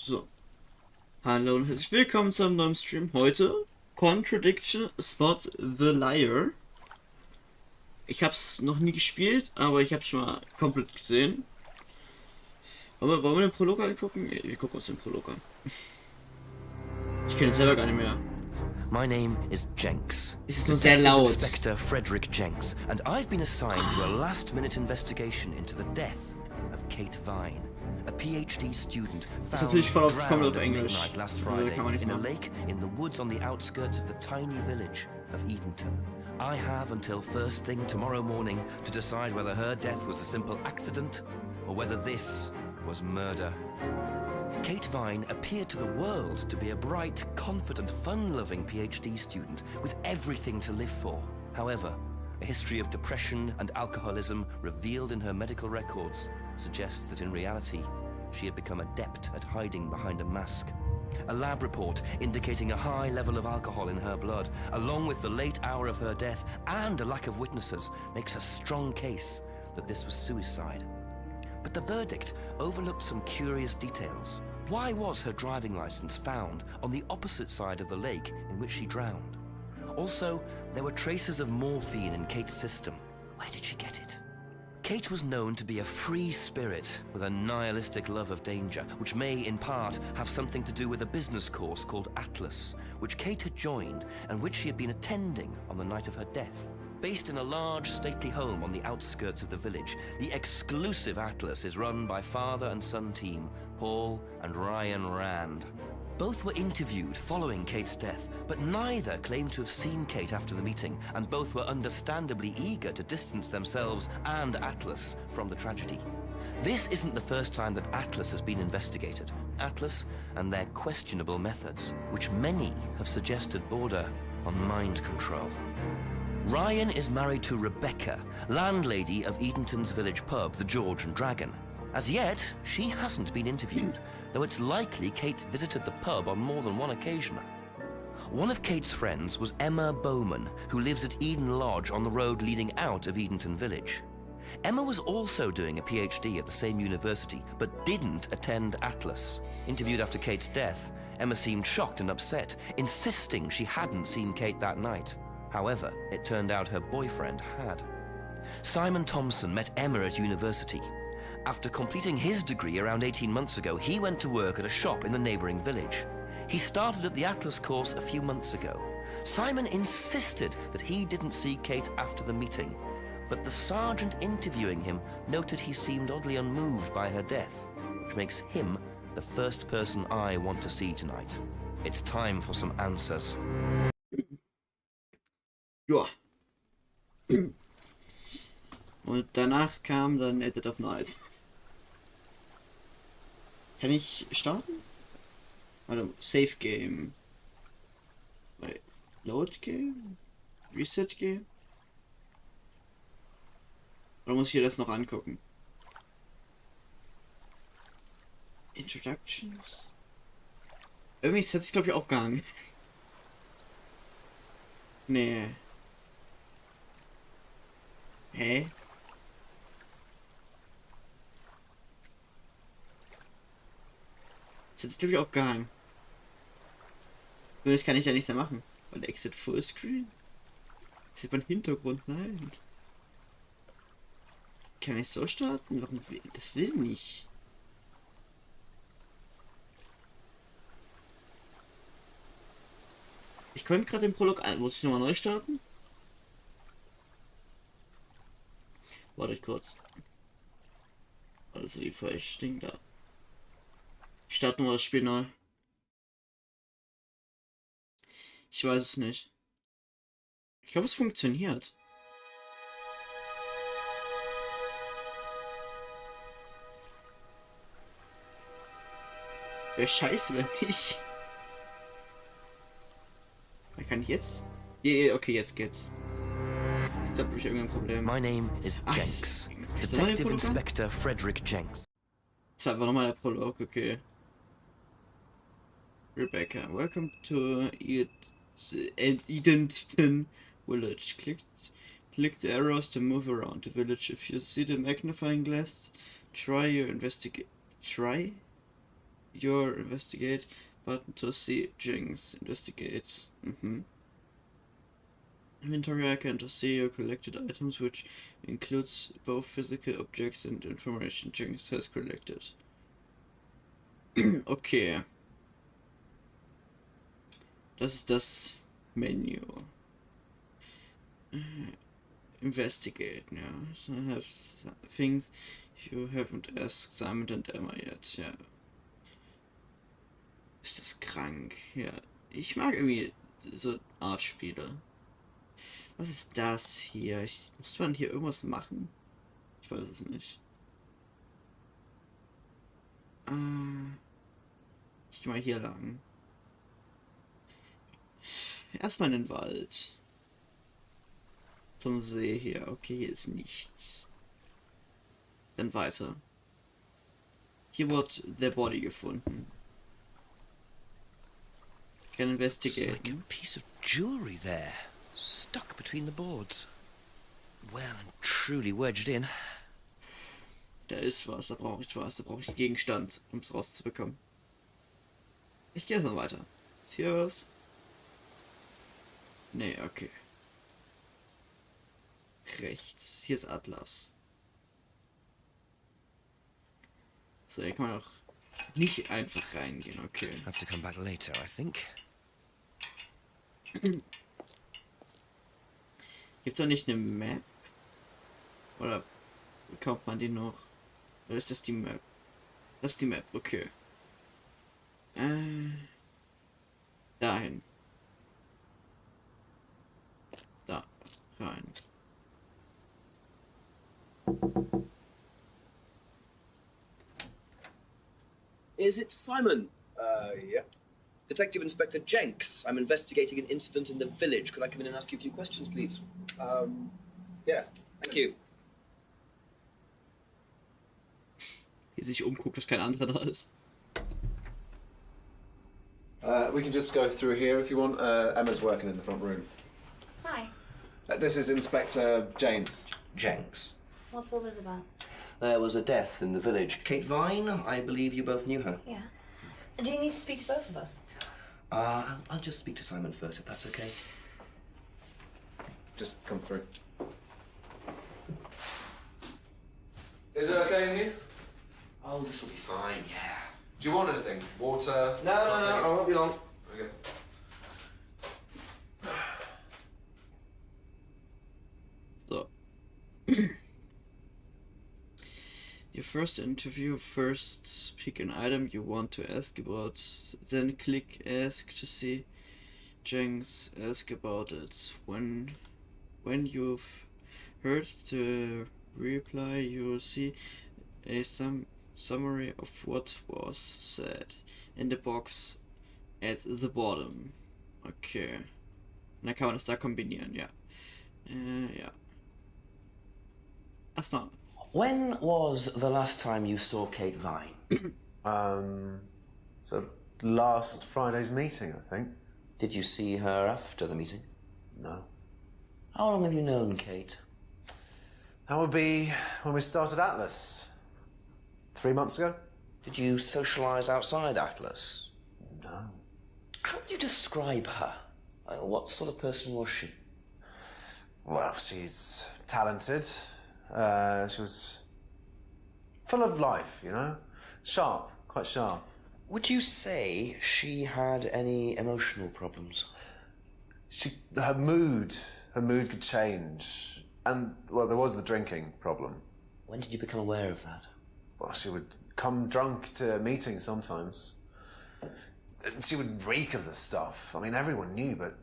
So, hallo und herzlich willkommen zu einem neuen Stream. Heute Contradiction, Spot the Liar. Ich habe es noch nie gespielt, aber ich habe schon mal komplett gesehen. Wollen wir den Prolog angucken? Wir gucken uns den Prolog an. Ich kenne ihn selber gar nicht mehr. My name is Jenks. Es ist nur sehr laut. Inspector Frederick Jenks, and I've been assigned to a last-minute investigation into the death of Kate Vine, a PhD student found drowned at midnight last Friday in a lake in the woods on the outskirts of the tiny village of Edenton. I have until first thing tomorrow morning to decide whether her death was a simple accident or whether this was murder. Kate Vine appeared to the world to be a bright, confident, fun-loving PhD student with everything to live for. However, a history of depression and alcoholism revealed in her medical records suggests that in reality, she had become adept at hiding behind a mask. A lab report indicating a high level of alcohol in her blood, along with the late hour of her death and a lack of witnesses, makes a strong case that this was suicide. But the verdict overlooked some curious details. Why was her driving license found on the opposite side of the lake in which she drowned? Also, there were traces of morphine in Kate's system. Where did she get it? Kate was known to be a free spirit with a nihilistic love of danger, which may, in part, have something to do with a business course called Atlas, which Kate had joined and which she had been attending on the night of her death. Based in a large, stately home on the outskirts of the village, the exclusive Atlas is run by father and son team, Paul and Ryan Rand. Both were interviewed following Kate's death, but neither claimed to have seen Kate after the meeting, and both were understandably eager to distance themselves and Atlas from the tragedy. This isn't the first time that Atlas has been investigated. Atlas and their questionable methods, which many have suggested border on mind control. Ryan is married to Rebecca, landlady of Edenton's village pub, the George and Dragon. As yet, she hasn't been interviewed, though it's likely Kate visited the pub on more than one occasion. One of Kate's friends was Emma Bowman, who lives at Eden Lodge on the road leading out of Edenton village. Emma was also doing a PhD at the same university, but didn't attend Atlas. Interviewed after Kate's death, Emma seemed shocked and upset, insisting she hadn't seen Kate that night. However, it turned out her boyfriend had. Simon Thompson met Emma at university. After completing his degree around 18 months ago, he went to work at a shop in the neighboring village. He started at the Atlas course a few months ago. Simon insisted that he didn't see Kate after the meeting, but the sergeant interviewing him noted he seemed oddly unmoved by her death, which makes him the first person I want to see tonight. It's time for some answers. Ja. Und danach kam dann Edit of Night. Kann ich starten? Also Save Game. Load Game? Reset Game? Oder muss ich hier das noch angucken? Introductions? Irgendwie ist das, glaube ich, aufgehangen. Nee. Hä? Ich hätte glaube ich auch gehangen. Nur das kann ich ja nichts mehr machen. Weil Exit Fullscreen? Sieht man Hintergrund? Nein. Kann ich so starten? Warum will das will nicht? Ich konnte gerade den Prolog ein. Muss ich nochmal neu starten? Warte kurz. Also die falsch Ding da. Ich starte nur das Spiel neu. Ich weiß es nicht. Ich glaube, es funktioniert. Wäre scheiße, wenn nicht. Kann ich jetzt? Ja, okay, jetzt geht's. Ist da wirklich irgendein Problem? My name is Jenks. Detective Inspector Frederick Jenks. Das war einfach nochmal der Prolog, okay. Rebecca, welcome to Edenton village. Click the arrows to move around the village. If you see the magnifying glass, try your investigate button to see Jinx. Investigate. Inventory icon to see your collected items, which includes both physical objects and information Jinx has collected. Okay. Das ist das Menü. Investigate, yeah. So I have things you haven't asked Simon and Emma yet, ja. Ist das krank? Ja. Ich mag irgendwie so Artspiele. Was ist das hier? Muss man hier irgendwas machen? Ich weiß es nicht. Ich geh mal hier lang. Erstmal in den Wald. Zum See hier. Okay, hier ist nichts. Dann weiter. Hier wurde der Body gefunden. Ich kann investigieren. It's like a piece of jewelry there, stuck between the boards. Well and truly wedged in. Da ist was, da brauche ich was, da brauche ich einen Gegenstand, um es rauszubekommen. Ich gehe dann weiter. Ist hier was? Nee, okay. Rechts. Hier ist Atlas. So, hier kann man auch nicht einfach reingehen, okay. Have to come back later, I think. Gibt's da nicht eine Map? Oder bekommt man die noch? Oder ist das die Map? Das ist die Map, okay. Dahin. Da. Rein. Is it Simon? Yeah. Detective Inspector Jenks. I'm investigating an incident in the village. Could I come in and ask you a few questions, please? Yeah. Thank you. Hier sich umguckt, dass kein anderer da ist. We can just go through here if you want. Emma's working in the front room. Hi. This is Inspector James. Jenks. What's all this about? There was a death in the village. Kate Vine, I believe you both knew her. Yeah. Do you need to speak to both of us? I'll just speak to Simon first, if that's okay. Just come through. Is it okay in here? Oh, this will be fine, yeah. Do you want anything? Water? No, I won't be long. Okay. So. Your first interview, first pick an item you want to ask about, then click ask to see Jenks ask about it. When you've heard the reply, you'll see a summary of what was said in the box at the bottom. Okay. Und dann kann man das da kombinieren, ja. Ja. Erstmal. When was the last time you saw Kate Vine? So last Friday's meeting, I think. Did you see her after the meeting? No. How long have you known Kate? That would be when we started Atlas. 3 months ago? Did you socialise outside Atlas? No. How would you describe her? What sort of person was she? Well, she's talented. She was full of life, you know? Sharp, quite sharp. Would you say she had any emotional problems? Her mood could change. And, well, there was the drinking problem. When did you become aware of that? Well, she would come drunk to meetings sometimes. And she would reek of the stuff. I mean, everyone knew, but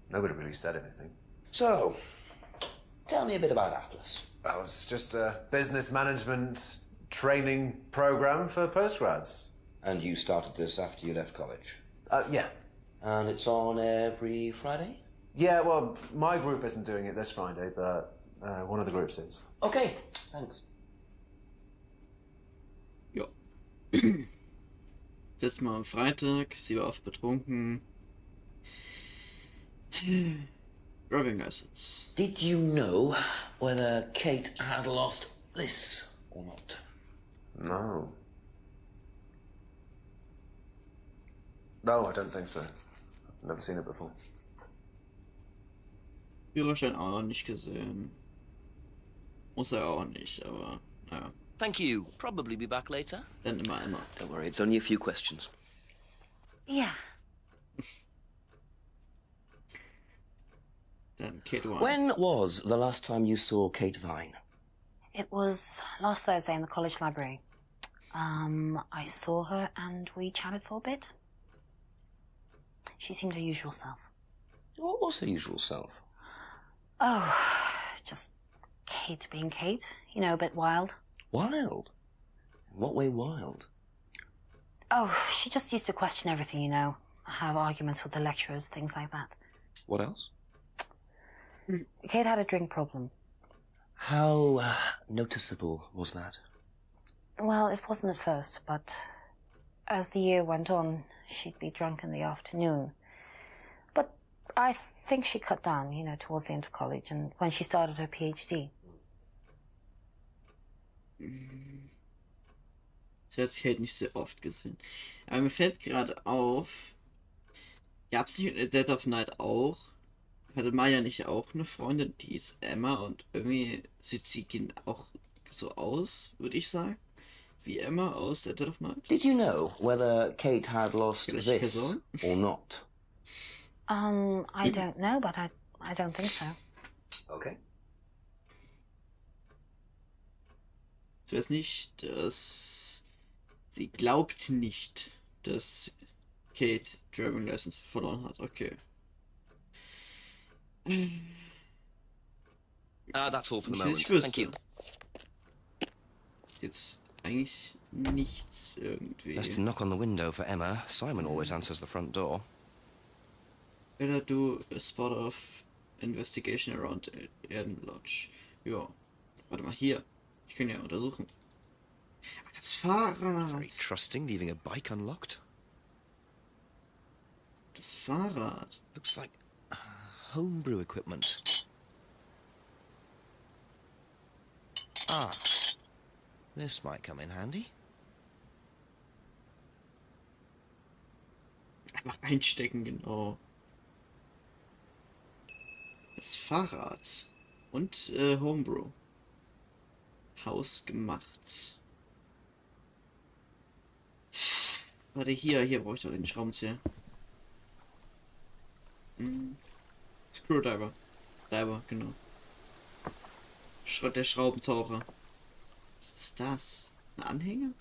nobody really said anything. So, tell me a bit about Atlas. Oh, it's just a business management training program for postgrads. And you started this after you left college? Yeah. And it's on every Friday? Yeah, well, my group isn't doing it this Friday, but one of the groups is. Okay, thanks. Ja. Letztes Mal am Freitag, sie war oft betrunken. Driving license. Did you know whether Kate had lost this or not? No. No, I don't think so. I've never seen it before. Führerschein auch noch nicht gesehen. Muss er auch nicht, aber naja. Thank you. Probably be back later. Dann immer. Don't worry, it's only a few questions. Yeah. Dann Kate Vine. When was the last time you saw Kate Vine? It was last Thursday in the college library. I saw her and we chatted for a bit. She seemed her usual self. What was her usual self? Oh, just Kate being Kate. You know, a bit wild. Wild? In what way wild? Oh, she just used to question everything, you know. Have arguments with the lecturers, things like that. What else? Kate had a drink problem. How noticeable was that? Well, it wasn't at first, but as the year went on, she'd be drunk in the afternoon. But I think she cut down, you know, towards the end of college and when she started her PhD. Das heißt, ich hätte nicht sehr oft gesehen. Aber mir fällt gerade auf, gab es nicht in Dead of Night auch? Hatte Maya nicht auch eine Freundin, die ist Emma und irgendwie sieht sie auch so aus, würde ich sagen, wie Emma aus Dead of Night? Did you know whether Kate had lost Gleiche this Person? or not? I don't know, but I don't think so. Okay. Ich weiß nicht, dass sie glaubt nicht, dass Kate Driving License verloren hat. Okay. That's all for the Nicht, dass moment. ich wüsste. Thank you. Jetzt eigentlich nichts irgendwie. Best to knock on the window for Emma. Simon always answers the front door. Better do a spot of investigation around Eden Lodge. Ja. Warte mal, hier. Ich kann ja untersuchen. Ach, das Fahrrad. Very trusting, leaving a bike unlocked. Das Fahrrad. Looks like homebrew equipment. Ah, this might come in handy. Einfach einstecken, genau. Das Fahrrad. Und Homebrew. Hausgemacht. Warte, hier brauche ich doch den Schraubenzieher. Screwdriver. Diver, genau. Der Schraubentaucher. Was ist das? Ein Anhänger?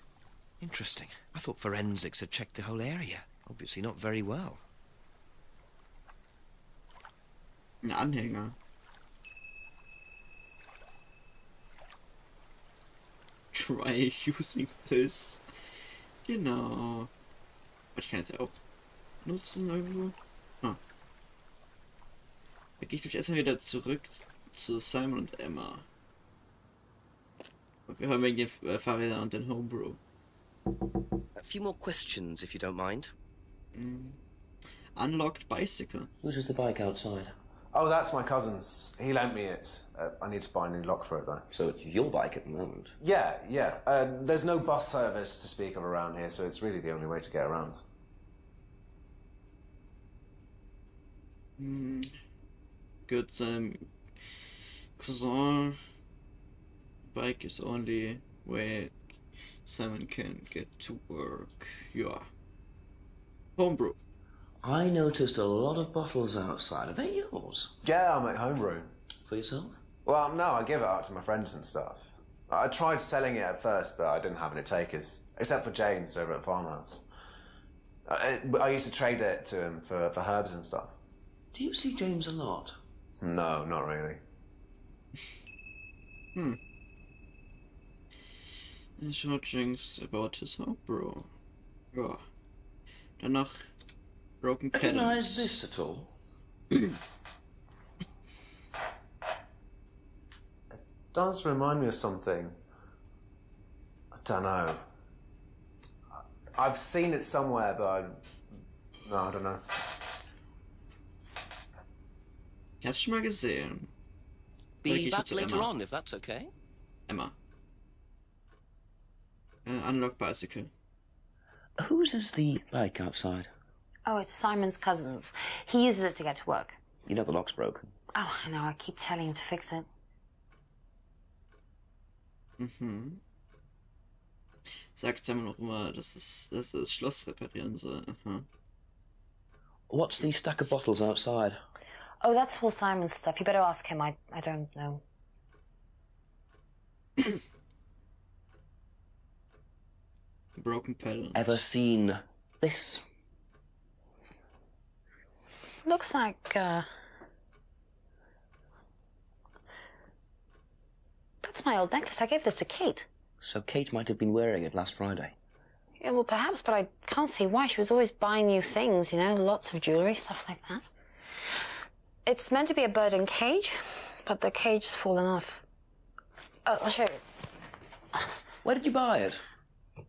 Interesting. I thought forensics had checked the whole area. Obviously not very well. Ein Anhänger. Try using this. Genau. Ich kann es ja auch nutzen irgendwo. Ah. Da gehe ich erstmal wieder zurück zu Simon und Emma. Und wir hören wegen den Fahrrädern und den Homebrew. A few more questions, if you don't mind. Unlocked bicycle. Whose is the bike outside? Oh, that's my cousin's. He lent me it. I need to buy a new lock for it, though. So it's your bike at the moment? Yeah. There's no bus service to speak of around here, so it's really the only way to get around. Good. Cousin bike is only way Simon can get to work. Yeah. Homebrew. I noticed a lot of bottles outside. Are they yours? Yeah, I make homebrew. For yourself? Well, no, I give it out to my friends and stuff. I tried selling it at first, but I didn't have any takers, except for James over at Farmhouse. I used to trade it to him for herbs and stuff. Do you see James a lot? No, not really. Short things about his homebrew. Yeah. Danach Broken Recognize Cannons. this at all? It does remind me of something. I don't know. I've seen it somewhere, but I don't know. Ich hab's schon mal gesehen. Be Okay, back to later Emma. on, if that's okay. Emma. Unlock bicycle. Whose is the bike outside? Oh, it's Simon's cousin's. He uses it to get to work. You know the lock's broken. Oh, I know. I keep telling him to fix it. Mhm. Sagt Simon noch immer, dass das Schloss reparieren soll. Aha. What's the stack of bottles outside? Oh, that's all Simon's stuff. You better ask him. I don't know. Broken pattern. Ever seen this? Looks like, that's my old necklace. I gave this to Kate. So Kate might have been wearing it last Friday. Yeah, well, perhaps, but I can't see why. She was always buying new things, you know, lots of jewellery, stuff like that. It's meant to be a bird in cage, but the cage's fallen off. Oh, I'll show you. Where did you buy it?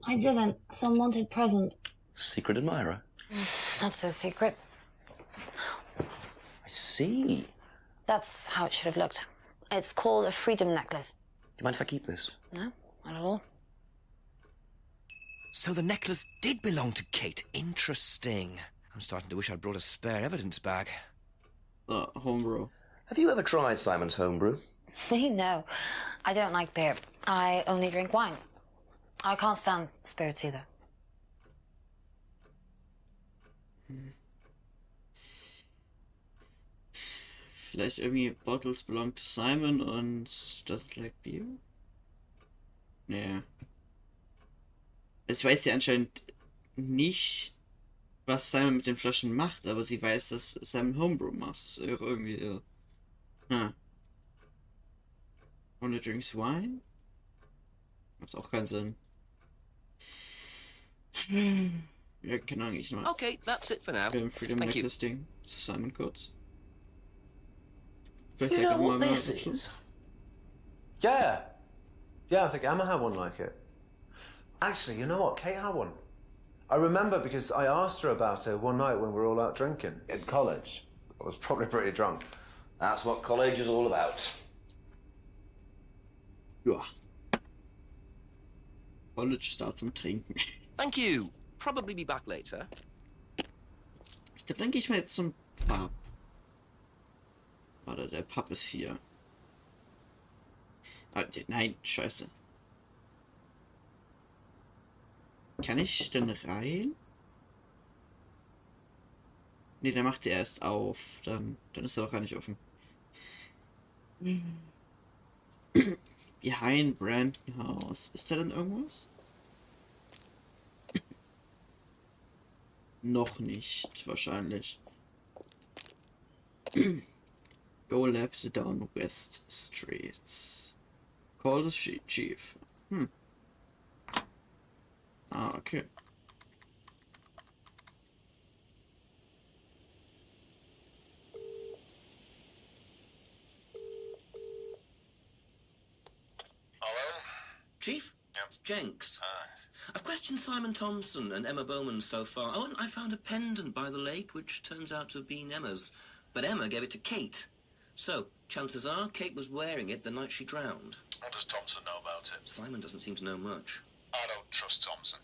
I didn't. Some wanted present. Secret admirer. Not so secret. I see. That's how it should have looked. It's called a freedom necklace. Do you mind if I keep this? No, not at all. So the necklace did belong to Kate. Interesting. I'm starting to wish I'd brought a spare evidence bag. Homebrew. Have you ever tried Simon's homebrew? Me? No. I don't like beer. I only drink wine. I can't stand spirits either. Vielleicht irgendwie Bottles belong to Simon und doesn't like beer? Naja. Also ich weiß ja anscheinend nicht, was Simon mit den Flaschen macht, aber sie weiß, dass Simon Homebrew macht. Das ist irgendwie irre. Only drinks wine? Macht auch keinen Sinn. Ja, keine Ahnung, ich mal. Okay, that's it for now. Freedom Thank you. Necklace Ding. Simon kurz. You know what this is? Yeah. Yeah, I think Emma had one like it. Actually, you know what? Kate had one. I remember because I asked her about it one night when we were all out drinking in college. I was probably pretty drunk. That's what college is all about. Ja. College ist da zum Trinken. Thank you. Probably be back later. Ich glaube, dann gehe ich mal jetzt zum Pub. Warte, der Pub ist hier. Ah, nein, scheiße. Kann ich denn rein? Ne, der macht er erst auf. Dann ist er auch gar nicht offen. Behind Brandon House. Ist da denn irgendwas? Noch nicht, wahrscheinlich. Go left down West Street. Call the chief. Ah, okay. Hello? Chief? Yep. It's Jenks. I've questioned Simon Thompson and Emma Bowman so far. Oh, and I found a pendant by the lake, which turns out to have been Emma's. But Emma gave it to Kate. So, chances are Kate was wearing it the night she drowned. What does Thompson know about it? Simon doesn't seem to know much. I don't trust Thompson.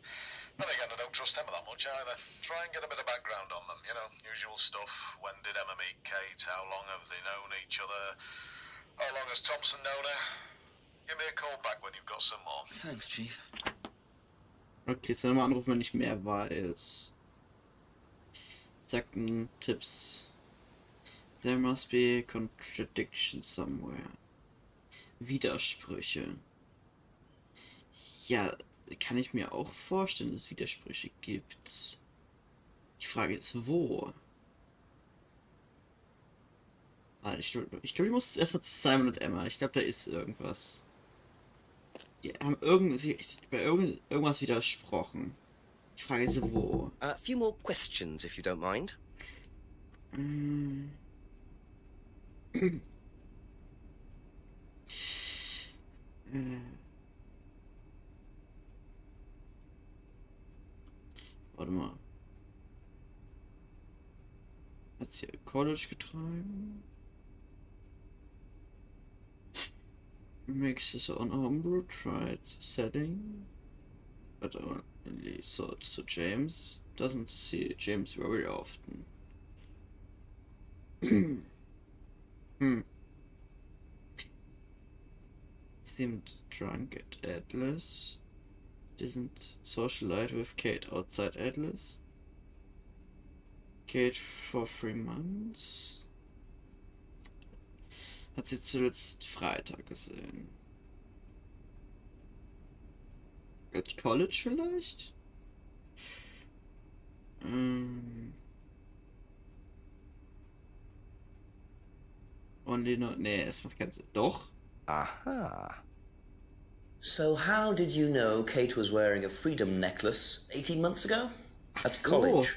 Then again, I don't trust Emma that much either. Try and get a bit of background on them, you know, usual stuff. When did Emma meet Kate? How long have they known each other? How long has Thompson known her? Give me a call back when you've got some more. Thanks, Chief. Okay, jetzt nochmal anrufen, wenn ich mehr weiß. Fakten, Tipps. There must be a contradiction somewhere. Widersprüche. Ja, kann ich mir auch vorstellen, dass es Widersprüche gibt. Die Frage ist, wo? Ich glaube, ich muss erstmal zu Simon und Emma. Ich glaube, da ist irgendwas. Die haben bei irgendwas widersprochen. Die Frage ist, wo? A few more questions, if you don't mind. Warte mal. Hat's hier College getragen? Makes his own homebrew, tried setting, but only sold to James. doesn't see James very often. Seemed drunk at Atlas. Didn't socialize with Kate outside Atlas. Kate for 3 months. Hat sie zuletzt Freitag gesehen. At College vielleicht? Only not. Nee, es macht keinen Sinn. Doch. Aha. So how did you know Kate was wearing a freedom necklace 18 months ago? At so. college?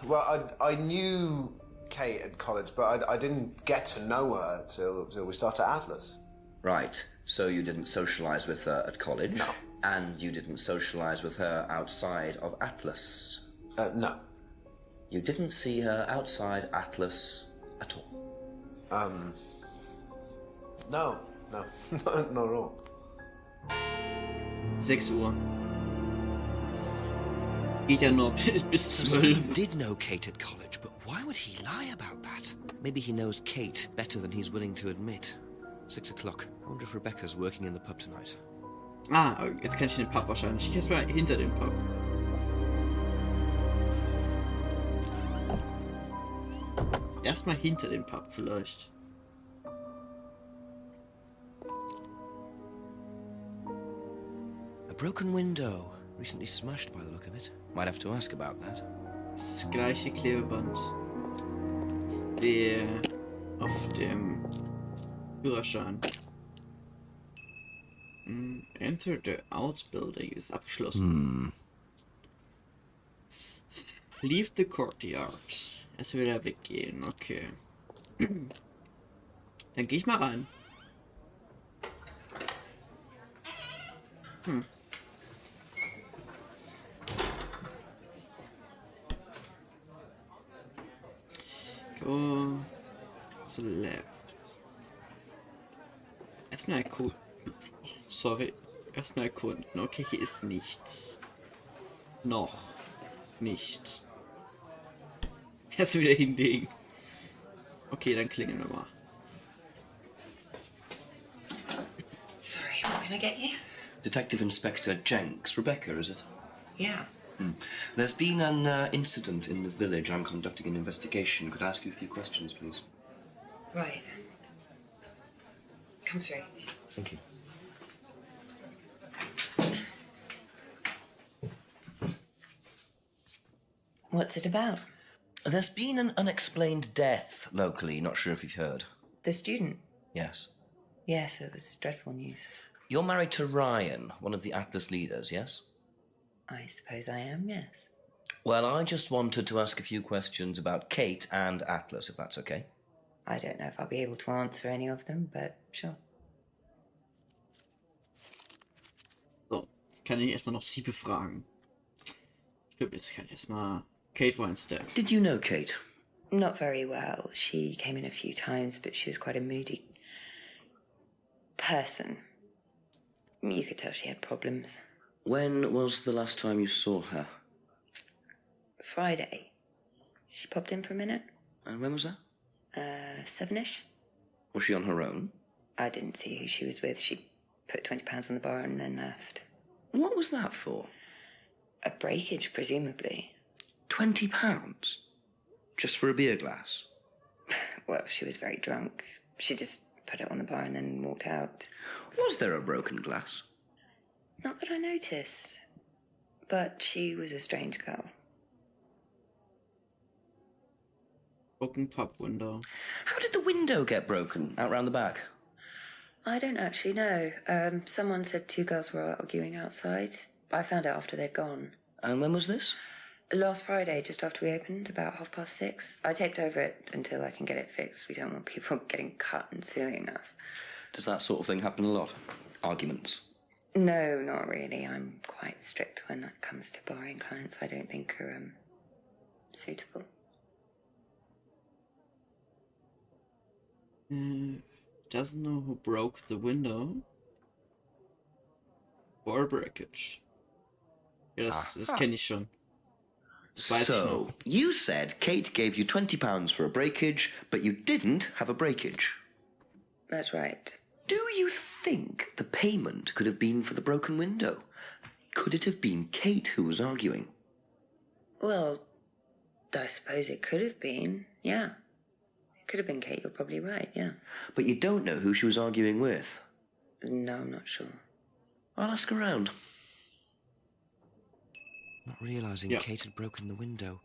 Well, I knew Kate at college, but I didn't get to know her till we started Atlas. Right. So you didn't socialize with her at college? No. And you didn't socialize with her outside of Atlas? No. You didn't see her outside Atlas at all? No. Not at all. 6 Uhr. Geht ja nur bis 12. Did know Kate at college, but why would he lie about that? Maybe he knows Kate better than he's willing to admit. 6 o'clock. I wonder if Rebecca's working in the pub tonight. Ah, jetzt kann ich den Pub wahrscheinlich. Ich gehe erstmal hinter dem Pub. Erstmal hinter dem Pub vielleicht. A broken window. Recently smashed by the look of it. Might have to ask about that. Das ist das gleiche Klebeband wie auf dem Führerschein. Enter the outbuilding ist abgeschlossen. Leave the courtyard. Erst wieder weggehen, okay. Dann gehe ich mal rein. Go to left. Erstmal erkunden. Sorry. Erstmal erkunden. Okay, hier ist nichts. Noch nicht. Erst wieder hinlegen. Okay, dann klingeln wir mal. Sorry, what can I get you? Detective Inspector Jenks. Rebecca, is it? Yeah. There's been an incident in the village. I'm conducting an investigation. Could I ask you a few questions, please? Right. Come through. Thank you. What's it about? There's been an unexplained death locally. Not sure if you've heard. The student? Yes. Yes, it was dreadful news. You're married to Ryan, one of the Atlas leaders, yes? I suppose I am, yes. Well, I just wanted to ask a few questions about Kate and Atlas, if that's okay. I don't know if I'll be able to answer any of them, but sure. So, kann ich erstmal noch sie befragen. Stimmt, jetzt kann ich erstmal Kate Weinstein. Did you know Kate? Not very well. She came in a few times, but she was quite a moody person. You could tell she had problems. When was the last time you saw her? Friday. She popped in for a minute. And when was that? 7-ish. Was she on her own? I didn't see who she was with. She put £20 on the bar and then left. What was that for? A breakage, presumably. £20? Just for a beer glass? Well, she was very drunk. She just put it on the bar and then walked out. Was there a broken glass? Not that I noticed. But she was a strange girl. Broken pub window. How did the window get broken out round the back? I don't actually know. Someone said 2 girls were arguing outside. I found out after they'd gone. And when was this? Last Friday, just after we opened, about 6:30. I taped over it until I can get it fixed. We don't want people getting cut and suing us. Does that sort of thing happen a lot? Arguments? No, not really. I'm quite strict when it comes to barring clients I don't think are suitable. Doesn't know who broke the window. Or breakage. Ja, das kenne ich schon. Das weiß ich noch. So, you said Kate gave you £20 for a breakage, but you didn't have a breakage. That's right. Do you think the payment could have been for the broken window? Could it have been Kate who was arguing? Well, I suppose it could have been, yeah. It could have been Kate, you're probably right, yeah. But you don't know who she was arguing with? No, I'm not sure. I'll ask around. Not realising Kate had broken the window.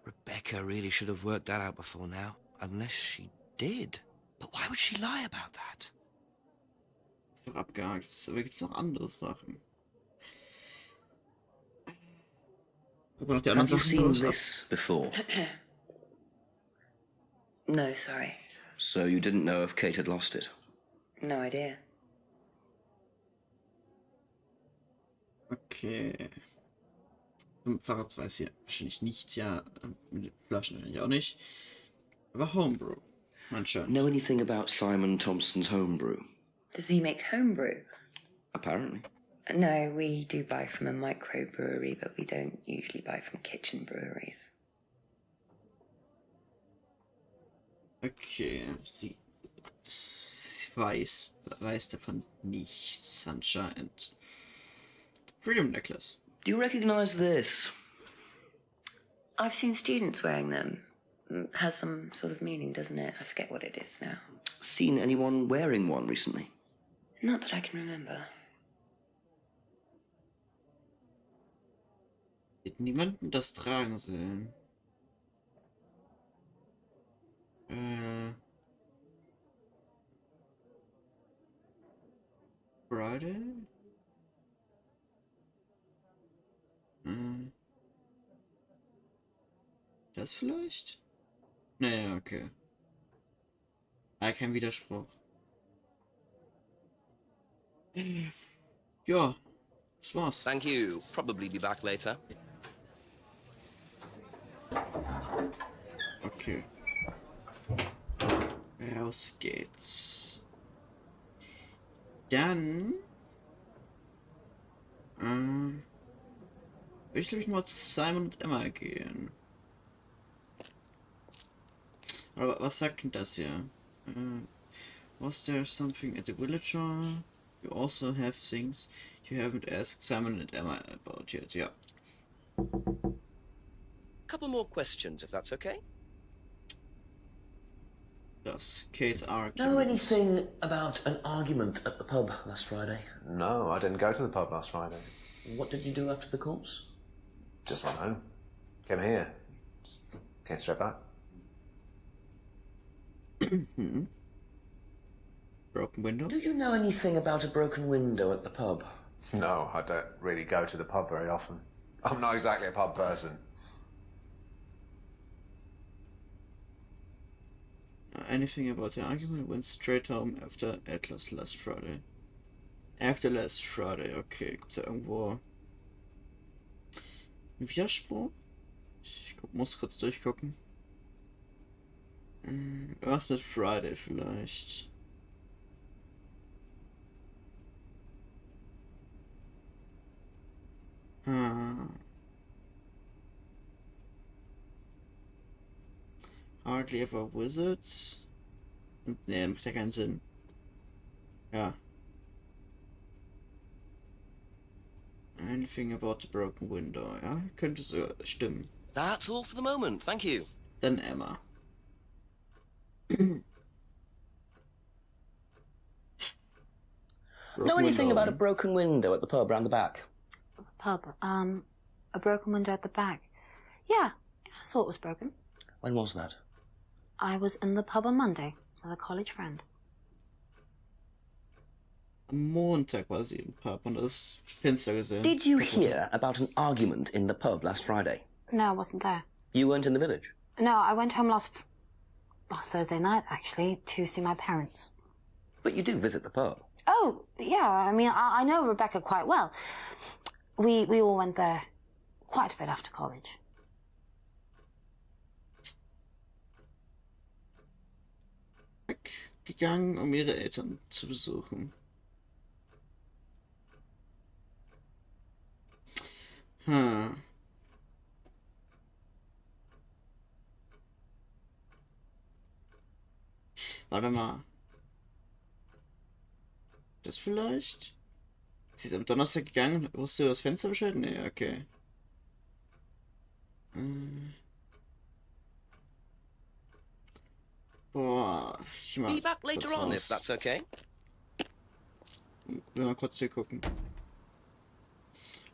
Rebecca really should have worked that out before now. Unless she did. But why would she lie about that? Ist doch abgehakt. Aber gibt es noch andere Sachen? Noch die anderen Have you Sachen seen this before? No, sorry. So you didn't know if Kate had lost it? No idea. Okay. Vom Fahrrad weiß hier wahrscheinlich nichts, ja. Mit den Flaschen wahrscheinlich auch nicht. Aber Homebrew. Anscheinend. Know anything about Simon Thompson's homebrew? Does he make homebrew? Apparently. No, we do buy from a microbrewery, but we don't usually buy from kitchen breweries. Okay, sie weiß davon nichts anscheinend. Freedom Necklace. Do you recognize this? I've seen students wearing them. Has some sort of meaning, doesn't it? I forget what it is now. Seen anyone wearing one recently? Not that I can remember. Ich hätte niemanden das tragen sehen. Friday? Das vielleicht? Naja, okay. Kein Widerspruch. Ja, das war's. Thank you. Probably be back later. Okay. Raus geht's. Dann will ich glaube ich mal zu Simon und Emma gehen. Aber was sagt denn das hier? Was there something at the villager? You also have things you haven't asked Simon and Emma about yet. Yeah. Couple more questions, if that's okay. Yes, Kate's argument. Know anything about an argument at the pub last Friday? No, I didn't go to the pub last Friday. What did you do after the course? Just went home. Came here. Just came straight back. Broken window? Do you know anything about a broken window at the pub? No, I don't really go to the pub very often. I'm not exactly a pub person. Anything about the argument? Went straight home after Atlas last Friday. After last Friday, okay. Gibt's da irgendwo einen Widerspruch? Ich muss kurz durchgucken. Was mit Friday vielleicht? Hardly ever wizards. Ne, macht ja keinen Sinn. Ja. Anything about the broken window, ja? Könnte so stimmen. That's all for the moment, thank you. Dann Emma. Know anything about a broken window at the pub round the back? The pub, a broken window at the back. Yeah, I saw it was broken. When was that? I was in the pub on Monday with a college friend. Am Montag war sie im Pub und das Fenster gesehen. Did you hear about an argument in the pub last Friday? No, I wasn't there. You weren't in the village? No, I went home last Thursday night, actually, to see my parents. But you do visit the pub. Oh, yeah, I mean, I know Rebecca quite well. We all went there quite a bit after college. Gegangen, um ihre Eltern zu besuchen. Hm. Warte mal. Das vielleicht? Sie ist am Donnerstag gegangen und wusste das Fenster Bescheid? Nee, okay. Boah, ich Be mal back kurz later on, if raus. that's okay. Will mal kurz hier gucken.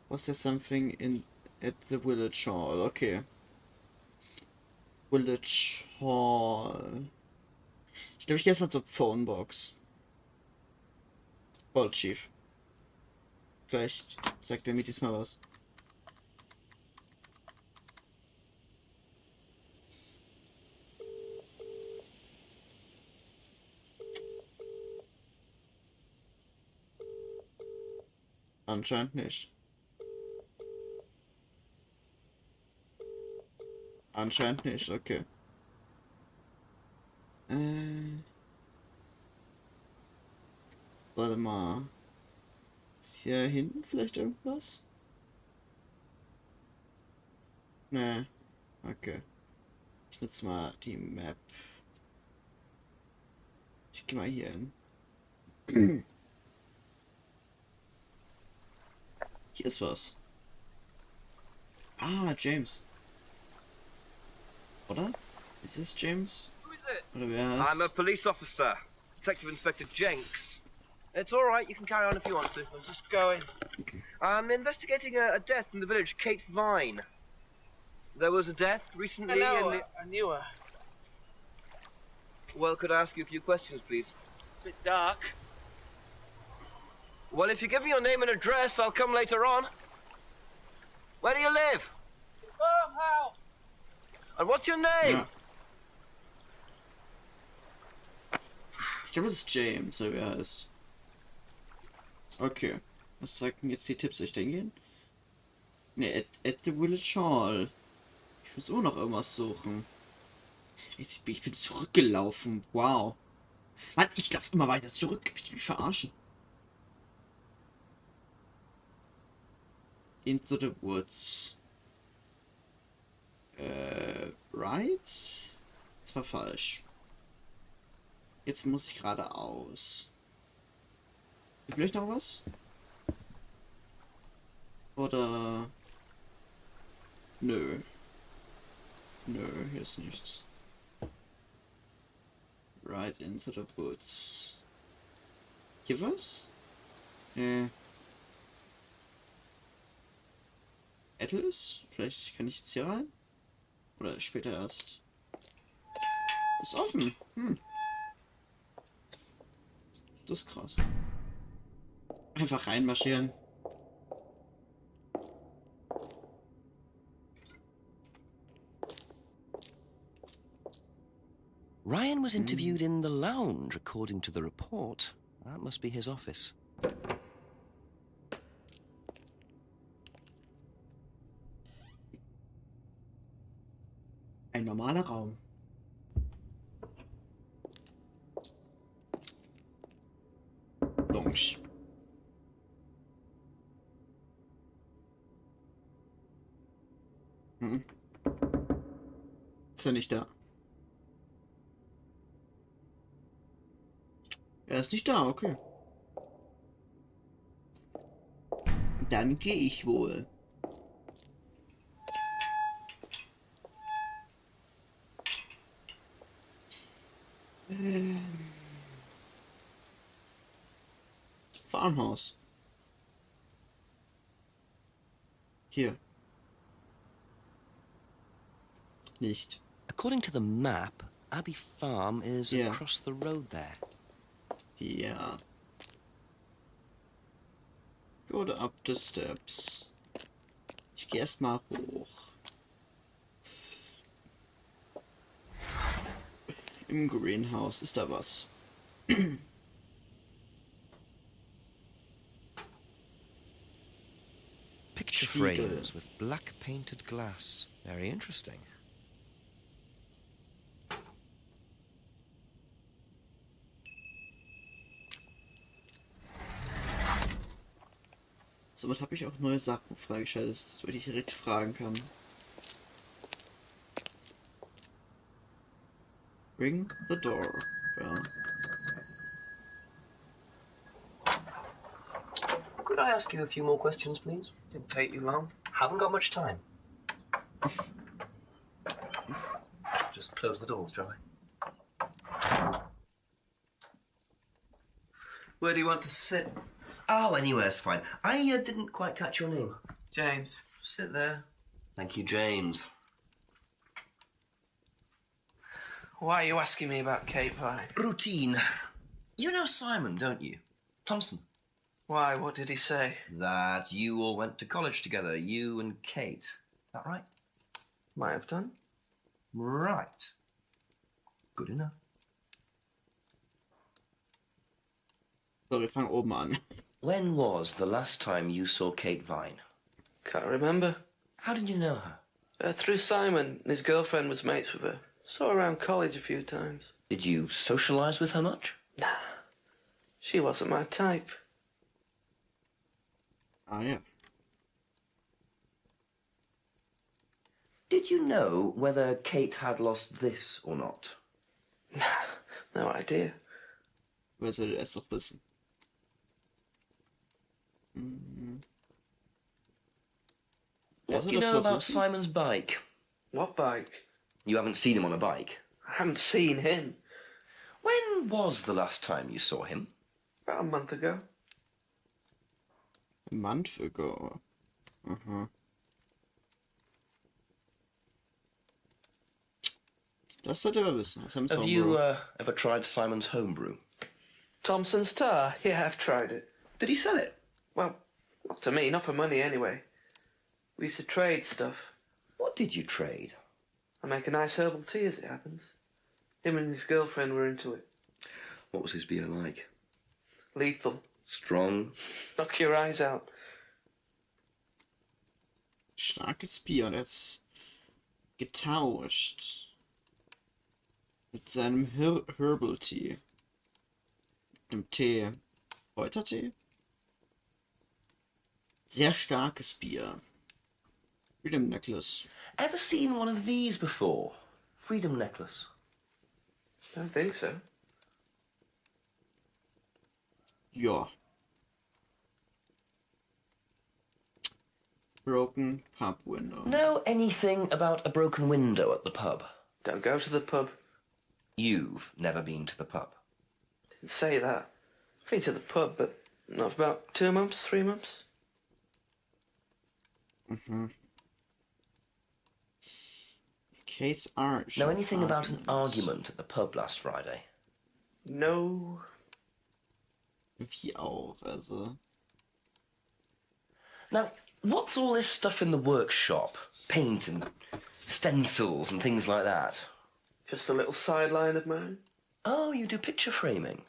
Was there something in at the village hall? Okay. Village Hall. Ich glaube, ich gehe erstmal zur Phonebox. Bold Chief. Vielleicht sagt er mir diesmal was. Anscheinend nicht. Anscheinend nicht, okay. Warte mal. Ist hier hinten vielleicht irgendwas? Nee. Okay. Ich nutze mal die Map. Ich gehe mal hier hin. Hier ist was. Ah, James. Oder? Ist es James? Who is it? Oder wer I'm a heißt? police officer, Detective Inspector Jenks. It's all right, you can carry on if you want to. I'm just going. I'm investigating a death in the village, Kate Vine. There was a death recently. I knew her. Well, could I ask you a few questions, please? Bit dark. Well, if you give me your name and address, I'll come later on. Where do you live? Farmhouse. And what's your name? Ja. Ich glaube, das ist James, oder wer heißt. Okay. Was sagten jetzt die Tipps? Soll ich da hingehen? Ne, at the Village Hall. Ich muss immer noch irgendwas suchen. Ich bin zurückgelaufen. Wow. Mann, ich laufe immer weiter zurück. Ich will mich verarschen. Into the Woods. Right? Das war falsch. Jetzt muss ich geradeaus. Vielleicht noch was? Oder... Nö. Nö, hier ist nichts. Right into the woods. Hier was? Atlas? Vielleicht kann ich jetzt hier rein? Oder später erst. Ist offen. Hm. Das ist krass. Einfach reinmarschieren. Ryan was interviewed in the lounge, according to the report. That must be his office. Ein normaler Raum. Lounge. Ist er nicht da? Er ist nicht da, okay. Dann gehe ich wohl. Farmhaus. Hier. Nicht. According to the map, Abbey Farm is Yeah. across the road there. Ja. Go up the steps. Ich gehe erstmal hoch. Im Greenhouse ist da was. Picture Spiegel. frames with black painted glass. Very interesting. Somit habe ich auch neue Sachen freigeschaltet, damit ich direkt fragen kann. Ring the door. Ja. Could I ask you a few more questions, please? Didn't take you long. Haven't got much time. Just close the doors, shall I? Where do you want to sit? Oh, anywhere's fine. I didn't quite catch your name. James, sit there. Thank you, James. Why are you asking me about Kate Vine? Routine. You know Simon, don't you? Thompson. Why, what did he say? That you all went to college together, you and Kate. Is that right? Might have done. Right. Good enough. So, wir fangen oben an. When was the last time you saw Kate Vine? Can't remember. How did you know her? Through Simon. His girlfriend was mates with her. Saw her around college a few times. Did you socialise with her much? Nah. She wasn't my type. Ah, yeah. Did you know whether Kate had lost this or not? No idea. Wer sollte es doch wissen? What do you know about Simon's bike? What bike? You haven't seen him on a bike? I haven't seen him. When was the last time you saw him? About a month ago. A month ago. Das sollte er wissen. Have you ever tried Simon's homebrew? Thompson's tar? Yeah, I've tried it. Did he sell it? Well, not to me, not for money anyway. We used to trade stuff. What did you trade? I make a nice herbal tea as it happens. Him and his girlfriend were into it. What was his beer like? Lethal. Strong? Knock your eyes out. Starkes Bier, das getauscht. Mit seinem Herbal Tea. Mit dem Tee. Kräutertee? Sehr starkes Bier. Freedom Necklace. Ever seen one of these before? Freedom necklace. Don't think so. Ja. Broken pub window. Know anything about a broken window at the pub? Don't go to the pub. You've never been to the pub? Didn't say that. I've been to the pub, but not for about 2 months, 3 months. Kate's art. Know anything about an argument at the pub last Friday? No. Wie auch, also. Now, what's all this stuff in the workshop? Paint and stencils and things like that? Just a little sideline of mine. Oh, you do picture framing?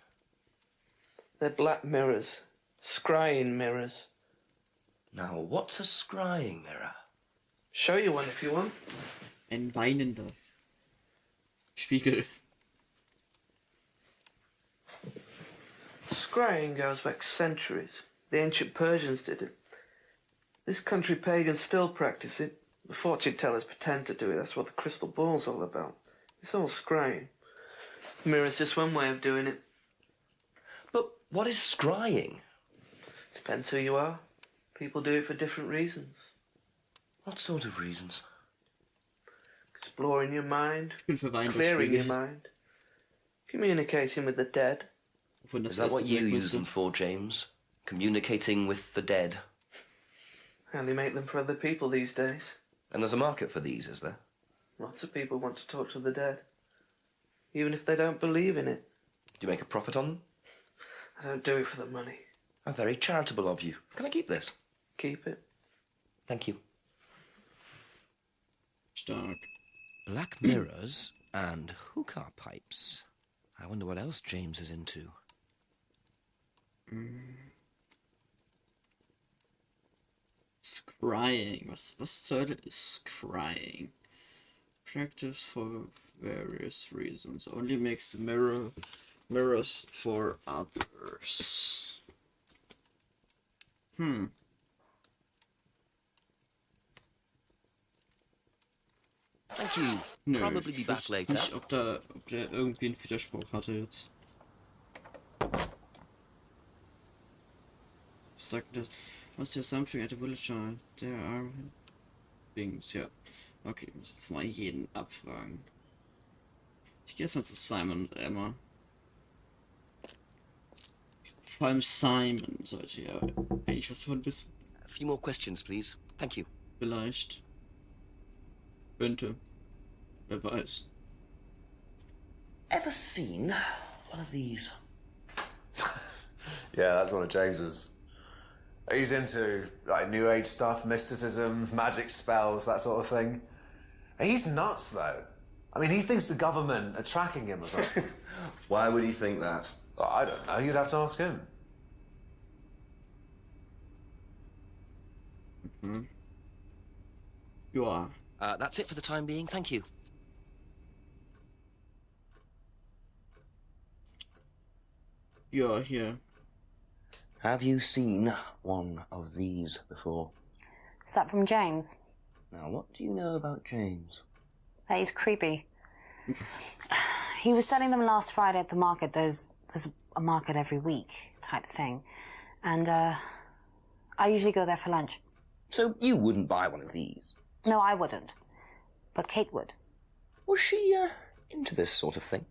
They're black mirrors. Scrying mirrors. Now, what's a scrying mirror? Show you one if you want. Ein weinender Spiegel. Scrying goes back centuries. The ancient Persians did it. This country pagans still practice it. The fortune tellers pretend to do it. That's what the crystal ball's all about. It's all scrying. The mirror's just one way of doing it. But what is scrying? Depends who you are. People do it for different reasons. What sort of reasons? Exploring your mind, Verweint clearing your mind, communicating with the dead. Is that what you use them for, James? Communicating with the dead? I only make them for other people these days. And there's a market for these, is there? Lots of people want to talk to the dead, even if they don't believe in it. Do you make a profit on them? I don't do it for the money. How very charitable of you. Can I keep this? Keep it. Thank you. Stark. Black mirrors and hookah pipes. I wonder what else James is into. Scrying. Was zur Hölle ist Scrying? Practice for various reasons. Only makes the mirrors for others. Thank you. Nö, Probably be ich back weiß later. nicht, ob der irgendwie einen Widerspruch hatte jetzt. Was sagt das? Was der Something at the Villager? Der are things, ja. Okay, ich muss jetzt mal jeden abfragen. Ich gehe erstmal zu Simon und Emma. Vor allem Simon sollte ja eigentlich was von wissen. A few more questions, please. Thank you. Vielleicht. Könnte. Wer weiß. Ever seen one of these? Yeah, that's one of James's. He's into like New Age stuff, mysticism, magic spells, that sort of thing. He's nuts, though. I mean, he thinks the government are tracking him or something. Why would he think that? Well, I don't know. You'd have to ask him. Mm-hmm. You are. That's it for the time being. Thank you. You're here. Have you seen one of these before? Is that from James? Now, what do you know about James? That he's creepy. He was selling them last Friday at the market. There's a market every week type thing. And, I usually go there for lunch. So you wouldn't buy one of these? No, I wouldn't. But Kate would. Was she, into this sort of thing?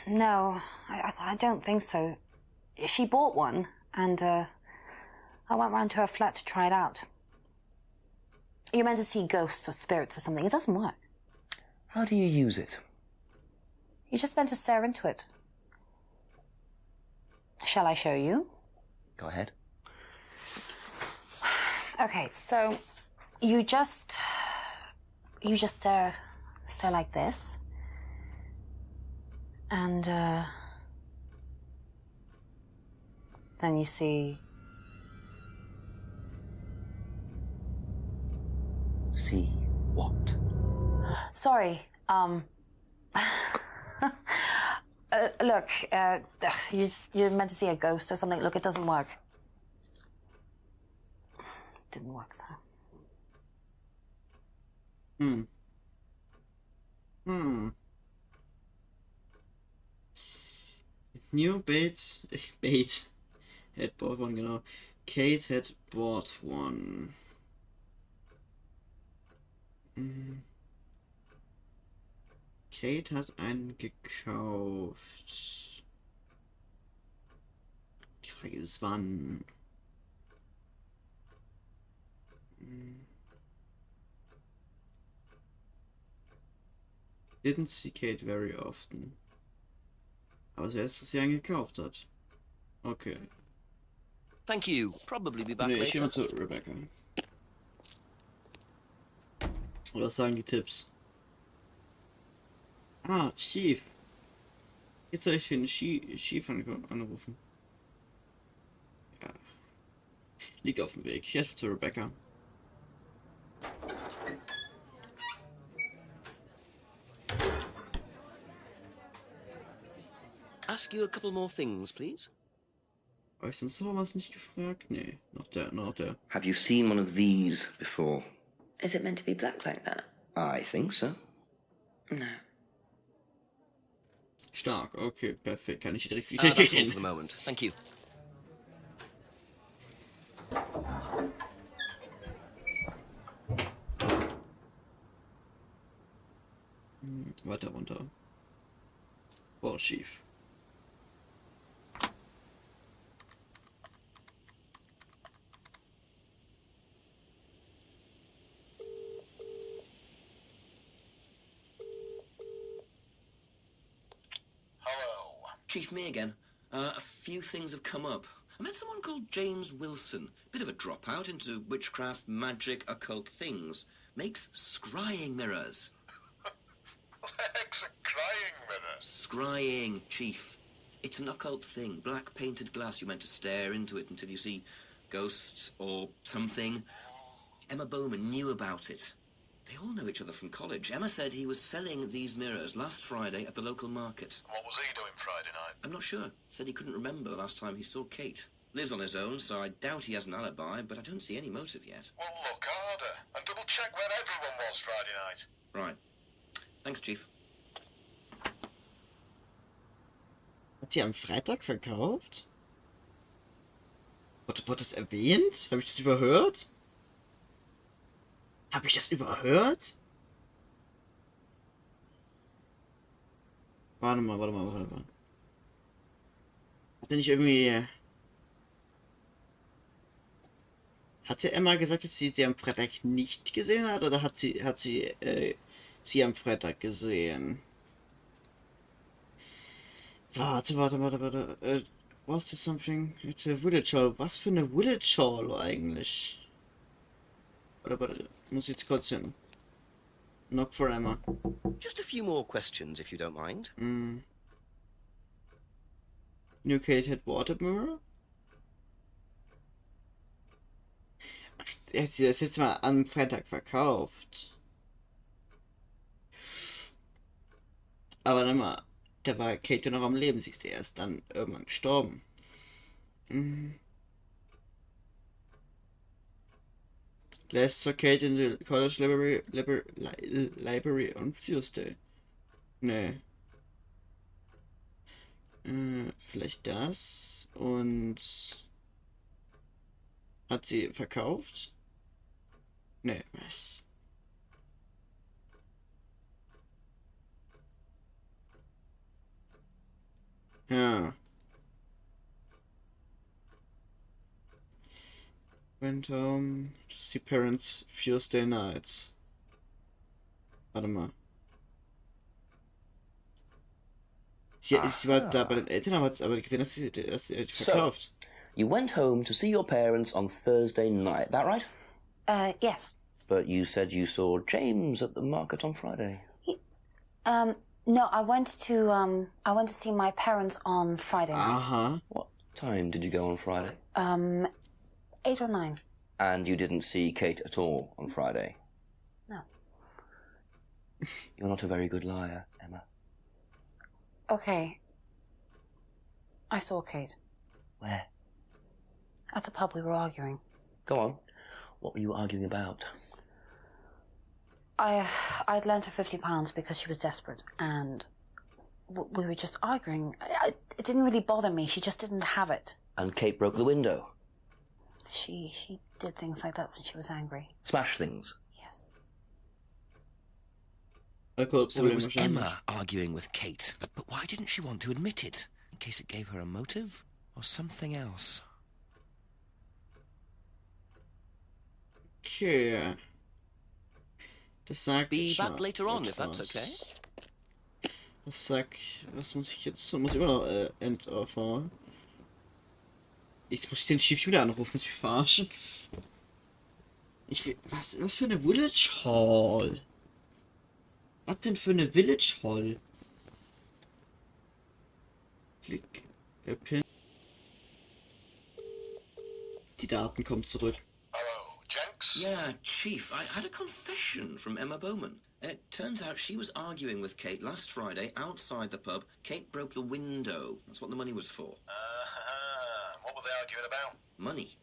No, I don't think so. She bought one, and, I went round to her flat to try it out. You're meant to see ghosts or spirits or something. It doesn't work. How do you use it? You're just meant to stare into it. Shall I show you? Go ahead. Okay, so you just stare like this, and then you see. See what? Sorry, look, you're meant to see a ghost or something. Look, it doesn't work. Didn't work, so. New bait had bought one, genau. Kate had bought one. Kate hat einen gekauft. Die Frage ist wann. Didn't see Kate very often. Aber zuerst, dass sie einen gekauft hat. Okay. Thank you. Probably be back Nee, ich gehe later. mal zu Rebecca. Was sagen die Tipps? Ah, Chief. Jetzt soll ich den Chief anrufen. Ja. Liegt auf dem Weg. Jetzt zu Rebecca. Ask you a couple more things, please. Habe ich sonst noch was nicht gefragt? Nee, noch der. Have you seen one of these before? Is it meant to be black like that? I think so. No. Stark, okay, perfekt. Kann ich direkt That's all for the moment. Thank you. Weiter runter. Oh, schief. Chief, me again. A few things have come up. I met someone called James Wilson. Bit of a dropout into witchcraft, magic, occult things. Makes scrying mirrors. Heck's a crying mirror? Scrying, Chief. It's an occult thing. Black painted glass. You're meant to stare into it until you see ghosts or something. Emma Bowman knew about it. They all know each other from college. Emma said he was selling these mirrors last Friday at the local market. What was he doing Friday night? I'm not sure. Said he couldn't remember the last time he saw Kate. Lives on his own, so I doubt he has an alibi, but I don't see any motive yet. Well, look harder and double check where everyone was Friday night. Right. Thanks, Chief. Hat sie am Freitag verkauft? Wurde das erwähnt? Habe ich das überhört? Habe ich das überhört? Warte mal. Hat er nicht irgendwie... Hatte Emma gesagt, dass sie am Freitag nicht gesehen hat? Oder hat sie sie am Freitag gesehen? Warte. Was ist something? It's a village hall. Was für eine village hall eigentlich? Warte. Muss ich jetzt kurz hin. Knock for Emma. Just a few more questions, if you don't mind. New Kate had water mirror? Ach, er hat sie das jetzt mal am Freitag verkauft. Aber dann mal, da war Kate noch am Leben, sie ist erst dann irgendwann gestorben. Last saw Kate in the college library on Tuesday. Nee. Vielleicht das. Und hat sie verkauft? Nee, was? Ja. Went home to see parents Tuesday nights. Warte mal. Sie war da bei den Eltern, aber gesehen, dass sie verkauft. So, you went home to see your parents on Thursday night, that right? Yes. But you said you saw James at the market on Friday. No, I went to see my parents on Friday night. What time did you go on Friday? 8 or 9. And you didn't see Kate at all on Friday? No. You're not a very good liar, Emma. Okay. I saw Kate. Where? At the pub. We were arguing. Go on. What were you arguing about? I'd lent her £50 because she was desperate, and we were just arguing. It didn't really bother me. She just didn't have it. And Kate broke the window? She did things like that when she was angry. Smash things? Yes. So it was Emma arguing with Kate, but why didn't she want to admit it? In case it gave her a motive? Or something else? Okay. Das sagt Be back later on, if that's okay. Das sagt, was muss ich jetzt tun? Muss ich immer noch enterfahren? Jetzt muss ich den Chief wieder anrufen, muss mich verarschen. Ich will, was für eine Village Hall? Was denn für eine Village Hall? Klick. Die Daten kommen zurück. Yeah, Chief, I had a confession from Emma Bowman. It turns out she was arguing with Kate last Friday outside the pub. Kate broke the window. That's what the money was for. What were they arguing about? Money.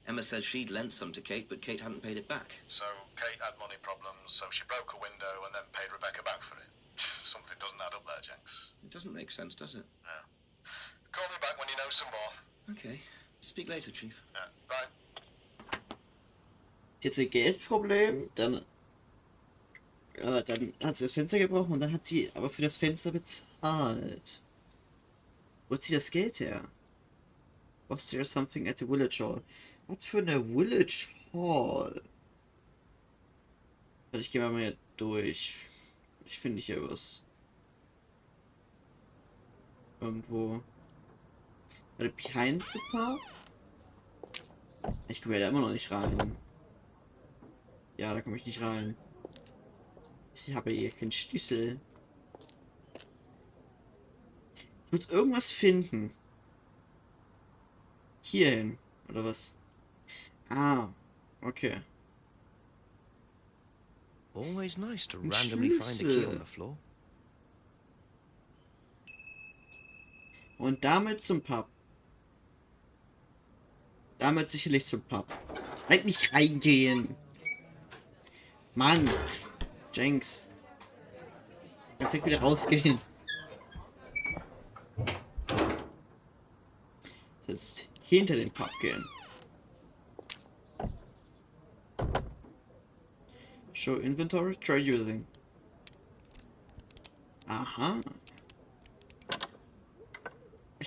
Emma says she'd lent some to Kate, but Kate hadn't paid it back. So Kate had money problems, so she broke a window and then paid Rebecca back for it. Something doesn't add up there, Jenks. It doesn't make sense, does it? No. Call me back when you know some more. Okay. Speak later, Chief. Bye. Jetzt ein Geldproblem, dann hat sie das Fenster gebrochen und dann hat sie aber für das Fenster bezahlt. Wo hat sie das Geld her? Was there something at the village hall? Was für eine village hall? Ich gehe mal hier durch. Ich finde hier was. Irgendwo. Behind the park? Ich komme ja da immer noch nicht rein. Ja, da komme ich nicht rein. Ich habe hier keinen Schlüssel. Ich muss irgendwas finden. Hierhin, oder was? Ah, okay. Always nice to randomly find a key on the floor. Und damit zum Pub. Damit sicherlich zum Pub. Halt nicht reingehen. Mann. Jenks. Kannst du wieder rausgehen. Jetzt hinter den Pub gehen. Show inventory, try using. Aha.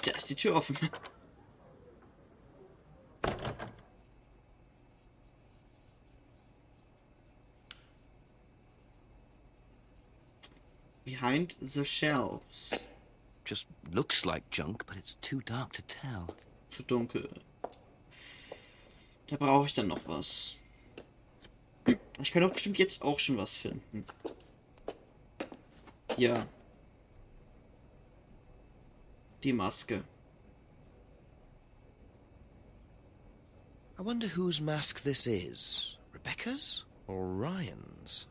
Da ist die Tür offen. Behind the shelves. Just looks like junk, but it's too dark to tell. Zu dunkel. Da brauche ich dann noch was. Ich kann doch bestimmt jetzt auch schon was finden. Ja. Die Maske. I wonder whose mask this is. Rebecca's or Ryan's?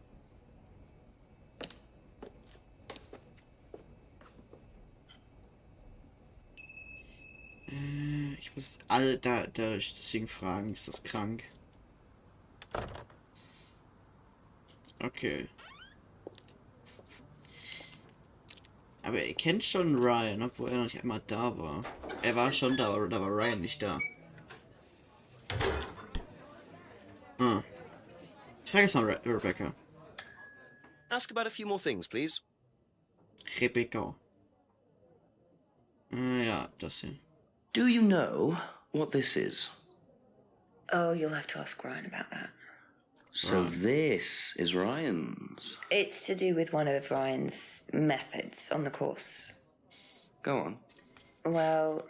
Ich muss alle dadurch deswegen fragen, ist das krank? Okay. Aber ihr kennt schon Ryan, obwohl er noch nicht einmal da war. Er war schon da, aber da war Ryan nicht da. Ah. Ich frage jetzt mal Rebecca. Ask about a few more things, please. Rebecca. Ja, das hier. Do you know what this is? Oh, you'll have to ask Ryan about that. So this is Ryan's. It's to do with one of Ryan's methods on the course. Go on. Well,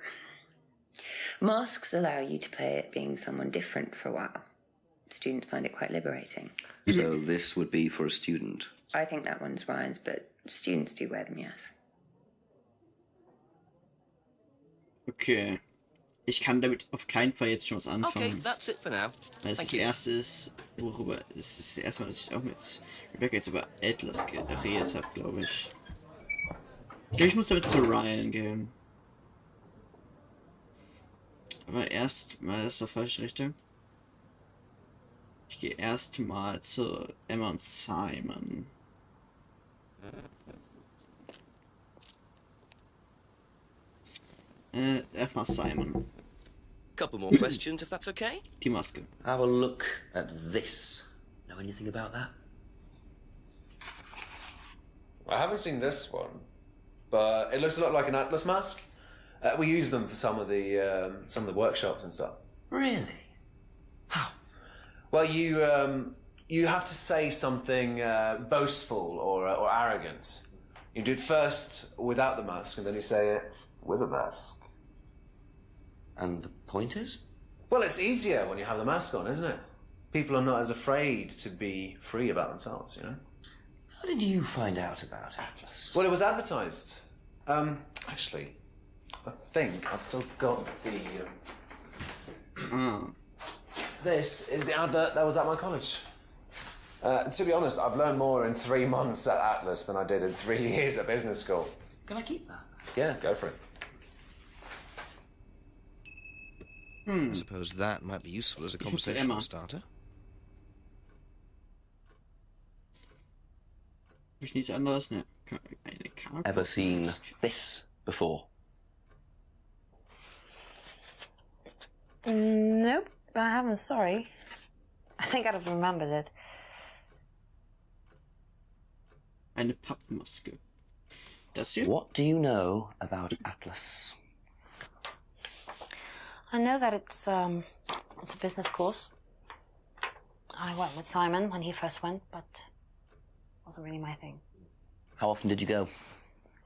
masks allow you to play at being someone different for a while. Students find it quite liberating. So this would be for a student? I think that one's Ryan's, but students do wear them, yes. Okay. Ich kann damit auf keinen Fall jetzt schon was anfangen. Okay, that's it for now. Weil es das erste ist, worüber es ist das erste Mal, dass ich auch mit Rebecca jetzt über Atlas geredet habe, glaube ich. Ich glaube, ich muss damit zu Ryan gehen. Aber erst mal, das ist die falsche Richtung. Ich gehe erst mal zu Emma und Simon. Erstmal Simon. Couple more questions, if that's okay. Die Maske. Have a look at this. Know anything about that? I haven't seen this one, but it looks a lot like an Atlas mask. We use them for some of the workshops and stuff. Really? Well, you have to say something boastful or arrogant. You do it first without the mask, and then you say it with a mask. And the point is? Well, it's easier when you have the mask on, isn't it? People are not as afraid to be free about themselves, you know? How did you find out about Atlas? Well, it was advertised. Actually, I think I've still got the... This is the advert that was at my college. To be honest, I've learned more in 3 months at Atlas than I did in 3 years at business school. Can I keep that? Yeah, go for it. I suppose that might be useful as a conversational starter. Ich nichts anderes, ne? Eine Karte. Ever seen this before? Nope, I haven't, sorry. I think I'd have remembered it. Eine Pappmaske. Das hier? What do you know about Atlas? I know that it's a business course. I went with Simon when he first went, but it wasn't really my thing. How often did you go?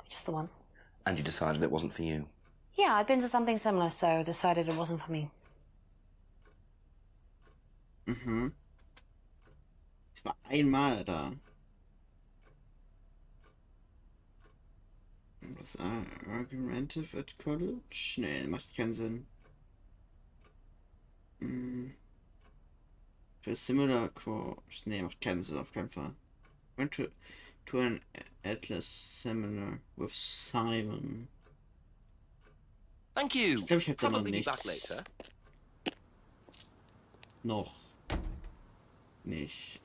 Just the once. And you decided it wasn't for you? Yeah, I'd been to something similar, so decided it wasn't for me. Mhm. Es war einmal da. Was argumentative at college? Nee, macht keinen Sinn. Für similar course. Nee, macht keinen Sinn, auf keinen Fall. Went to an Atlas seminar with Simon. Thank you. Ich glaube, ich habe da noch Probably be back nichts. later. Noch. Nicht.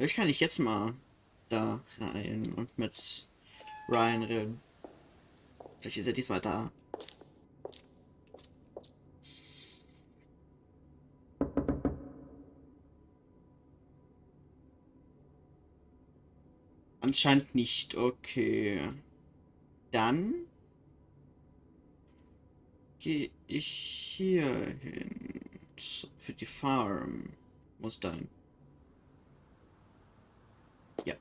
Vielleicht kann ich jetzt mal da rein und mit Ryan reden. Vielleicht ist er diesmal da. Anscheinend nicht. Okay. Dann gehe ich hier hin. So, für die Farm. Muss dann. Ja.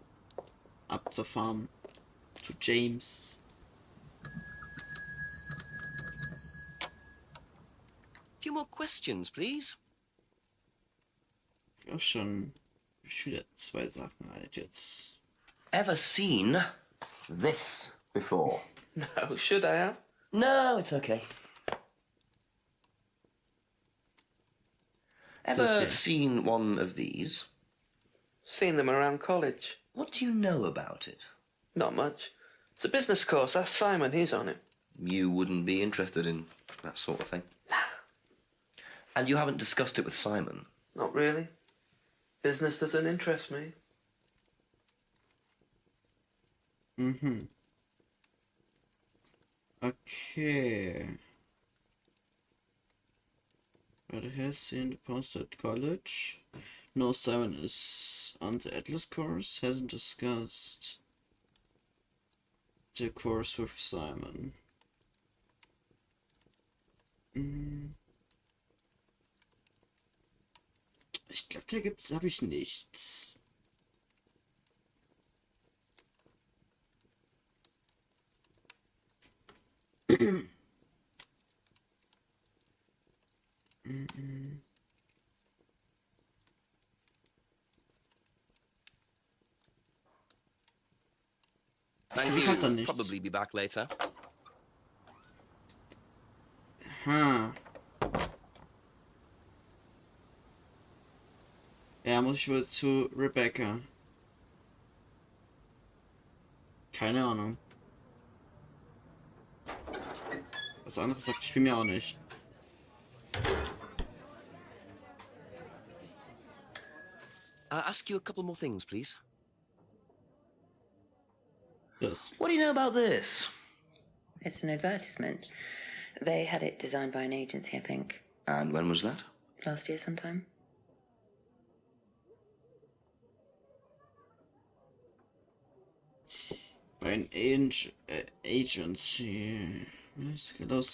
Ab zur Farm. Zu James. Few more questions, please. Ja, schon wieder 2 Sachen halt jetzt. Ever seen this before? No, should I have? No, it's okay. Ever seen one of these? Seen them around college. What do you know about it? Not much. It's a business course. Ask Simon, he's on it. You wouldn't be interested in that sort of thing? And you haven't discussed it with Simon? Not really. Business doesn't interest me. Mhm. Okay. Mörder has seen the post at college. No, Simon is on the Atlas course. Hasn't discussed the course with Simon. Ich glaube, da habe ich nichts. Thank you. Probably be back later. Ha. Ja, muss ich wohl zu Rebecca. Keine Ahnung. Was anderes sagt Spiel mir auch nicht. Ask you a couple more things, please. Yes. What do you know about this? It's an advertisement. They had it designed by an agency, I think. And when was that? Last year sometime. By an agency. Close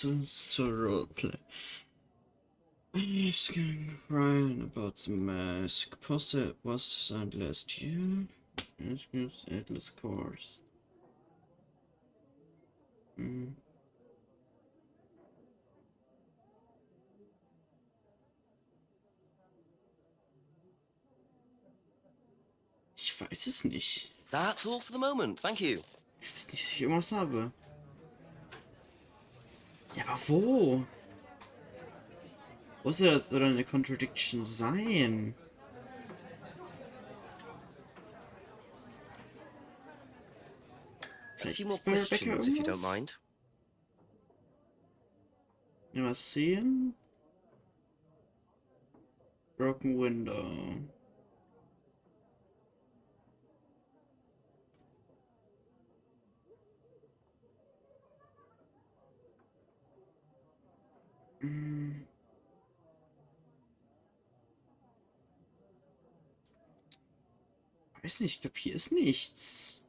to roleplay. Asking Ryan about the mask. Poster was designed last year. Atlas course. Ich weiß es nicht. That's all for the moment, thank you. Ich weiß nicht, dass ich irgendwas habe. Ja, aber wo? Wo soll das oder eine Contradiction sein? A few more questions, if you don't mind. Ja, mal sehen. Broken window. Weiß nicht, ich glaube, hier ist nichts.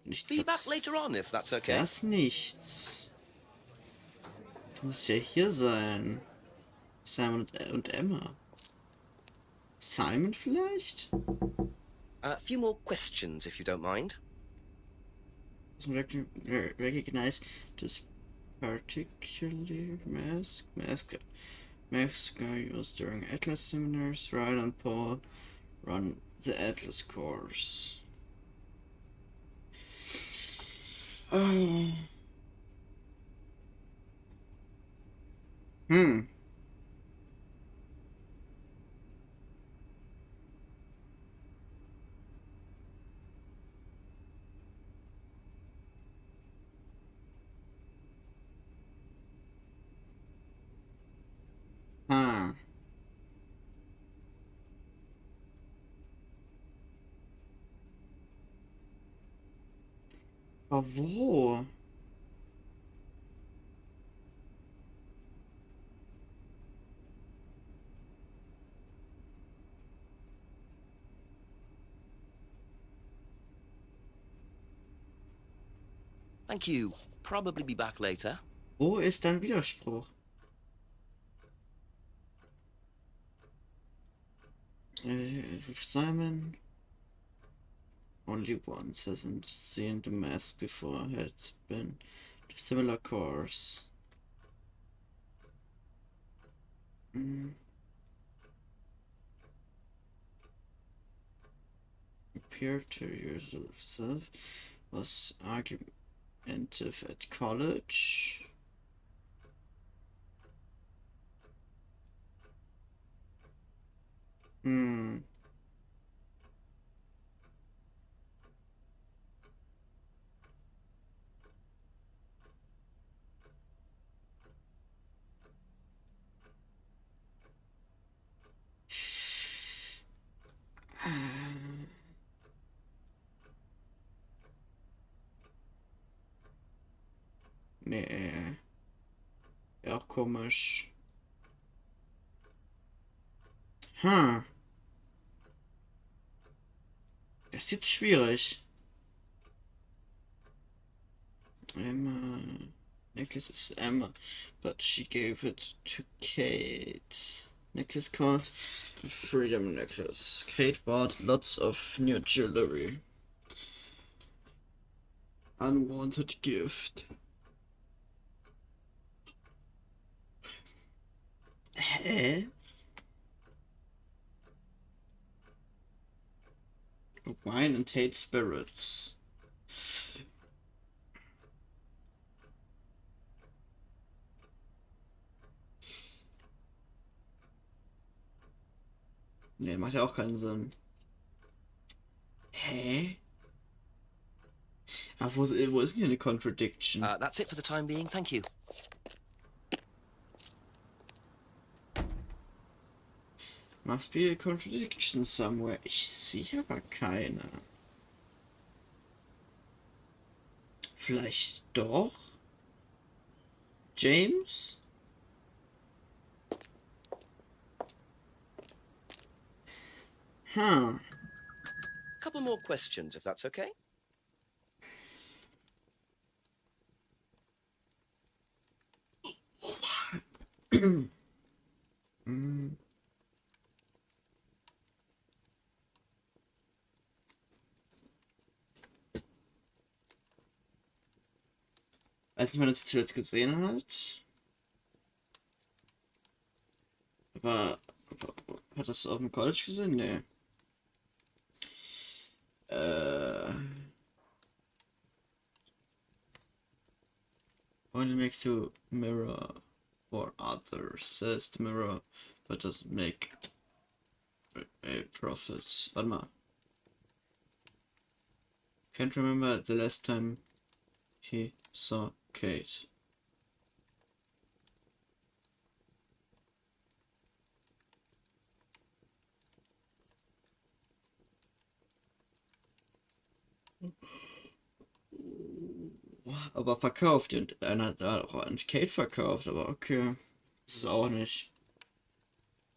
Nicht Be back later on, if that's okay. Das nichts. Du musst ja hier sein. Simon und Emma. Simon vielleicht? A few more questions, if you don't mind. Recognize this particular mask are used during Atlas seminars. Ryan and Paul run the Atlas course. Ah. Aber wo? Thank you. Probably be back later. Wo ist dein Widerspruch? Simon only once hasn't seen the mask before. Has been a similar course. Appeared to yourself, was argumentative at college. Nee. Ja, auch komisch. Das ist jetzt schwierig. Emma. Necklace is Emma, but she gave it to Kate. Necklace called the Freedom Necklace. Kate bought lots of new jewelry. Unwanted gift. Hä? Wine and Tate spirits. Ne, macht ja auch keinen Sinn. Hä? Ah, wo ist denn hier eine Contradiction? That's it for the time being, thank you. Must be a contradiction somewhere. Ich sehe aber keine. Vielleicht doch? James? Couple more questions, if that's okay. Weiß nicht, wann das zuletzt gesehen hat. Aber hat das auf dem College gesehen? Nee. Only makes you mirror for others, says the mirror, but doesn't make a profit. Warte mal. Can't remember the last time he saw Kate. Aber verkauft und einer hat da auch an Kate verkauft, aber okay. Das ist auch nicht.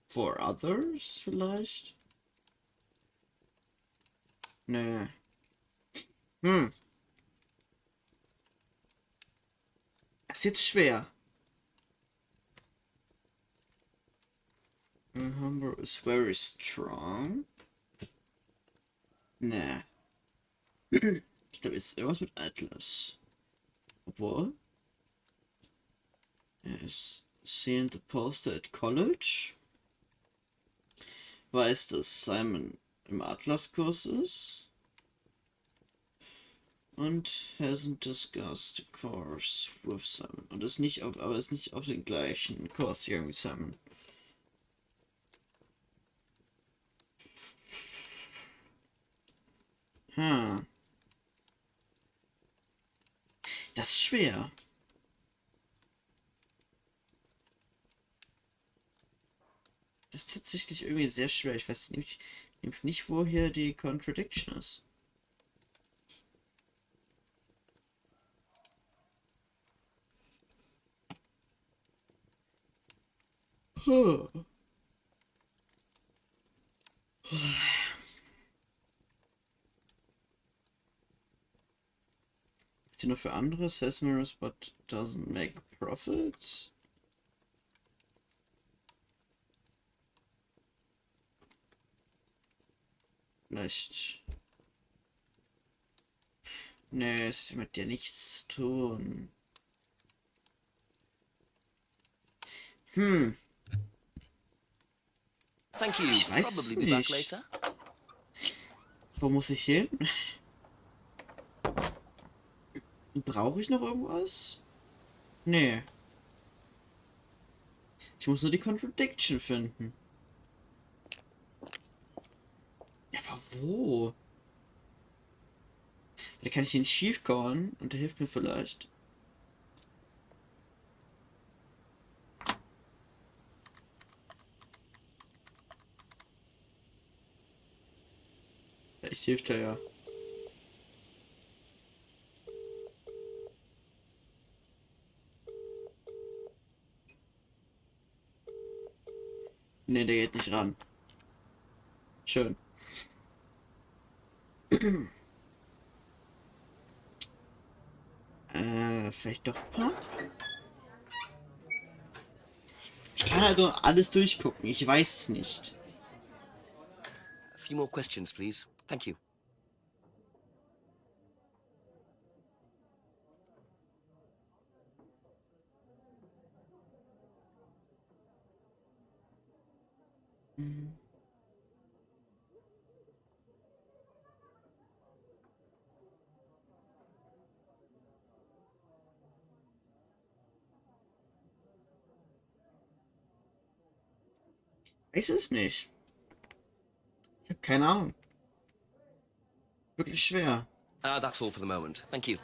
For others vielleicht? Nee. Das ist jetzt schwer. Humber is very strong. Nee. Ich glaube, jetzt ist irgendwas mit Atlas. Obwohl. Er ist seen the poster at college. Weiß, dass Simon im Atlas-Kurs ist. Und hasn't discussed the course with Simon. Und ist nicht auf, aber ist nicht auf den gleichen Kurs gegangen wie Simon. Das ist schwer. Das ist tatsächlich irgendwie sehr schwer. Ich weiß nämlich nicht, wo hier die Contradiction ist. Huh. Die nur für andere says mirrors but doesn't make profits. Vielleicht. Nee, es hat mit dir nichts zu tun. Thank you. Ich weiß Probably be back nicht. later. Wo muss ich hin? Brauche ich noch irgendwas? Nee. Ich muss nur die Contradiction finden. Ja, aber wo? Da kann ich ihn schief kauen und der hilft mir vielleicht. Vielleicht hilft er ja. Ne, der geht nicht ran. Schön. Vielleicht doch ein paar? Ich kann halt nur alles durchgucken. Ich weiß es nicht. A few more questions, please. Thank you. Weiß es nicht. Ich habe keine Ahnung. Wirklich schwer. That's all for the moment. Thank you.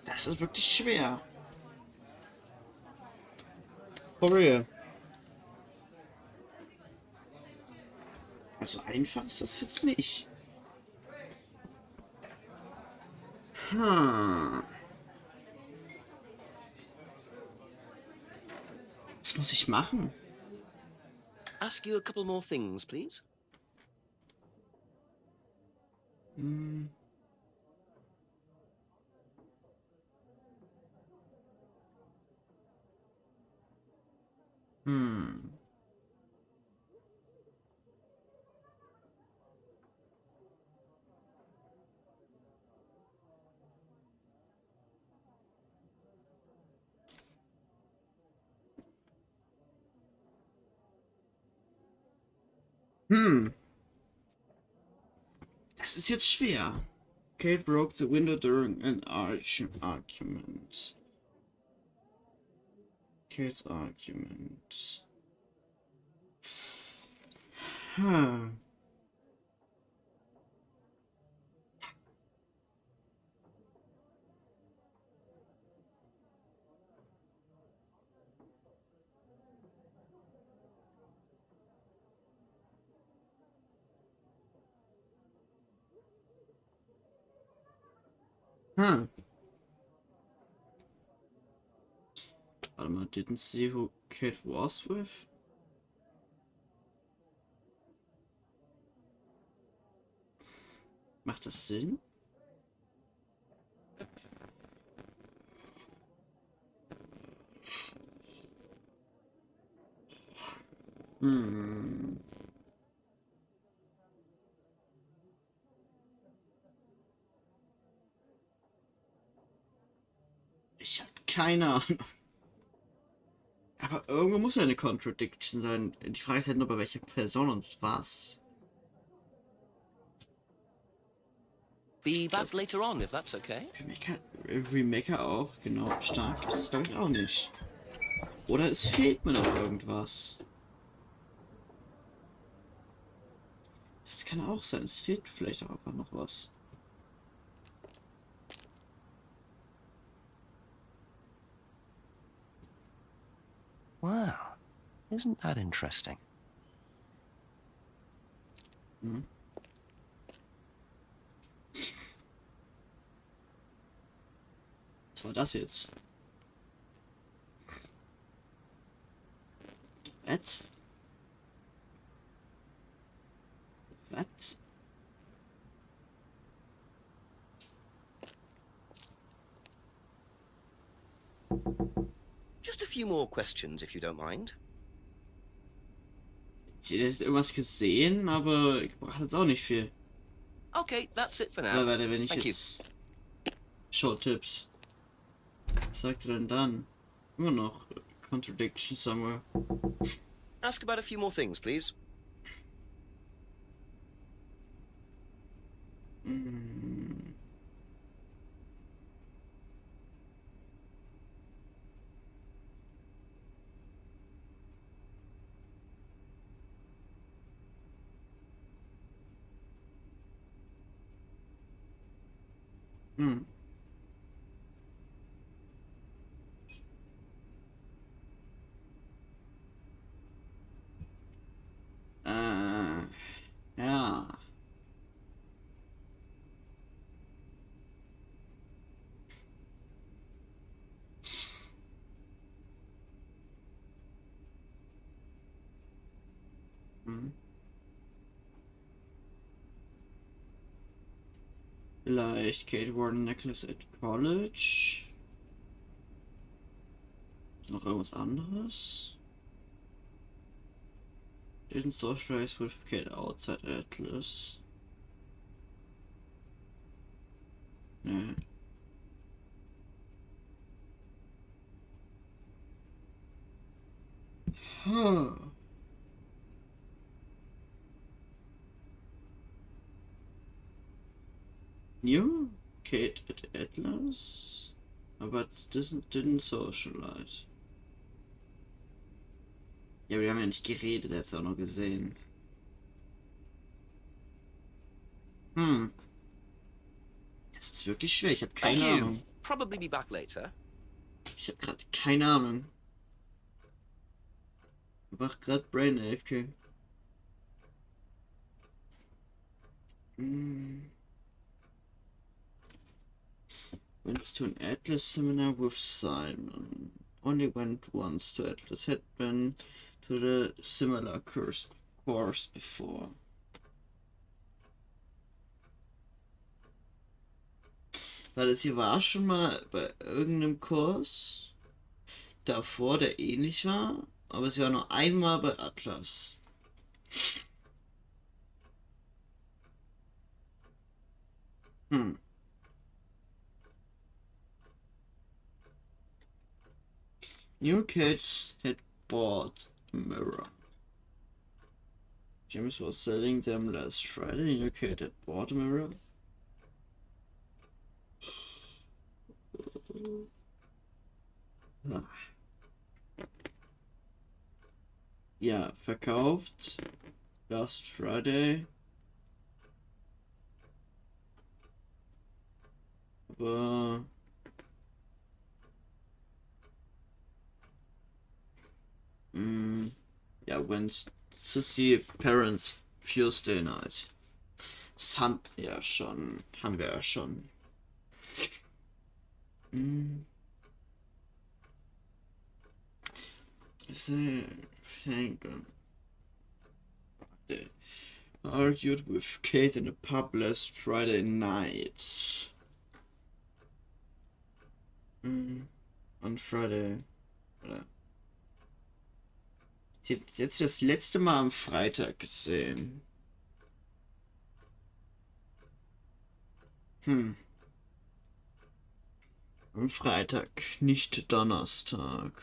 Das ist wirklich schwer. For real. Also einfach ist das jetzt nicht. Was muss ich machen? Ask you a couple more things, please. Das ist jetzt schwer. Kate broke the window during an argument. Kate's argument. Warte mal, didn't see who Kate was with? Macht das Sinn? Ich habe keine Ahnung. Aber irgendwo muss ja eine Contradiction sein. Die Frage ist halt nur, bei welcher Person und was. Be back later on, if that's okay. Für mich kann Remaker auch, genau. Stark ist es glaube ich auch nicht. Oder es fehlt mir noch irgendwas. Das kann auch sein, es fehlt vielleicht auch einfach noch was. Wow, isn't that interesting? Hm. Was war das jetzt? Was? Was? Just a few more questions, if you don't mind. Ich hätte jetzt irgendwas gesehen, aber ich brauche jetzt auch nicht viel. Okay, that's it for now. Aber warte, wenn ich Thank jetzt... Showtipps. Was sagt er denn dann? Immer noch Contradiction somewhere. Ask about a few more things, please. Mm. Hm. Ja. Hm. Vielleicht Kate Warden Necklace at College. Noch irgendwas anderes? Didn't socialize with Kate outside Atlas. Nee. Huh. New Kate at Atlas? Aber es didn't socialize. Ja, wir haben ja nicht geredet, er hat es auch noch gesehen. Hm. Das ist wirklich schwer, ich habe keine Ahnung. Probably be back later. Ich habe gerade keine Ahnung. Ich mach gerade Brain AFK. Went to an Atlas seminar with Simon. Only went once to Atlas. Had been to the similar course before. Weil sie war schon mal bei irgendeinem Kurs davor, der ähnlich war, aber sie war nur einmal bei Atlas. Hm. New kids had bought a mirror. James was selling them last Friday. New kid had bought a mirror. Ja, verkauft. Last Friday. Aber... ja, went to see parents Tuesday night. Das haben wir ja schon. They argued with Kate in a pub last Friday night. On Friday. Oder? Jetzt das letzte Mal am Freitag gesehen. Am Freitag, nicht Donnerstag.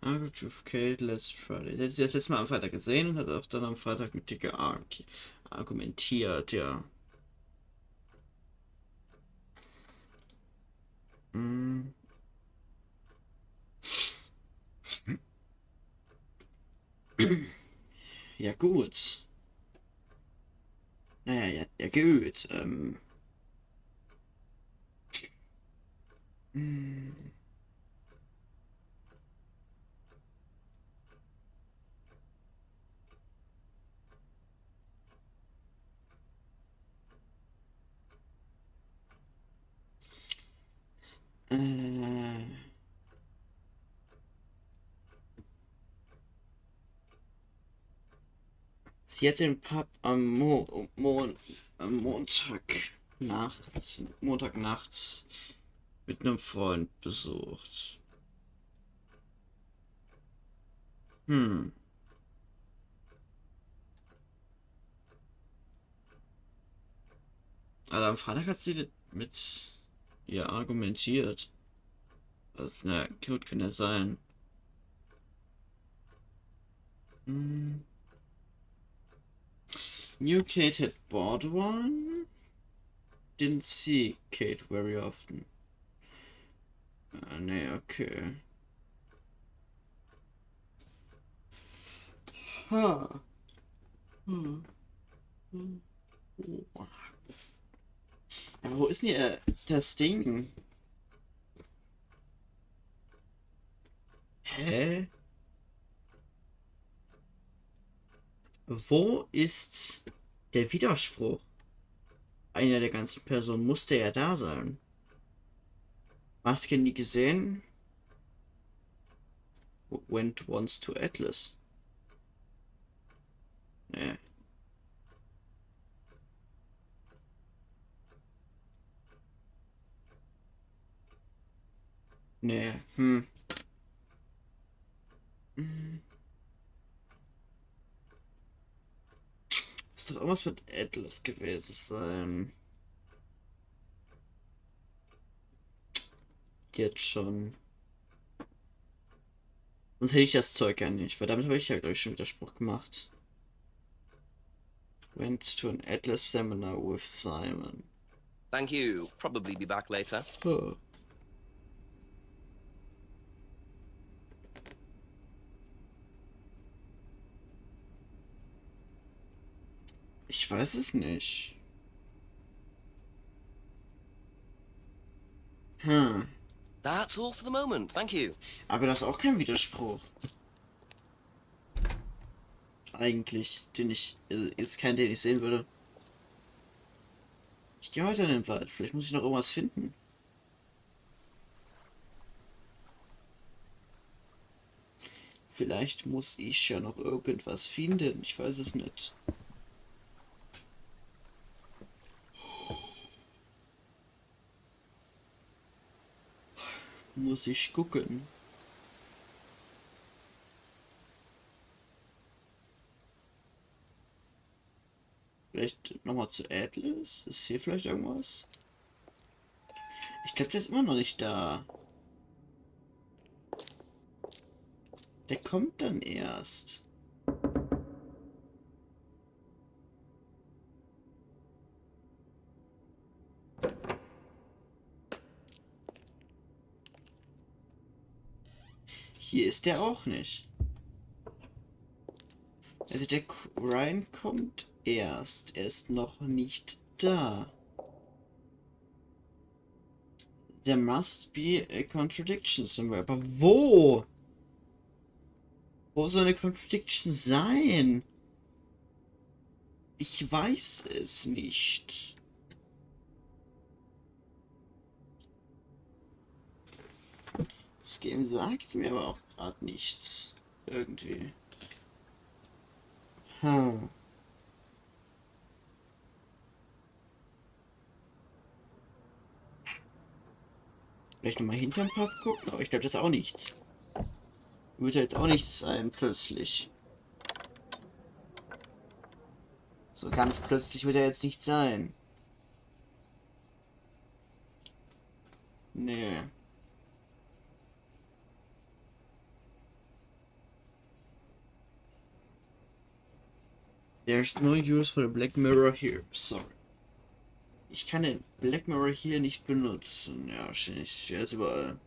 Argued with Kate last Friday. Das ist das letzte Mal am Freitag gesehen und hat auch dann am Freitag mit dir argumentiert, ja. Hm. Ja gut. Naja, ja gut. Hm. Äh. Sie hat den Pub am Montag nachts mit einem Freund besucht. Hm. Aber am Freitag hat sie mit ihr argumentiert. Das, na gut, kann ja sein. Hm. Knew Kate had bought one. Didn't see Kate very often. Nee, okay. Ha. Hm. Hm. Aber wo ist denn hier das Ding? Hä? Wo ist der Widerspruch? Einer der ganzen Personen musste ja da sein. Maske nie gesehen? Went once to Atlas. Nee. Nee, hm. Muss doch irgendwas mit Atlas gewesen sein. Jetzt schon. Sonst hätte ich das Zeug ja nicht, weil damit habe ich ja, glaube ich, schon Widerspruch gemacht. Went to an Atlas seminar with Simon. Thank you. Probably be back later. Oh. Ich weiß es nicht. Hm. That's all for the moment. Thank you. Aber das ist auch kein Widerspruch. Eigentlich, den ich. Ist kein, den ich sehen würde. Ich gehe heute in den Wald. Vielleicht muss ich noch irgendwas finden. Vielleicht muss ich ja noch irgendwas finden. Ich weiß es nicht. Muss ich gucken. Vielleicht nochmal zu Atlas? Ist hier vielleicht irgendwas? Ich glaube, der ist immer noch nicht da. Der kommt dann erst. Hier ist der auch nicht. Also der Ryan kommt erst. Er ist noch nicht da. There must be a contradiction somewhere. Aber wo? Wo soll eine Contradiction sein? Ich weiß es nicht. Das Game sagt mir aber auch gerade nichts. Irgendwie. Hm. Vielleicht nochmal hinterm Pub gucken, aber ich glaube, das ist auch nichts. Würde jetzt auch nichts sein, plötzlich. So ganz plötzlich wird er jetzt nicht sein. Nee. There's no use for the Black Mirror here. Sorry. Ich kann den Black Mirror hier nicht benutzen. Ja, wahrscheinlich jetzt überall.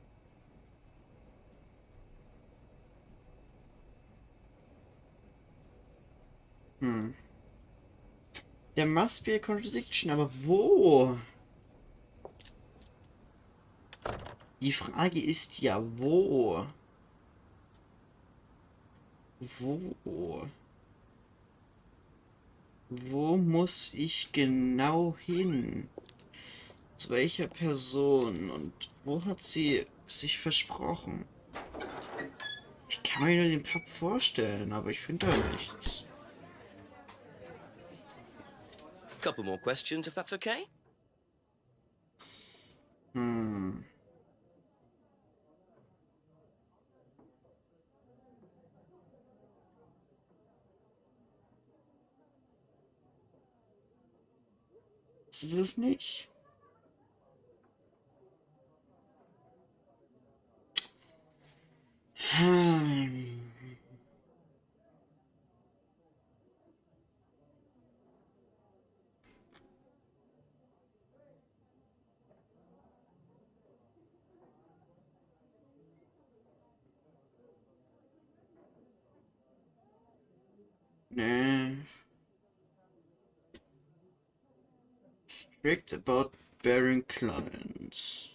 There must be a contradiction, aber wo? Die Frage ist ja, wo? Wo? Wo muss ich genau hin? Zu welcher Person? Und wo hat sie sich versprochen? Ich kann mir nur den Pub vorstellen, aber ich finde da nichts. Couple more questions, if that's okay? Ist es nicht? Nee. Strict about bearing clients.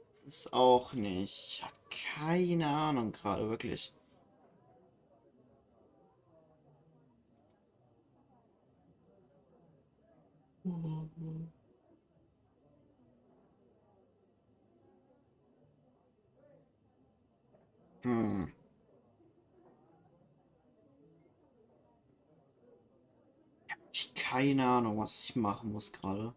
Das ist auch nicht. Ich habe keine Ahnung gerade, wirklich. Ich habe keine Ahnung, was ich machen muss gerade.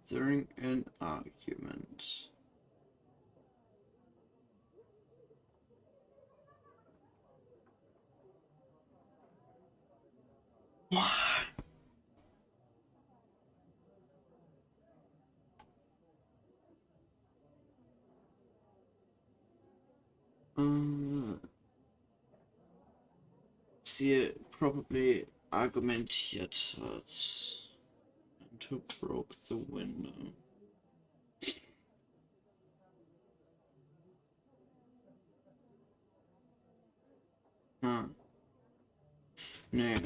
During an argument. Sie probably argumentiert hat. And who broke the window? Nee.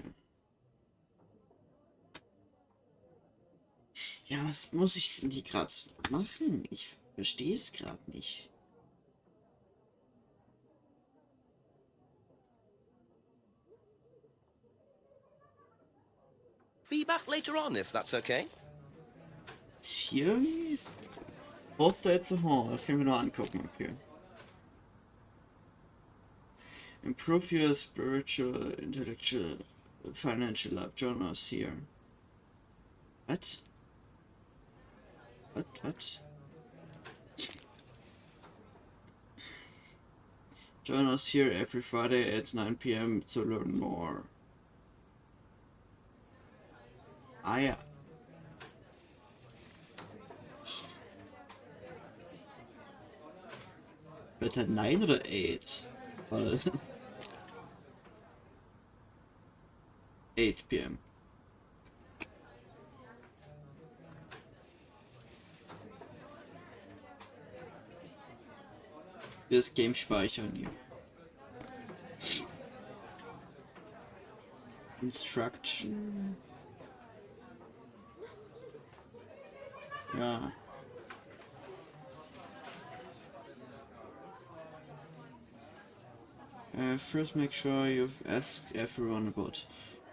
Ja, was muss ich denn hier gerade machen? Ich verstehe es gerade nicht. Be back later on, if that's okay. Theory? Both sides of the hall. Das können wir noch angucken, okay. Improve your spiritual, intellectual, financial life. Join us here. What? What? Join us here every Friday at 9 PM to learn more. Ah ja. Wird 9 oder 8? 8 PM. Das Game speichern hier. Instruction. Ja. First make sure you've asked everyone about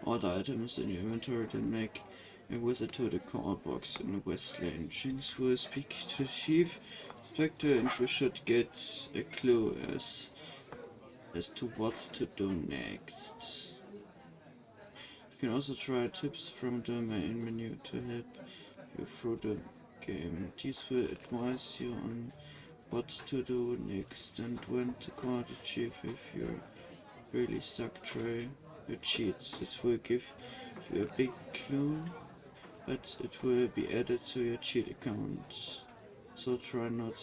all the items in your inventory, then make a visit to the call box in West Lane. Jinx will speak to Chief Inspector and we should get a clue as to what to do next. can also try tips from the main menu to help you through the game. These will advise you on what to do next and when to call the chief if you're really stuck. Try your cheats. This will give you a big clue, but it will be added to your cheat account. So try not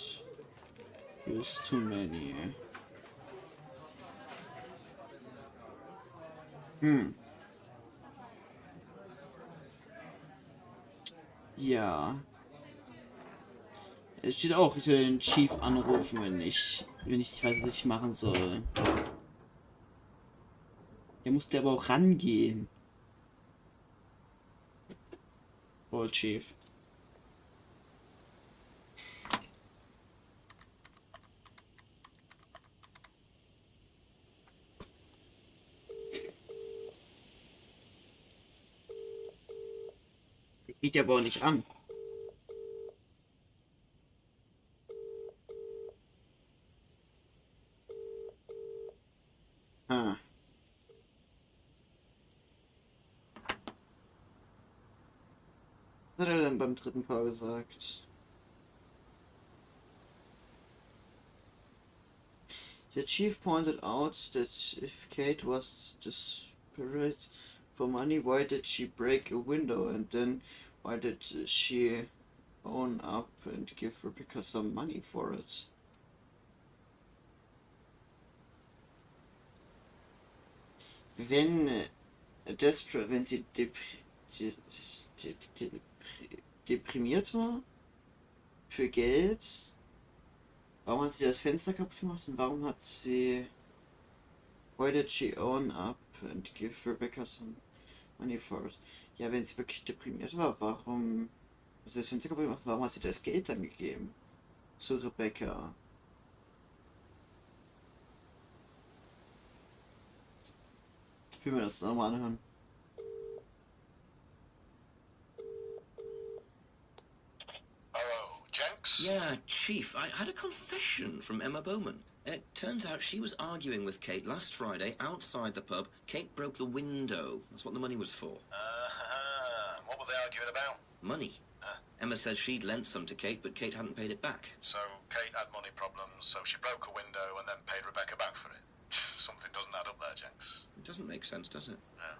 use too many. Ja. Es steht auch, ich soll den Chief anrufen, wenn ich nicht weiß, was ich machen soll. Der muss aber auch rangehen. Oh, Chief. Der geht ja aber auch nicht ran. Ah. Was hat er denn beim dritten Call gesagt? The chief pointed out that if Kate was desperate for money, why did she break a window? And then why did she own up and give Rebecca some money for it? Wenn wenn sie deprimiert war für Geld, warum hat sie das Fenster kaputt gemacht und warum hat sie why did she own up and give Rebecca some money for it? Ja, wenn sie wirklich deprimiert war, warum hat sie das Fenster kaputt gemacht? Warum hat sie das Geld dann gegeben zu Rebecca? Ich will mir das nochmal anhören. Yeah, Chief, I had a confession from Emma Bowman. It turns out she was arguing with Kate last Friday outside the pub. Kate broke the window. That's what the money was for. What were they arguing about? Money. Emma says she'd lent some to Kate, but Kate hadn't paid it back. So Kate had money problems, so she broke a window and then paid Rebecca back for it. Something doesn't add up there, Jenks. It doesn't make sense, does it? No.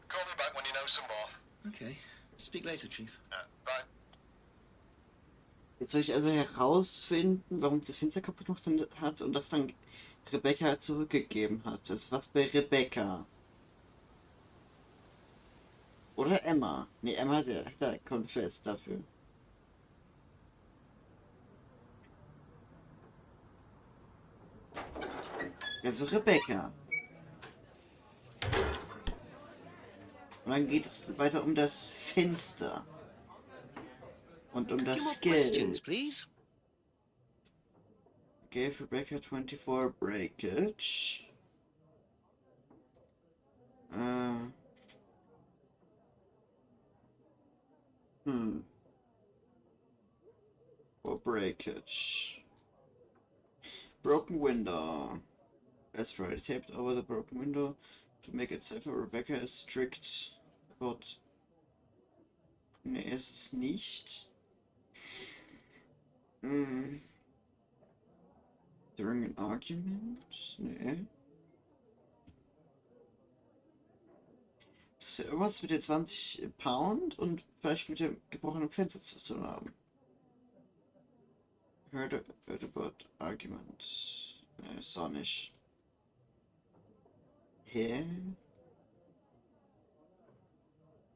Call me back when you know some more. Okay. Speak later, Chief. Bye. Jetzt soll ich also herausfinden, warum sie das Fenster kaputt gemacht hat und das dann Rebecca zurückgegeben hat. Das ist was bei Rebecca. Oder Emma. Ne, Emma hat er confessed dafür. Also Rebecca. Und dann geht es weiter um das Fenster. Und um das Geld. Gave Rebecca 24 breakage. For breakage. Broken window. That's right. Taped over the broken window to make it safer. Rebecca is strict about. Ne, ist es nicht. During an argument? Nee. Das ist ja irgendwas mit den 20 Pound und vielleicht mit dem gebrochenen Fenster zu tun haben. Heard about argument. Nee, ist auch nicht. Hä?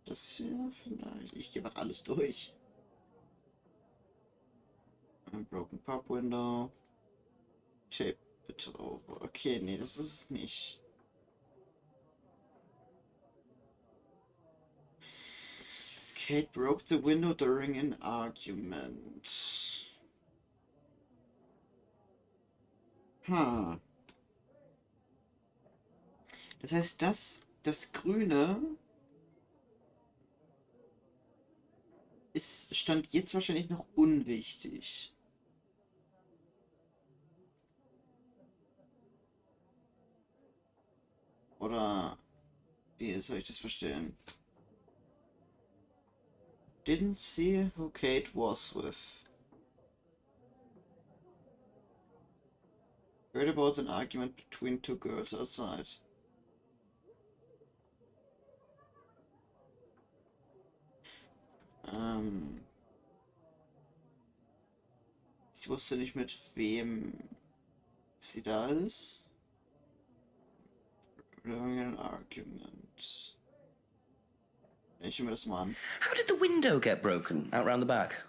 Das hier vielleicht. Ich gehe mal alles durch. Broken Pub Window. Tape it over. Okay, nee, das ist es nicht. Kate broke the window during an argument. Das heißt, das Grüne stand jetzt wahrscheinlich noch unwichtig. Oder Wie soll ich das verstehen? Didn't see who Kate was with. Heard about an argument between two girls outside. Sie wusste nicht, mit wem sie da ist. An argument. Ich höre mir das mal an. How did the window get broken out round the back?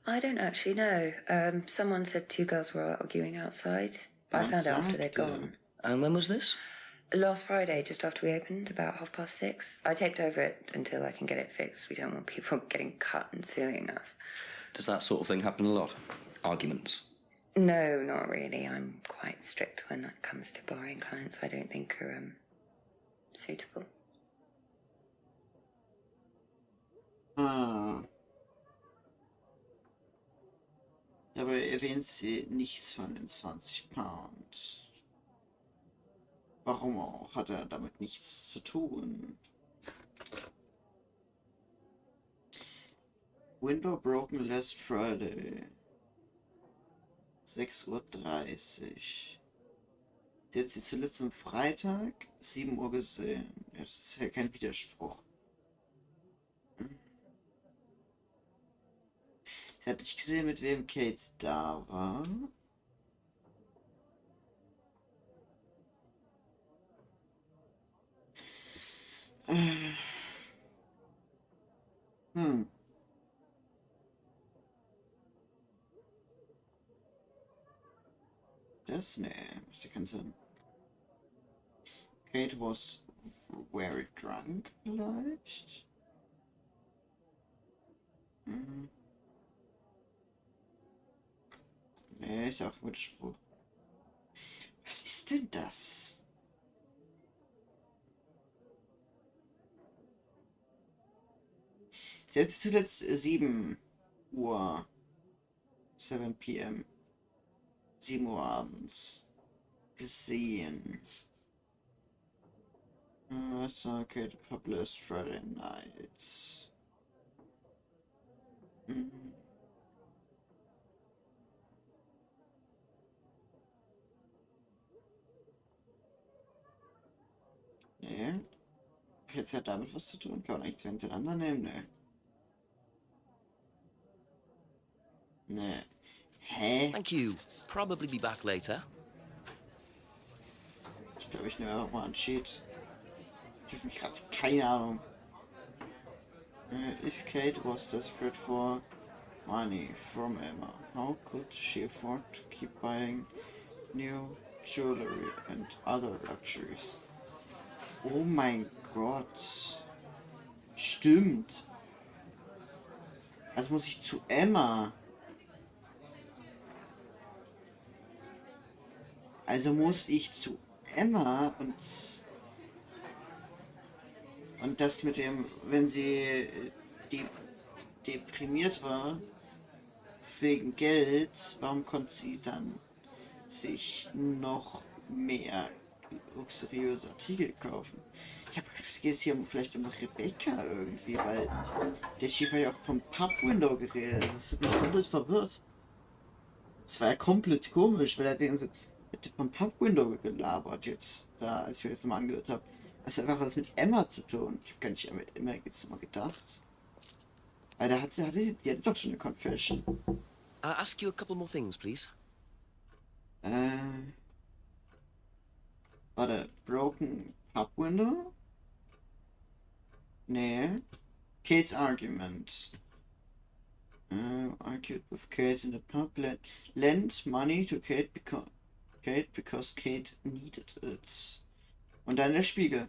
I don't actually know. Someone said two girls were arguing outside. I found out after they'd gone. And when was this? Last Friday, just after we opened, about 6:30. I taped over it until I can get it fixed. We don't want people getting cut and suing us. Does that sort of thing happen a lot? Arguments? No, not really. I'm quite strict when it comes to borrowing clients I don't think are, suitable. Dabei erwähnt sie nichts von den 20 Pound. Warum auch? Hat er damit nichts zu tun? Window broken last Friday. 6:30 Uhr. Sie hat sie zuletzt am Freitag 7 Uhr gesehen. Ja, das ist ja kein Widerspruch. Sie hat nicht gesehen, mit wem Kate da war. Das? Nee, macht keinen Sinn. Kate was very drunk, vielleicht? Nee, ist auch ein Widerspruch. Was ist denn das? Sie hat zuletzt 7 Uhr. 7 p.m. 7 Uhr abends gesehen. So, okay, the pub last Friday night. Nee. Jetzt hat damit was zu tun. Kann man eigentlich zwei hintereinander nehmen? Nee. Nee. Hä? Thank you. Probably be back later. Ich glaube, ich nehme auch mal einen Cheat. Ich habe gerade keine Ahnung. If Kate was desperate for money from Emma, how could she afford to keep buying new jewelry and other luxuries? Oh mein Gott. Stimmt. Also muss ich zu Emma. Also muss ich zu Emma und das mit dem, wenn sie deprimiert war wegen Geld, warum konnte sie dann sich noch mehr luxuriöse Artikel kaufen? Ich habe gedacht, es geht hier vielleicht um Rebecca irgendwie, weil der Chief hat ja auch vom Pub-Window geredet. Das hat mich komplett verwirrt. Das war ja komplett komisch, weil er den vom Pub-Window gelabert jetzt, da, als ich mir das mal angehört habe. Das hat einfach was mit Emma zu tun. Ich habe gar nicht an Emma jetzt mal gedacht. Weil die hatte doch schon eine Confession. Ask you a couple more things, please. Warte, broken pub window? Nee. Kate's argument. Argued with Kate in the pub. Lent money to Kate because Kate needed it. Und dann der Spiegel.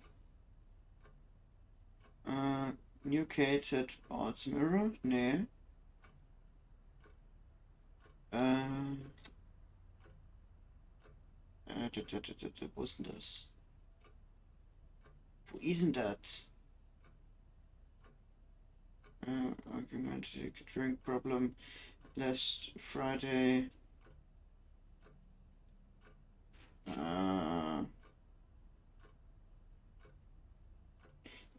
New Kate had bought mirror? Nee. Wo ist denn das? Wo ist denn das? Argumented drink problem last Friday.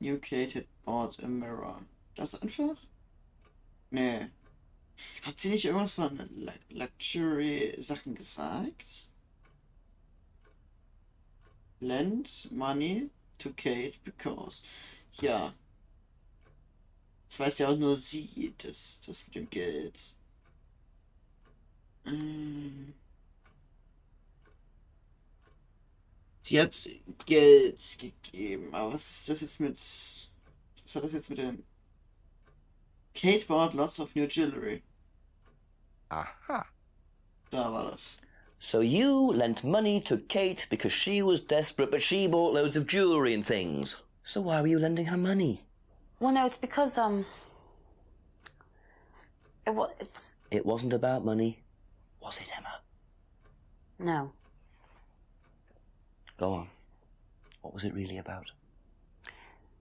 New Kate had bought a mirror. Das einfach? Nee. Hat sie nicht irgendwas von Luxury-Sachen gesagt? Lend money to Kate because... Ja. Das weiß ja auch nur sie, das mit dem Geld. Sie hat Geld gegeben, aber was ist das jetzt mit... Was hat das jetzt mit den... Kate bought lots of new jewelry. Aha. Da war das. So you lent money to Kate because she was desperate, but she bought loads of jewelry and things. So why were you lending her money? Well, no, it's because, It wasn't about money, was it, Emma? No. Go on. What was it really about?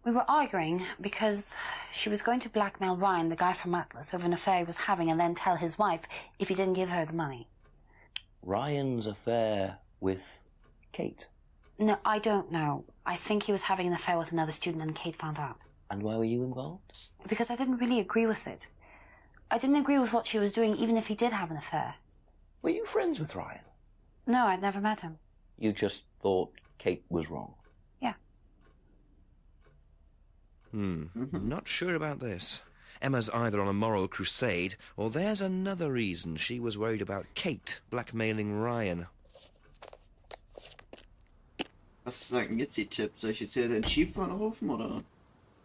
We were arguing because she was going to blackmail Ryan, the guy from Atlas, over an affair he was having and then tell his wife if he didn't give her the money. Ryan's affair with Kate? No, I don't know. I think he was having an affair with another student and Kate found out. And why were you involved? Because I didn't really agree with it. I didn't agree with what she was doing, even if he did have an affair. Were you friends with Ryan? No, I'd never met him. You just thought Kate was wrong? Yeah. Not sure about this. Emma's either on a moral crusade, or there's another reason she was worried about Kate blackmailing Ryan. Was sagen jetzt die Tipps? Soll ich jetzt wieder den Chief anrufen, oder?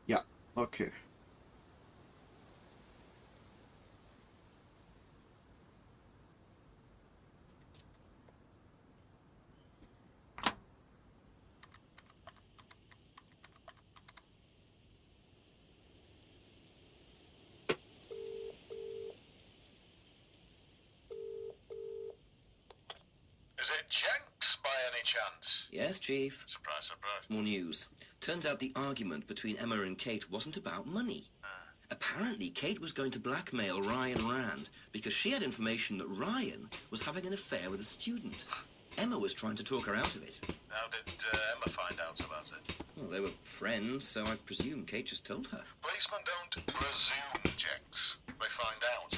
Ja, okay. Is it Jenks by any chance? Yes, Chief. Surprise, surprise. More news. Turns out the argument between Emma and Kate wasn't about money. Apparently, Kate was going to blackmail Ryan Rand because she had information that Ryan was having an affair with a student. Emma was trying to talk her out of it. How did Emma find out about it? Well, they were friends, so I presume Kate just told her. Policemen don't presume, Jenks. They find out.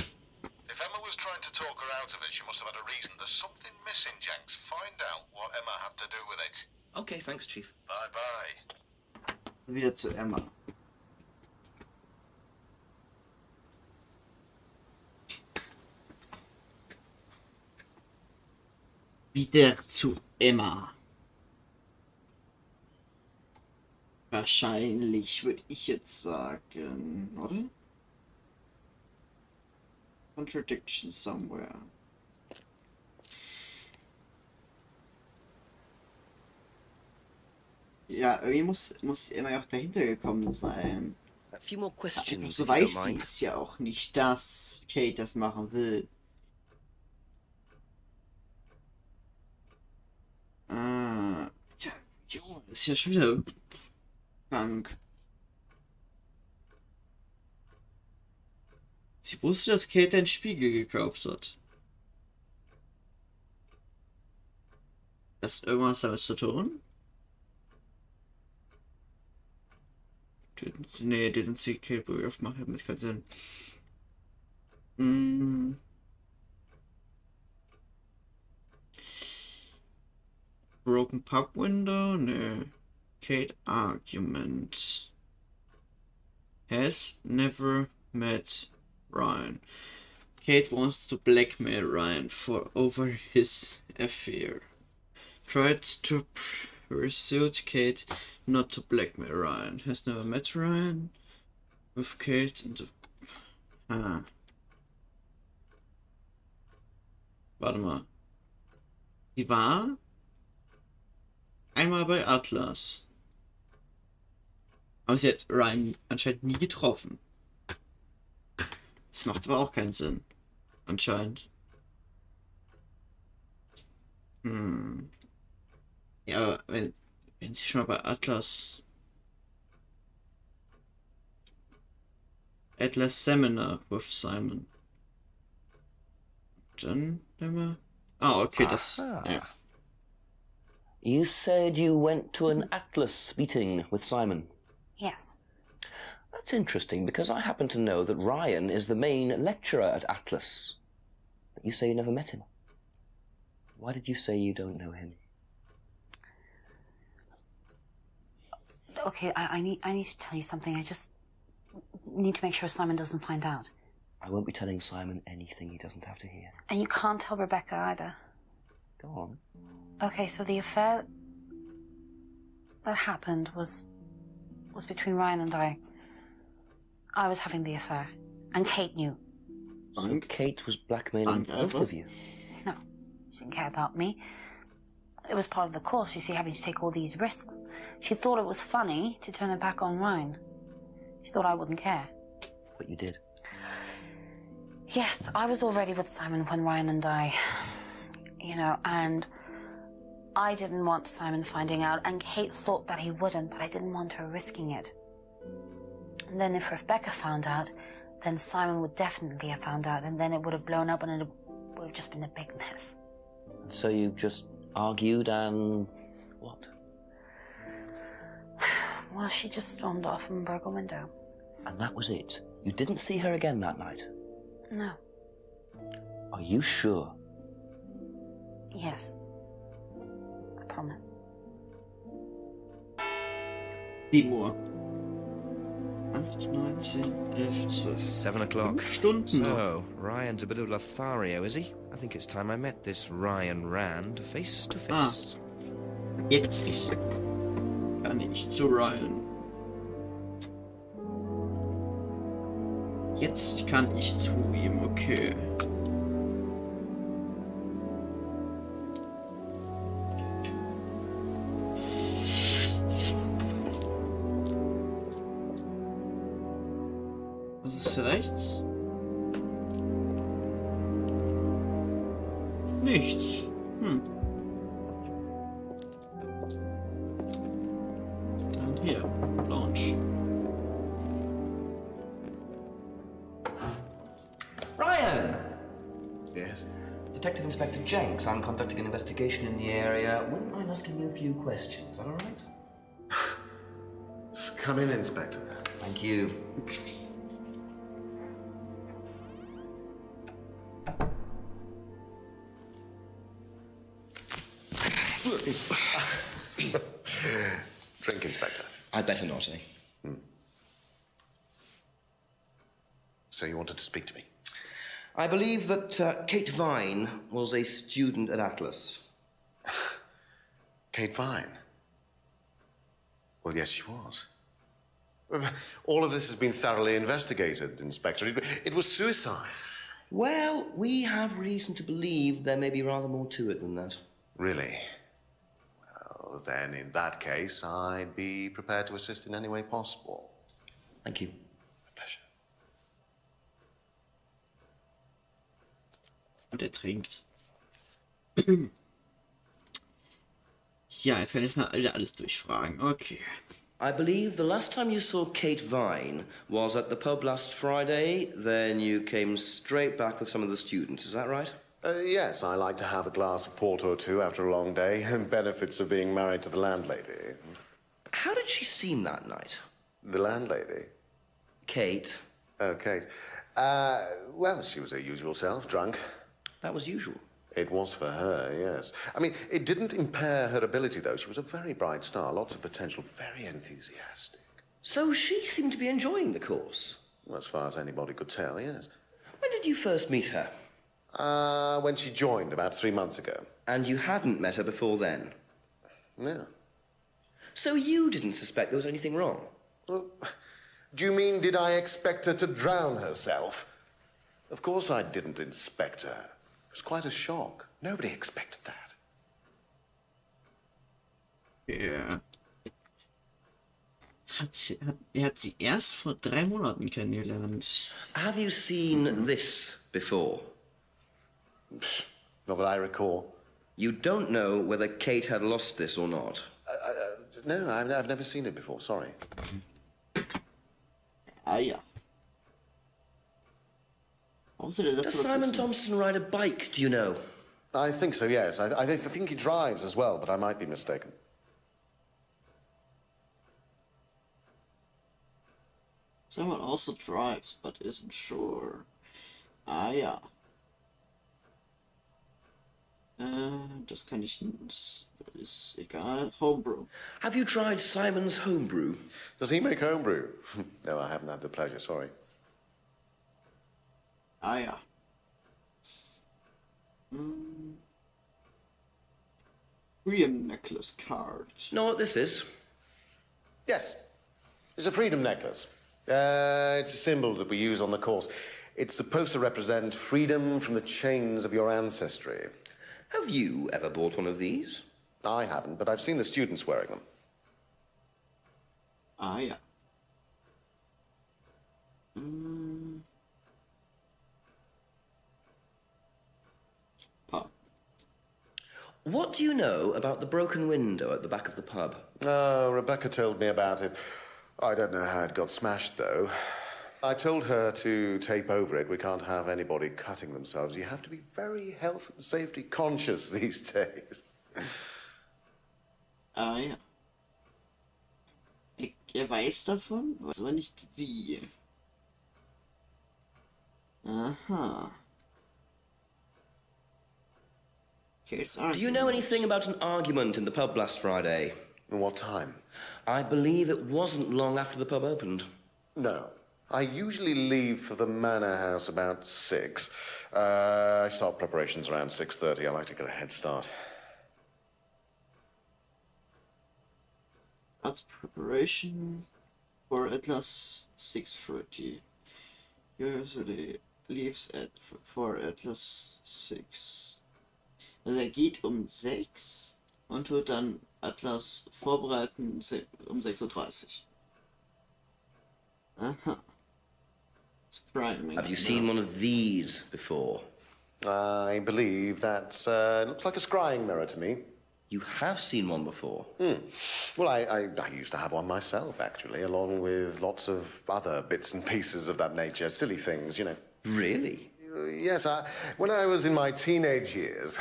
If Emma was trying to talk her out of it, she must have had a reason. There's something missing, Jenks. Find out what Emma had to do with it. Okay, thanks, Chief. Bye-bye. Wieder zu Emma. Wieder zu Emma. Wahrscheinlich würde ich jetzt sagen, oder? Contradiction somewhere. Ja, irgendwie muss Emma ja auch dahinter gekommen sein. A few more questions, So if you don't weiß sie mind. es ja auch nicht, dass Kate das machen will. Tja, Junge, ist ja schon wieder krank. Sie wusste, dass Kate einen Spiegel gekauft hat. Das hat irgendwas damit zu tun? Nee, didn't see Kate Boy aufmachen, mit keinen Sinn. Broken pub window? Nee. Kate argument. Has never met Ryan. Kate wants to blackmail Ryan over his affair. Tried to persuade Kate not to blackmail Ryan. Has never met Ryan. With Kate and the... Warte mal. Die war einmal bei Atlas. Aber sie hat Ryan anscheinend nie getroffen. Das macht aber auch keinen Sinn. Anscheinend. Ja, aber wenn sie schon mal bei Atlas Seminar with Simon. Dann immer. Ah, okay, das. Ja. You said you went to an Atlas meeting with Simon. Yes. That's interesting, because I happen to know that Ryan is the main lecturer at Atlas. But you say you never met him. Why did you say you don't know him? Okay, I need to tell you something. I just need to make sure Simon doesn't find out. I won't be telling Simon anything he doesn't have to hear. And you can't tell Rebecca either. Go on. Okay, so the affair that happened was between Ryan and I. I was having the affair, and Kate knew. So Kate was blackmailing both of you? No, she didn't care about me. It was part of the course, you see, having to take all these risks. She thought it was funny to turn her back on Ryan. She thought I wouldn't care. But you did. Yes, I was already with Simon when Ryan and I, and I didn't want Simon finding out, and Kate thought that he wouldn't, but I didn't want her risking it. And then if Rebecca found out, then Simon would definitely have found out, and then it would have blown up, and it would have just been a big mess. So you just argued and what? Well, she just stormed off and broke a window. And that was it? You didn't see her again that night? No. Are you sure? Yes. I promise. 7 Uhr. 8, 9, 10, 11, 12. 7 o'clock. 5 Stunden noch. So, Ryan's a bit of Lothario, is he? I think it's time I met this Ryan Rand face to face. Jetzt kann ich zu Ryan. Jetzt kann ich zu ihm, okay. Was ist rechts? Nichts. Dann hier, Launch. Ryan! Yes? Detective Inspector Jenks. I'm conducting an investigation in the area. Wouldn't mind asking you a few questions, is that all right? Come in, Inspector. Thank you. Drink, Inspector. I'd better not, eh? So you wanted to speak to me? I believe that Kate Vine was a student at Atlas. Kate Vine? Well, yes, she was. All of this has been thoroughly investigated, Inspector. It was suicide. Well, we have reason to believe there may be rather more to it than that. Really? Well, then, in that case, I'd be prepared to assist in any way possible. Thank you. A pleasure. Und trinkt. Ja, jetzt kann ich mal wieder alles durchfragen. Okay. I believe the last time you saw Kate Vine was at the pub last Friday. Then you came straight back with some of the students. Is that right? Yes, I like to have a glass of port or two after a long day, and benefits of being married to the landlady. How did she seem that night? The landlady? Kate. Oh, Kate. Well, she was her usual self, drunk. That was usual. It was for her, yes. I mean, it didn't impair her ability, though. She was a very bright star, lots of potential, very enthusiastic. So she seemed to be enjoying the course? As far as anybody could tell, yes. When did you first meet her? When she joined, about 3 months ago. And you hadn't met her before then? No. So you didn't suspect there was anything wrong? Well, do you mean, did I expect her to drown herself? Of course I didn't inspect her. It was quite a shock. Nobody expected that. Ja. Er hat sie erst vor 3 Monaten kennengelernt. Have you seen this before? Not that I recall. You don't know whether Kate had lost this or not? No, I've never seen it before, sorry. Ja. Does Simon Thompson ride a bike, do you know? I think so, yes. I think he drives as well, but I might be mistaken. Someone also drives, but isn't sure. Ah ja. Das kann ich, das ist egal. Homebrew. Have you tried Simon's homebrew? Does he make homebrew? No, I haven't had the pleasure, sorry. Ah ja. Freedom necklace card. Know what this is? Yes, it's a freedom necklace. It's a symbol that we use on the course. It's supposed to represent freedom from the chains of your ancestry. Have you ever bought one of these? I haven't, but I've seen the students wearing them. Ah ja. Pub. What do you know about the broken window at the back of the pub? Oh, Rebecca told me about it. I don't know how it got smashed, though. I told her to tape over it. We can't have anybody cutting themselves. You have to be very health and safety conscious these days. Ah ja. Weiß davon, weiß aber nicht wie. Aha. Do you know anything about an argument in the pub last Friday? What time? I believe it wasn't long after the pub opened. No. I usually leave for the manor house about 6. I start preparations around 6:30. I like to get a head start. That's preparation for Atlas 6:30. Usually leaves for Atlas 6. Also geht 6 und wird dann Atlas vorbereiten um 6:30 Uhr. Aha. Have you seen one of these before? I believe that looks like a scrying mirror to me. You have seen one before? Well, I used to have one myself, actually, along with lots of other bits and pieces of that nature. Silly things, you know. Really? Yes, when I was in my teenage years,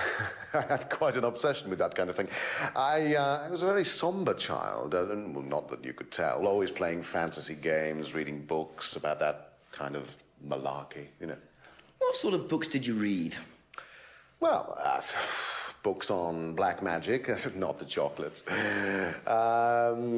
I had quite an obsession with that kind of thing. I was a very somber child, and well, not that you could tell, always playing fantasy games, reading books about that kind of malarkey, you know. What sort of books did you read? Well, books on black magic, not the chocolates,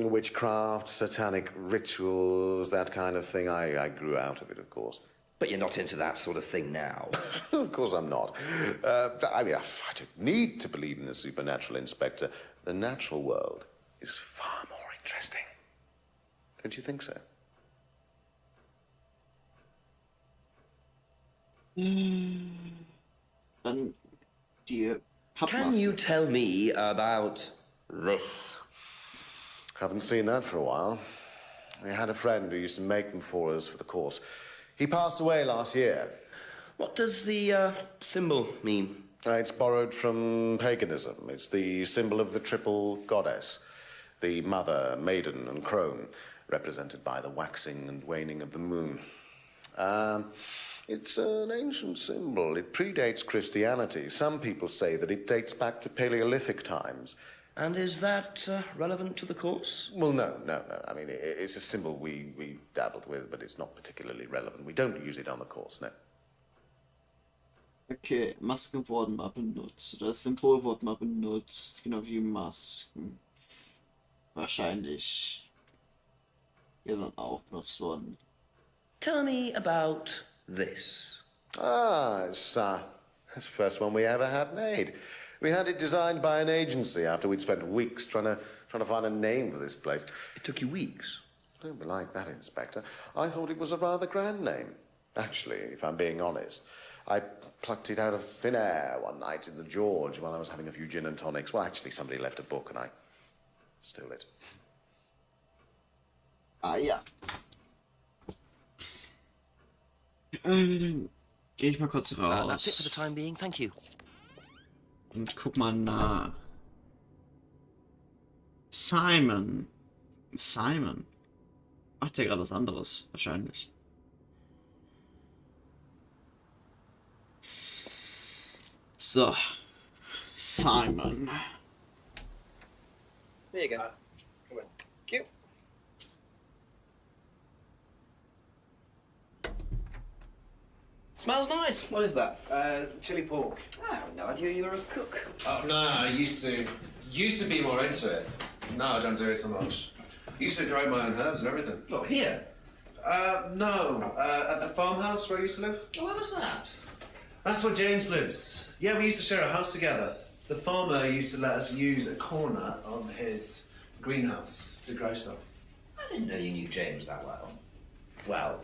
witchcraft, satanic rituals, that kind of thing. I grew out of it, of course. But you're not into that sort of thing now. Of course I'm not. I mean, I don't need to believe in the supernatural, Inspector. The natural world is far more interesting. Don't you think so? Dann die Pappmaske. Can you tell me about this? Haven't seen that for a while. I had a friend who used to make them for us for the course. He passed away last year. What does the symbol mean? It's borrowed from paganism. It's the symbol of the triple goddess, the mother, maiden, and crone, represented by the waxing and waning of the moon. It's an ancient symbol. It predates Christianity. Some people say that it dates back to Paleolithic times. And is that relevant to the course? Well, no. I mean, it's a symbol we dabbled with, but it's not particularly relevant. We don't use it on the course, no. Okay, Masken wurden mal benutzt. Das Symbol wurde mal benutzt, genau wie Masken. Wahrscheinlich hier dann auch benutzt worden. Tell me about this. It's the first one we ever had made. We had it designed by an agency after we'd spent weeks trying to find a name for this place. It took you weeks? Don't be like that, Inspector. I thought it was a rather grand name. Actually, if I'm being honest, I plucked it out of thin air one night in the George while I was having a few gin and tonics. Well, actually, somebody left a book and I stole it. Ah ja. Dann gehe ich mal kurz raus. That's it for the time being, thank you. Und guck mal nach. Simon. Macht der gerade was anderes, wahrscheinlich. So. Simon. There you go. Come on. Cute. Smells nice. What is that? Chili pork. I had no idea you were a cook. Oh, no, I used to be more into it. No, I don't do it so much. Used to grow my own herbs and everything. What, here? No. At the farmhouse where I used to live. Oh, where was that? That's where James lives. Yeah, we used to share a house together. The farmer used to let us use a corner of his greenhouse to grow stuff. I didn't know you knew James that well. Well,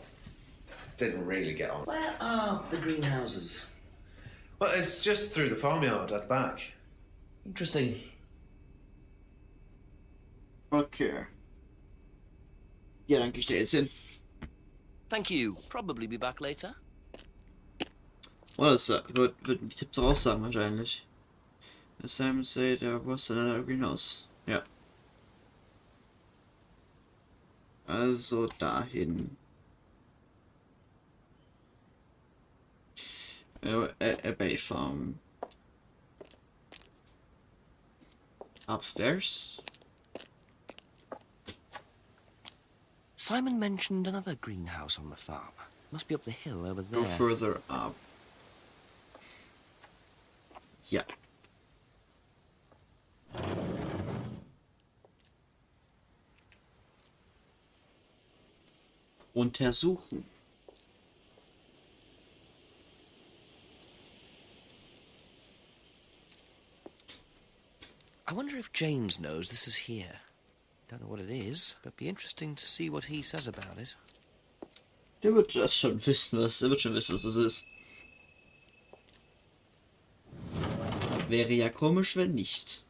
didn't really get on. Where are the greenhouses? Well, it's just through the farmyard at the back. Interesting. Okay. Ja, dann geh ich da jetzt hin. Thank you. Probably be back later. Oh, das wird die Tipps drauf sagen wahrscheinlich. Simon say there was another greenhouse. Ja. Also dahin. A bay farm. Upstairs. Simon mentioned another greenhouse on the farm. Must be up the hill over there. Go further up. Ja. Untersuchen. I wonder if James knows this is here. Don't know what it is, but be interesting to see what he says about it. Der wird das schon wissen, was es ist. Wäre ja komisch, wenn nicht.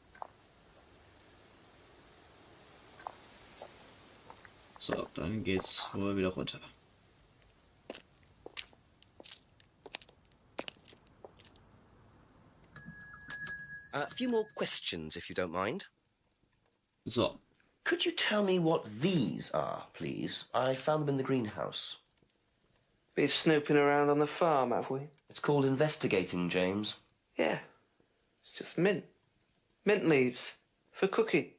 So, dann geht's wohl wieder runter. A few more questions, if you don't mind. So. Could you tell me what these are, please? I found them in the greenhouse. Been snooping around on the farm, have we? It's called investigating, James. Yeah. It's just mint. Mint leaves. For cooking.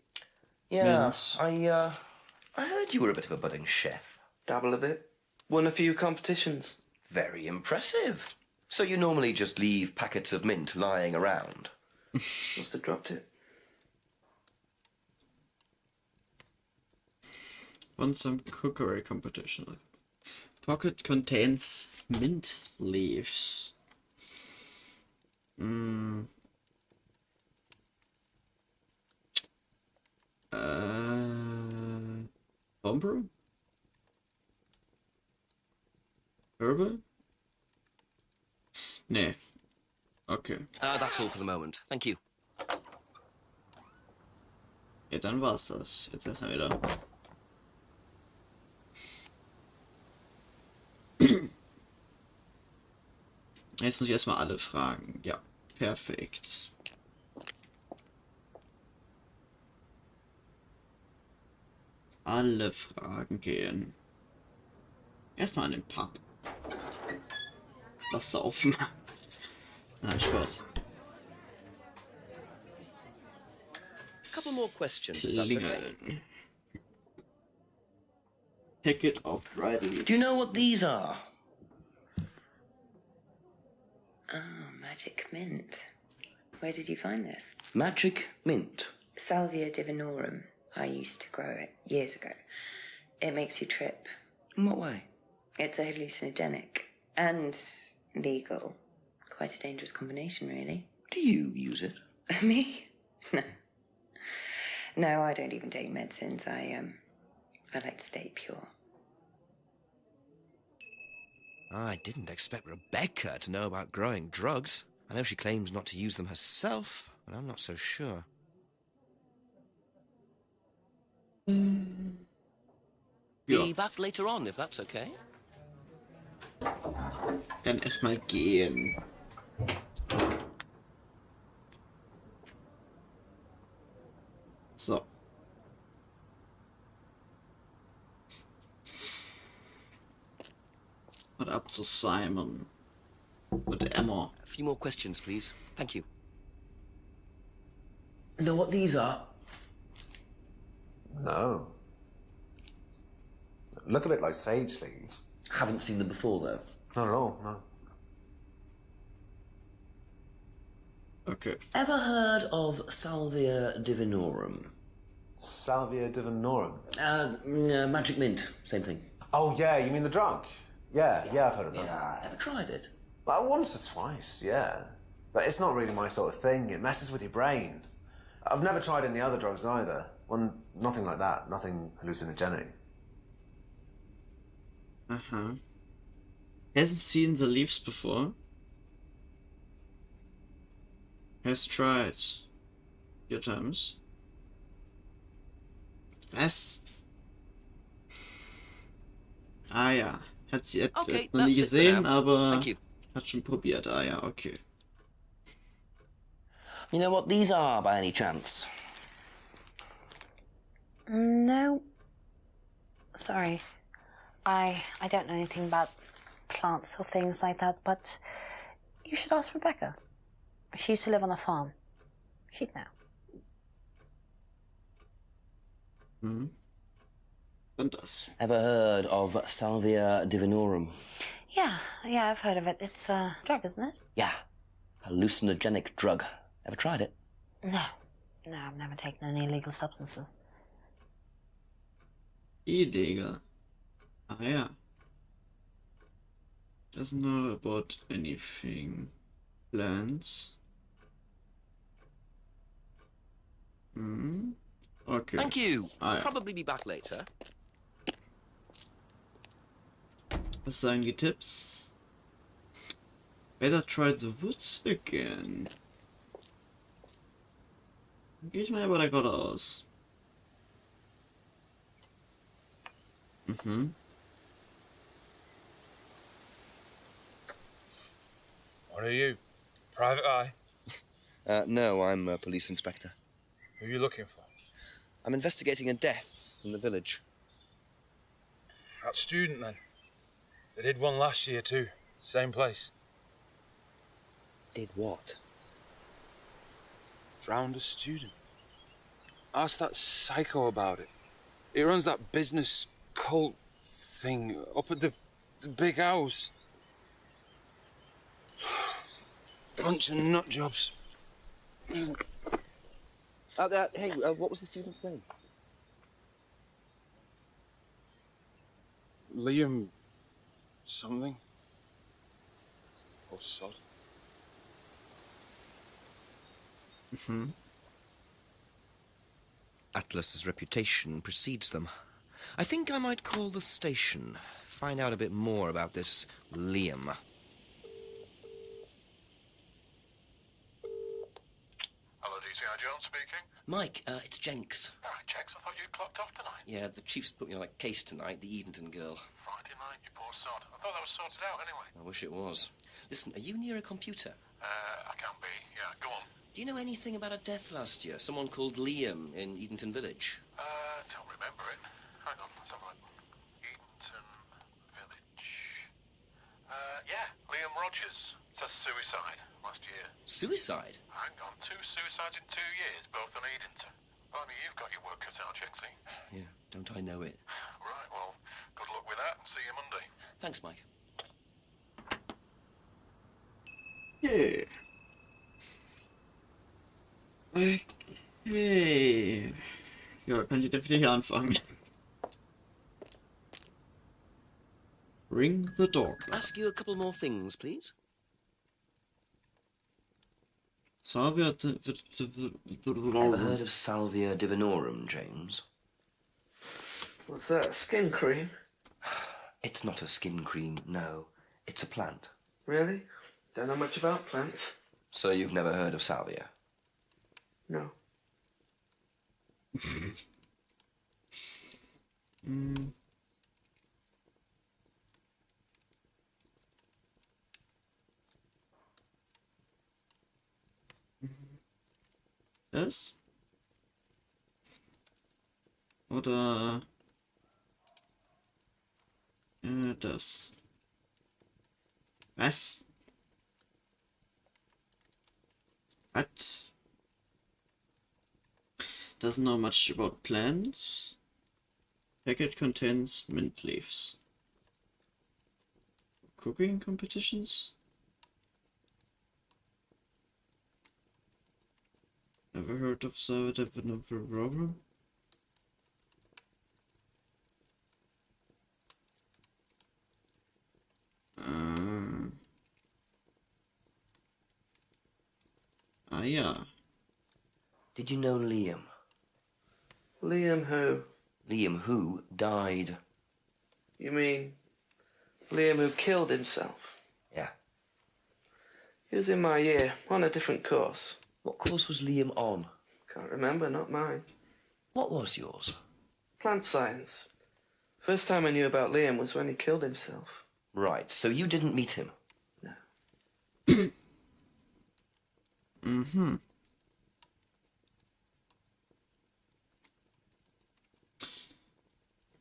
Yeah, I heard you were a bit of a budding chef. Dabble a bit. Won a few competitions. Very impressive. So you normally just leave packets of mint lying around? Must have dropped it. Won some cookery competition. Pocket contains mint leaves. Homebrew? Herbal? Nee. Okay. That's all for the moment. Thank you. Ja, dann war's das. Jetzt erstmal wieder. Jetzt muss ich erstmal alle fragen. Ja, perfekt. Alle Fragen gehen. Erstmal an den Pub. Was saufen. Nein, Spaß. Couple more questions, if that's okay. Packet of dried leaves. Do you know what these are? Oh, magic mint. Where did you find this? Magic mint. Salvia divinorum. I used to grow it years ago. It makes you trip. In what way? It's a hallucinogenic and legal. Quite a dangerous combination, really. Do you use it? Me? No. No, I don't even take medicines. I like to stay pure. I didn't expect Rebecca to know about growing drugs. I know she claims not to use them herself, but I'm not so sure. Be back later on, if that's okay. Dann erstmal gehen. So. Und ab zu Simon. Und Emma. A few more questions, please. Thank you. Know what these are? No. Look a bit like sage leaves. Haven't seen them before, though. Not at all, no. Okay. Ever heard of Salvia divinorum? Salvia divinorum? Magic mint, same thing. Oh, yeah, you mean the drug? Yeah, I've heard of that. Yeah, ever tried it? Like, once or twice, yeah. But it's not really my sort of thing. It messes with your brain. I've never tried any other drugs either. Well, nothing like that. Nothing hallucinogenic. Hasn't seen the leaves before. Has tried a few times. Was? Ah ja, hat sie Okay, noch nie that's it for gesehen, now. aber Thank you. hat schon probiert. Ah ja, okay. You know what these are by any chance? No. Sorry. I don't know anything about plants or things like that, but you should ask Rebecca. She used to live on a farm. She'd know. Und das. Ever heard of Salvia divinorum? Yeah, I've heard of it. It's a drug, isn't it? Yeah, hallucinogenic drug. Ever tried it? No, I've never taken any illegal substances. Illegal. Ah ja. Doesn't know about anything. Plants. Okay. Thank you. Ah, ja. Probably be back later. Was sagen die Tipps? Better try the woods again. Gehe ich mal aber da gerade aus. What are you? Private eye? No, I'm a police inspector. Who are you looking for? I'm investigating a death in the village. That student, then. They did one last year, too. Same place. Did what? Drowned a student. Ask that psycho about it. He runs that business cult thing up at the big house. Bunch of nut jobs. Hey, what was the student's name? Liam something. Or sod. Atlas's reputation precedes them. I think I might call the station, find out a bit more about this Liam. Hello, DCI Jones speaking. Mike, it's Jenks. Jenks, I thought you clocked off tonight. Yeah, the chief's put me on a case tonight, the Edenton girl. Friday night, you poor sod. I thought that was sorted out anyway. I wish it was. Listen, are you near a computer? I can be. Yeah, go on. Do you know anything about a death last year? Someone called Liam in Edenton Village? Don't remember it. Hang on, let's have a look. Edenton Village. Yeah, Liam Rogers. Says suicide last year. Suicide? Hang on, 2 suicides in 2 years, both on Edenton. Blimey, you've got your work cut out, Jenksy. Yeah, don't I know it? Right, well, good luck with that. See you Monday. Thanks, Mike. Okay. Okay. Ja, kann ich wieder hier anfangen. Ring the doorbell. Ask you a couple more things, please. Salvia Ever heard of Salvia divinorum, James? What's that, skin cream? It's not a skin cream, no. It's a plant. Really? Don't know much about plants. So you've never heard of Salvia? No. Das? Oder das? Was? What? Doesn't know much about plants. Packet contains mint leaves. Cooking competitions? Never heard of Server Rover? Ja. Did you know Liam? Liam who? Liam who died. You mean Liam who killed himself? Yeah. He was in my year, on a different course. What course was Liam on? Can't remember, not mine. What was yours? Plant science. First time I knew about Liam was when he killed himself. Right, so you didn't meet him? No. Mhm.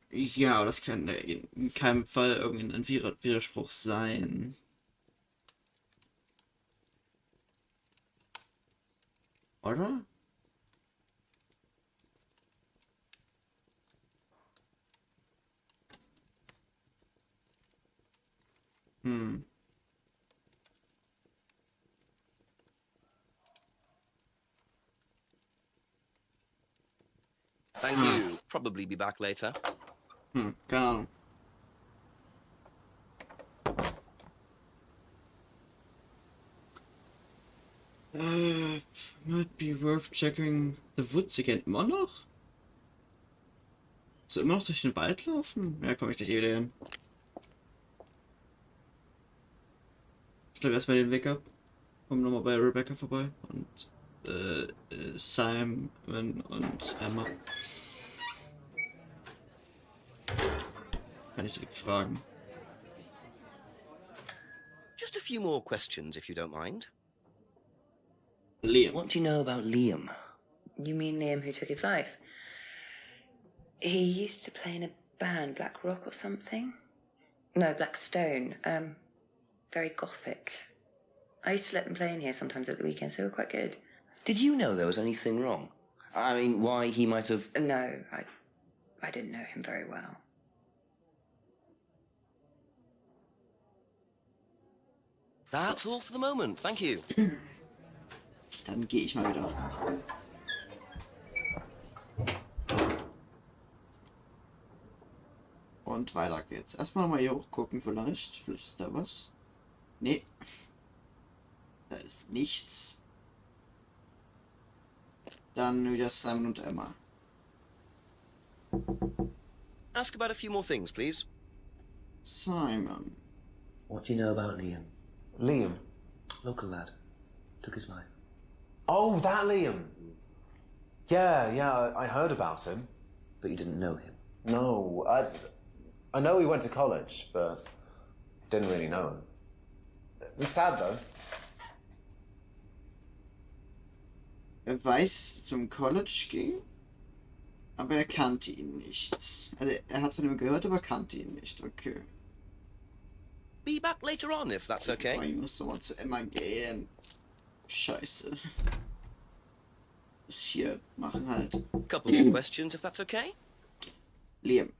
Ja, das kann in keinem Fall irgendein Widerspruch sein. Oder? Thank you. Probably be back later. Keine Ahnung. Might be worth checking the woods again. Immer noch? So immer noch durch den Wald laufen? Ja, komme ich nicht wieder hin. Ich glaube erstmal den Weg ab. Komm nochmal bei Rebecca vorbei und Simon und Emma. Kann ich direkt fragen. Just a few more questions, if you don't mind. Liam. What do you know about Liam? You mean Liam who took his life? He used to play in a band, Black Rock or something? No, Black Stone. Very gothic. I used to let them play in here sometimes at the weekends. They were quite good. Did you know there was anything wrong? I mean, why he might have... No, I didn't know him very well. That's all for the moment, thank you. Dann gehe ich mal wieder. Und weiter geht's. Erstmal nochmal hier hochgucken vielleicht. Vielleicht ist da was. Nee. Da ist nichts. Dann wieder Simon und Emma. Ask about a few more things, please. Simon. What do you know about Liam? Liam? Local lad. Took his life. Oh, that Liam. Yeah, I heard about him. But you didn't know him? No, I know he went to college, but didn't really know him. It's sad, though. Er weiß, zum College ging, aber er kannte ihn nicht. Also er hat von ihm gehört, aber kannte ihn nicht. Okay. Be back later on, if that's okay. Oh, ich muss doch mal zu Emma gehen. Scheiße. Muss hier machen halt. Couple more questions, if that's okay. Liam.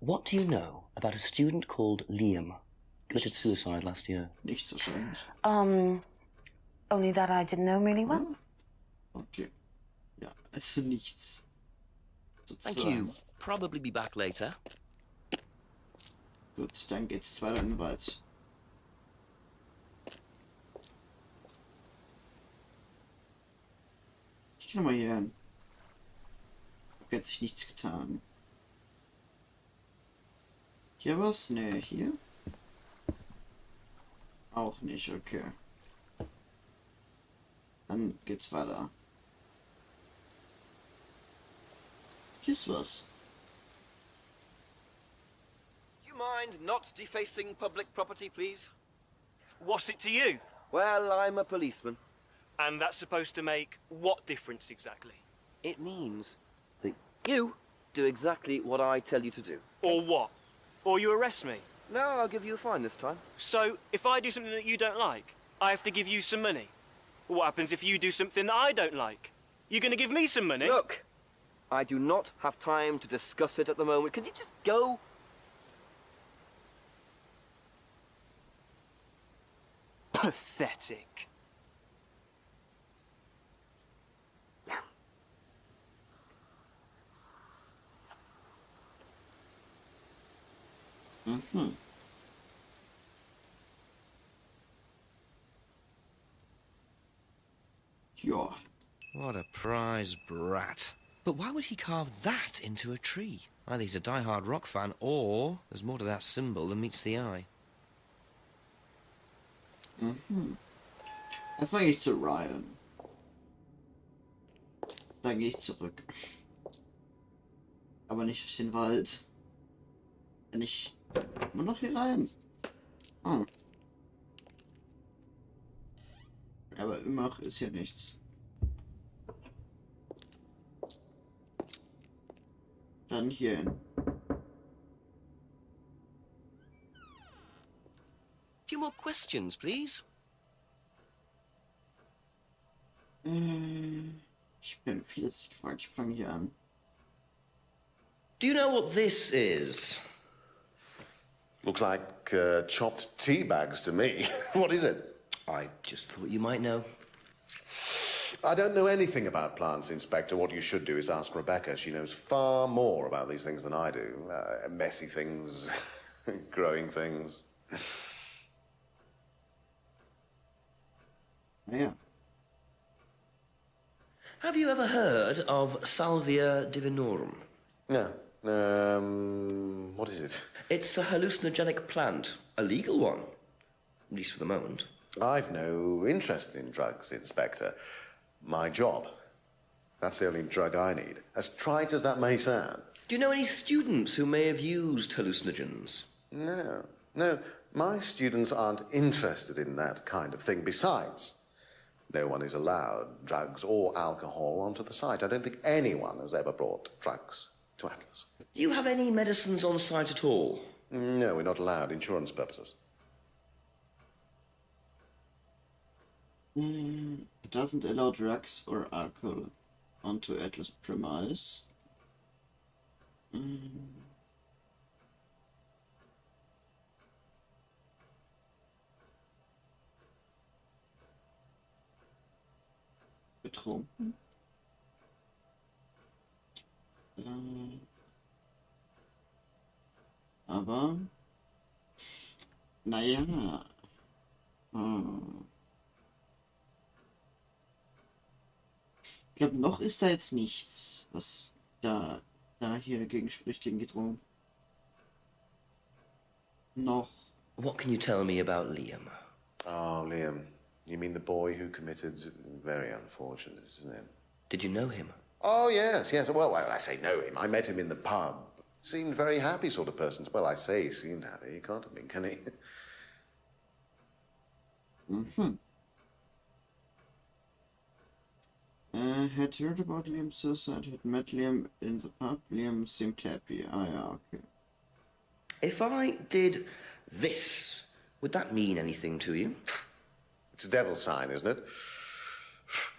What do you know about a student called Liam? Committed suicide last year. Nichts wahrscheinlich. Only that I didn't know him really well. Okay. Ja, also nichts. Thank you. Probably be back later. Gut, dann geht's jetzt weiter in den Wald. Ich geh mal hier hin. Hab jetzt sich nichts getan. Hier was? Ne, hier? Auch nicht, okay. Dann geht's weiter. Hier ist was. You mind not defacing public property, please? What's it to you? Well, I'm a policeman. And that's supposed to make what difference exactly? It means that you do exactly what I tell you to do. Or what? Or you arrest me? No, I'll give you a fine this time. So, if I do something that you don't like, I have to give you some money? What happens if you do something that I don't like? You're going to give me some money? Look, I do not have time to discuss it at the moment. Can you just go? Pathetic. Mhm. Ja. What a prize brat. But why would he carve that into a tree? Either he's a die-hard rock fan, or there's more to that symbol than meets the eye. Mhm. Erstmal gehe ich zu Ryan. Dann gehe ich zurück. Aber nicht durch den Wald. Wenn ich immer noch hier rein. Oh. Aber immer noch ist hier nichts. Dann hier hin. Few more questions, please. Ich bin vieles gefragt. Ich fange hier an. Do you know what this is? Looks like chopped tea bags to me. What is it? I just thought you might know. I don't know anything about plants, Inspector. What you should do is ask Rebecca. She knows far more about these things than I do. Messy things, growing things. Yeah. Have you ever heard of Salvia divinorum? No. What is it? It's a hallucinogenic plant. A legal one. At least for the moment. I've no interest in drugs, Inspector. My job. That's the only drug I need. As trite as that may sound. Do you know any students who may have used hallucinogens? No. No, my students aren't interested in that kind of thing. Besides, no one is allowed drugs or alcohol onto the site. I don't think anyone has ever brought drugs to Atlas. Do you have any medicines on site at all? No, we're not allowed. Insurance purposes. It doesn't allow drugs or alcohol onto Atlas premise. Betrunken. Aber naja. Ich glaube, noch ist da jetzt nichts, was da hier gegen spricht, gegen Gedrungen. Noch. What can you tell me about Liam? Oh, Liam. You mean the boy who committed... Very unfortunate, isn't it? Did you know him? Oh, yes. Well, when I say know him, I met him in the pub. Seemed very happy sort of person. Well, I say he seemed happy. He can't have been, can he? Had heard about Liam's suicide, had met Liam in the pub. Liam seemed happy. Ah, yeah, okay. If I did this, would that mean anything to you? It's a devil's sign, isn't it?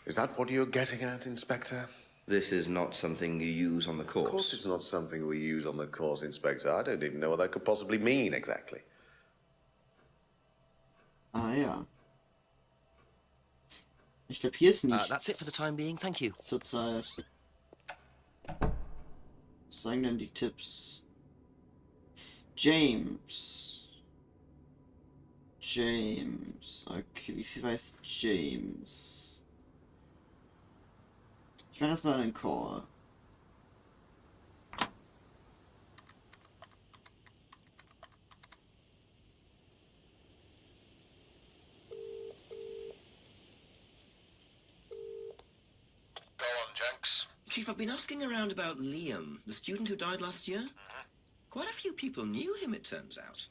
Is that what you're getting at, Inspector? This is not something you use on the course. Of course it's not something we use on the course, Inspector. I don't even know what that could possibly mean, exactly. Ah, ja. Ich glaube, hier ist nichts. That's it for the time being, thank you. Zurzeit. Was sagen denn die Tipps? James. Okay, wie viel weiß James? Ich mache erstmal einen Call. Chief, I've been asking around about Liam, the student who died last year. Quite a few people knew him, it turns out.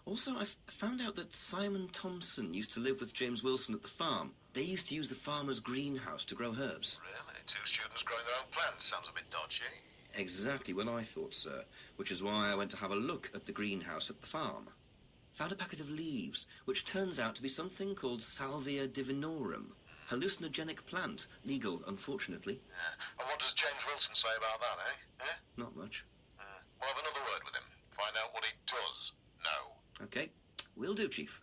Also, I've found out that Simon Thompson used to live with James Wilson at the farm. They used to use the farmer's greenhouse to grow herbs. Really? Two students growing their own plants? Sounds a bit dodgy. Exactly what I thought, sir. Which is why I went to have a look at the greenhouse at the farm. Found a packet of leaves, which turns out to be something called Salvia divinorum. Hallucinogenic plant. Legal, unfortunately. Yeah. And what does James Wilson say about that, eh? Not much. We'll have another word with him. Find out what he does know. Okay. Will do, Chief.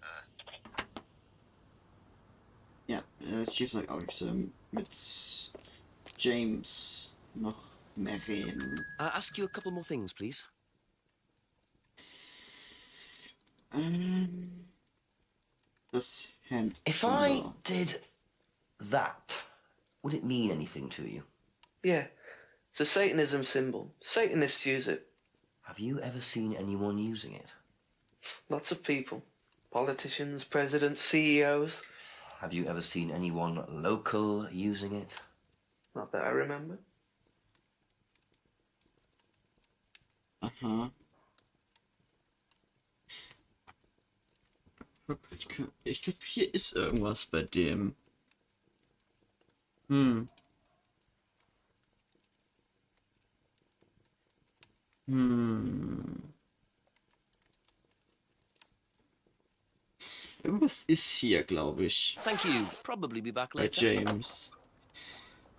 Ja, Chief sagt auch, ich soll mit James noch mehr reden. Ask you a couple more things, please. Das Hand. If I did that, would it mean anything to you? Yeah, it's a Satanism symbol. Satanists use it. Have you ever seen anyone using it? Lots of people. Politicians, presidents, CEOs. Have you ever seen anyone local using it? Not that I remember. Aha. Ich glaube, hier ist irgendwas bei dem. Irgendwas ist hier, glaube ich. Thank you. Probably be back Bei later. James.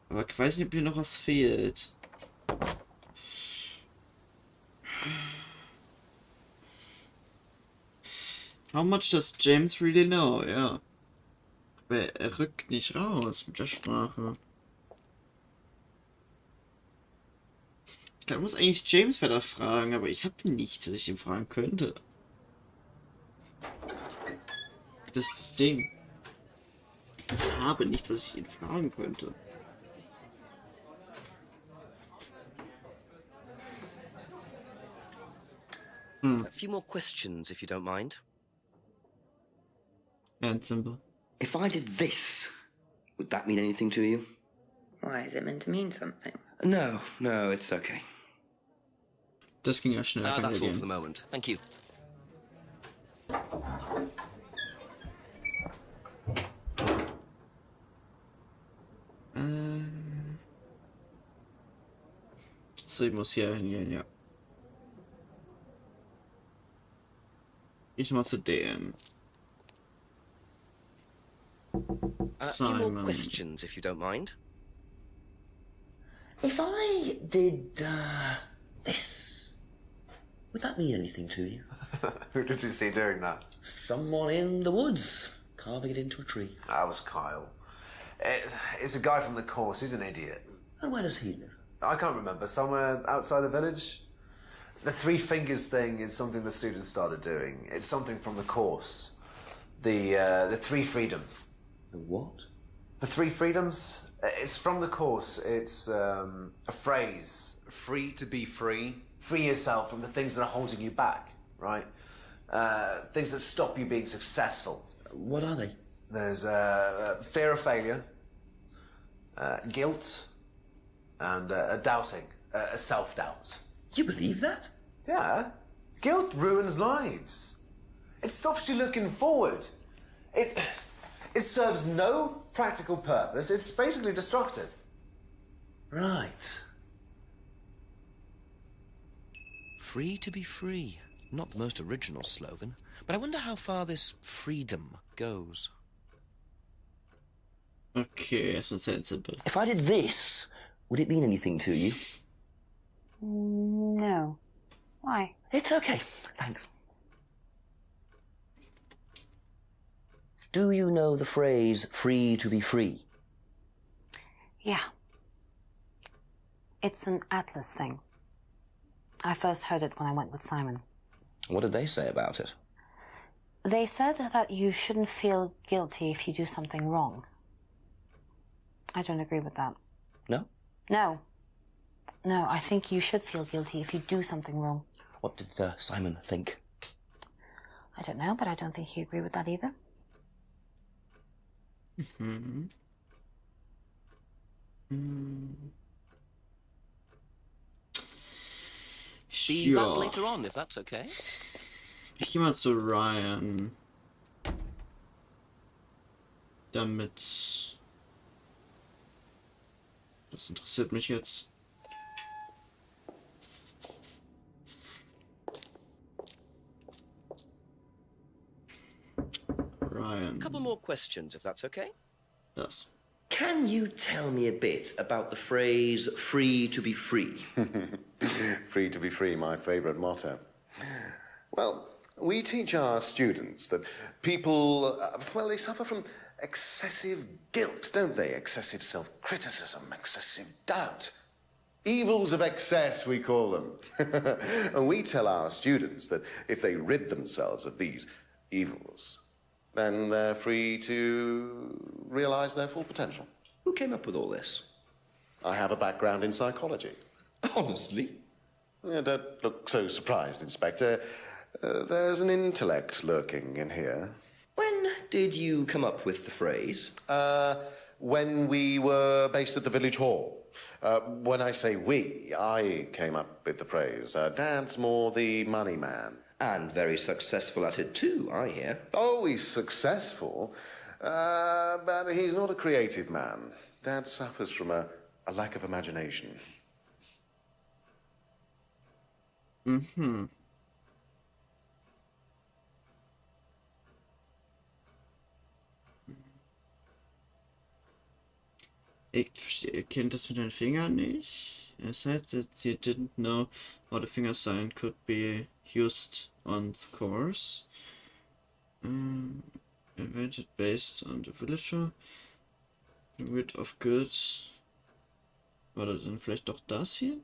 Aber ich weiß nicht, ob hier noch was fehlt. How much does James really know? Ja. Aber er rückt nicht raus mit der Sprache. Ich glaube, ich muss eigentlich James weiter fragen, aber ich habe nichts, was ich ihn fragen könnte. Das ist das Ding. Ich habe nichts, was ich ihn fragen könnte. A few more questions, if you don't mind. And simple. If I did this, would that mean anything to you? Why, is it meant to mean something? No, it's okay. Das ging ja schnell. That's all for the moment. Thank you. So, ich muss hier hingehen, ja. Ich mal zu dem. A few more questions, if you don't mind. If I did this, would that mean anything to you? Who did you see doing that? Someone in the woods, carving it into a tree. That was Kyle. It's a guy from the course. He's an idiot. And where does he live? I can't remember. Somewhere outside the village. The three fingers thing is something the students started doing. It's something from the course. The three freedoms. The what? The three freedoms. It's from the course. It's a phrase. Free to be free. Free yourself from the things that are holding you back, right? Things that stop you being successful. What are they? There's fear of failure, guilt, and doubting, self-doubt. You believe that? Yeah. Guilt ruins lives. It stops you looking forward. It serves no practical purpose. It's basically destructive. Right. Free to be free. Not the most original slogan, but I wonder how far this freedom goes. Okay, erstmal sensible. If I did this, would it mean anything to you? No. Why? It's okay, thanks. Do you know the phrase, free to be free? Yeah. It's an Atlas thing. I first heard it when I went with Simon. What did they say about it? They said that you shouldn't feel guilty if you do something wrong. I don't agree with that. No? No. No, I think you should feel guilty if you do something wrong. What did Simon think? I don't know, but I don't think he agreed with that either. Be back later on, if that's okay. Ich geh mal zu Ryan. Damit. Das interessiert mich jetzt. Ryan. A couple more questions, if that's okay. Das. Can you tell me a bit about the phrase, free to be free? Free to be free, my favourite motto. Well, we teach our students that people, well, they suffer from excessive guilt, don't they? Excessive self-criticism, excessive doubt. Evils of excess, we call them. And we tell our students that if they rid themselves of these evils, then they're free to realize their full potential. Who came up with all this? I have a background in psychology. Honestly? Yeah, don't look so surprised, Inspector. There's an intellect lurking in here. When did you come up with the phrase? When we were based at the village hall. When I say we, I came up with the phrase. Dad's more the money man. And very successful at it too, I hear. Oh, he's successful, but he's not a creative man. Dad suffers from a lack of imagination. Mhm. Ich kenne das mit den Fingern nicht. It said that you didn't know how the finger sign could be used on the course. Invented based on the villager. Rid of goods. Oder dann vielleicht doch das hier?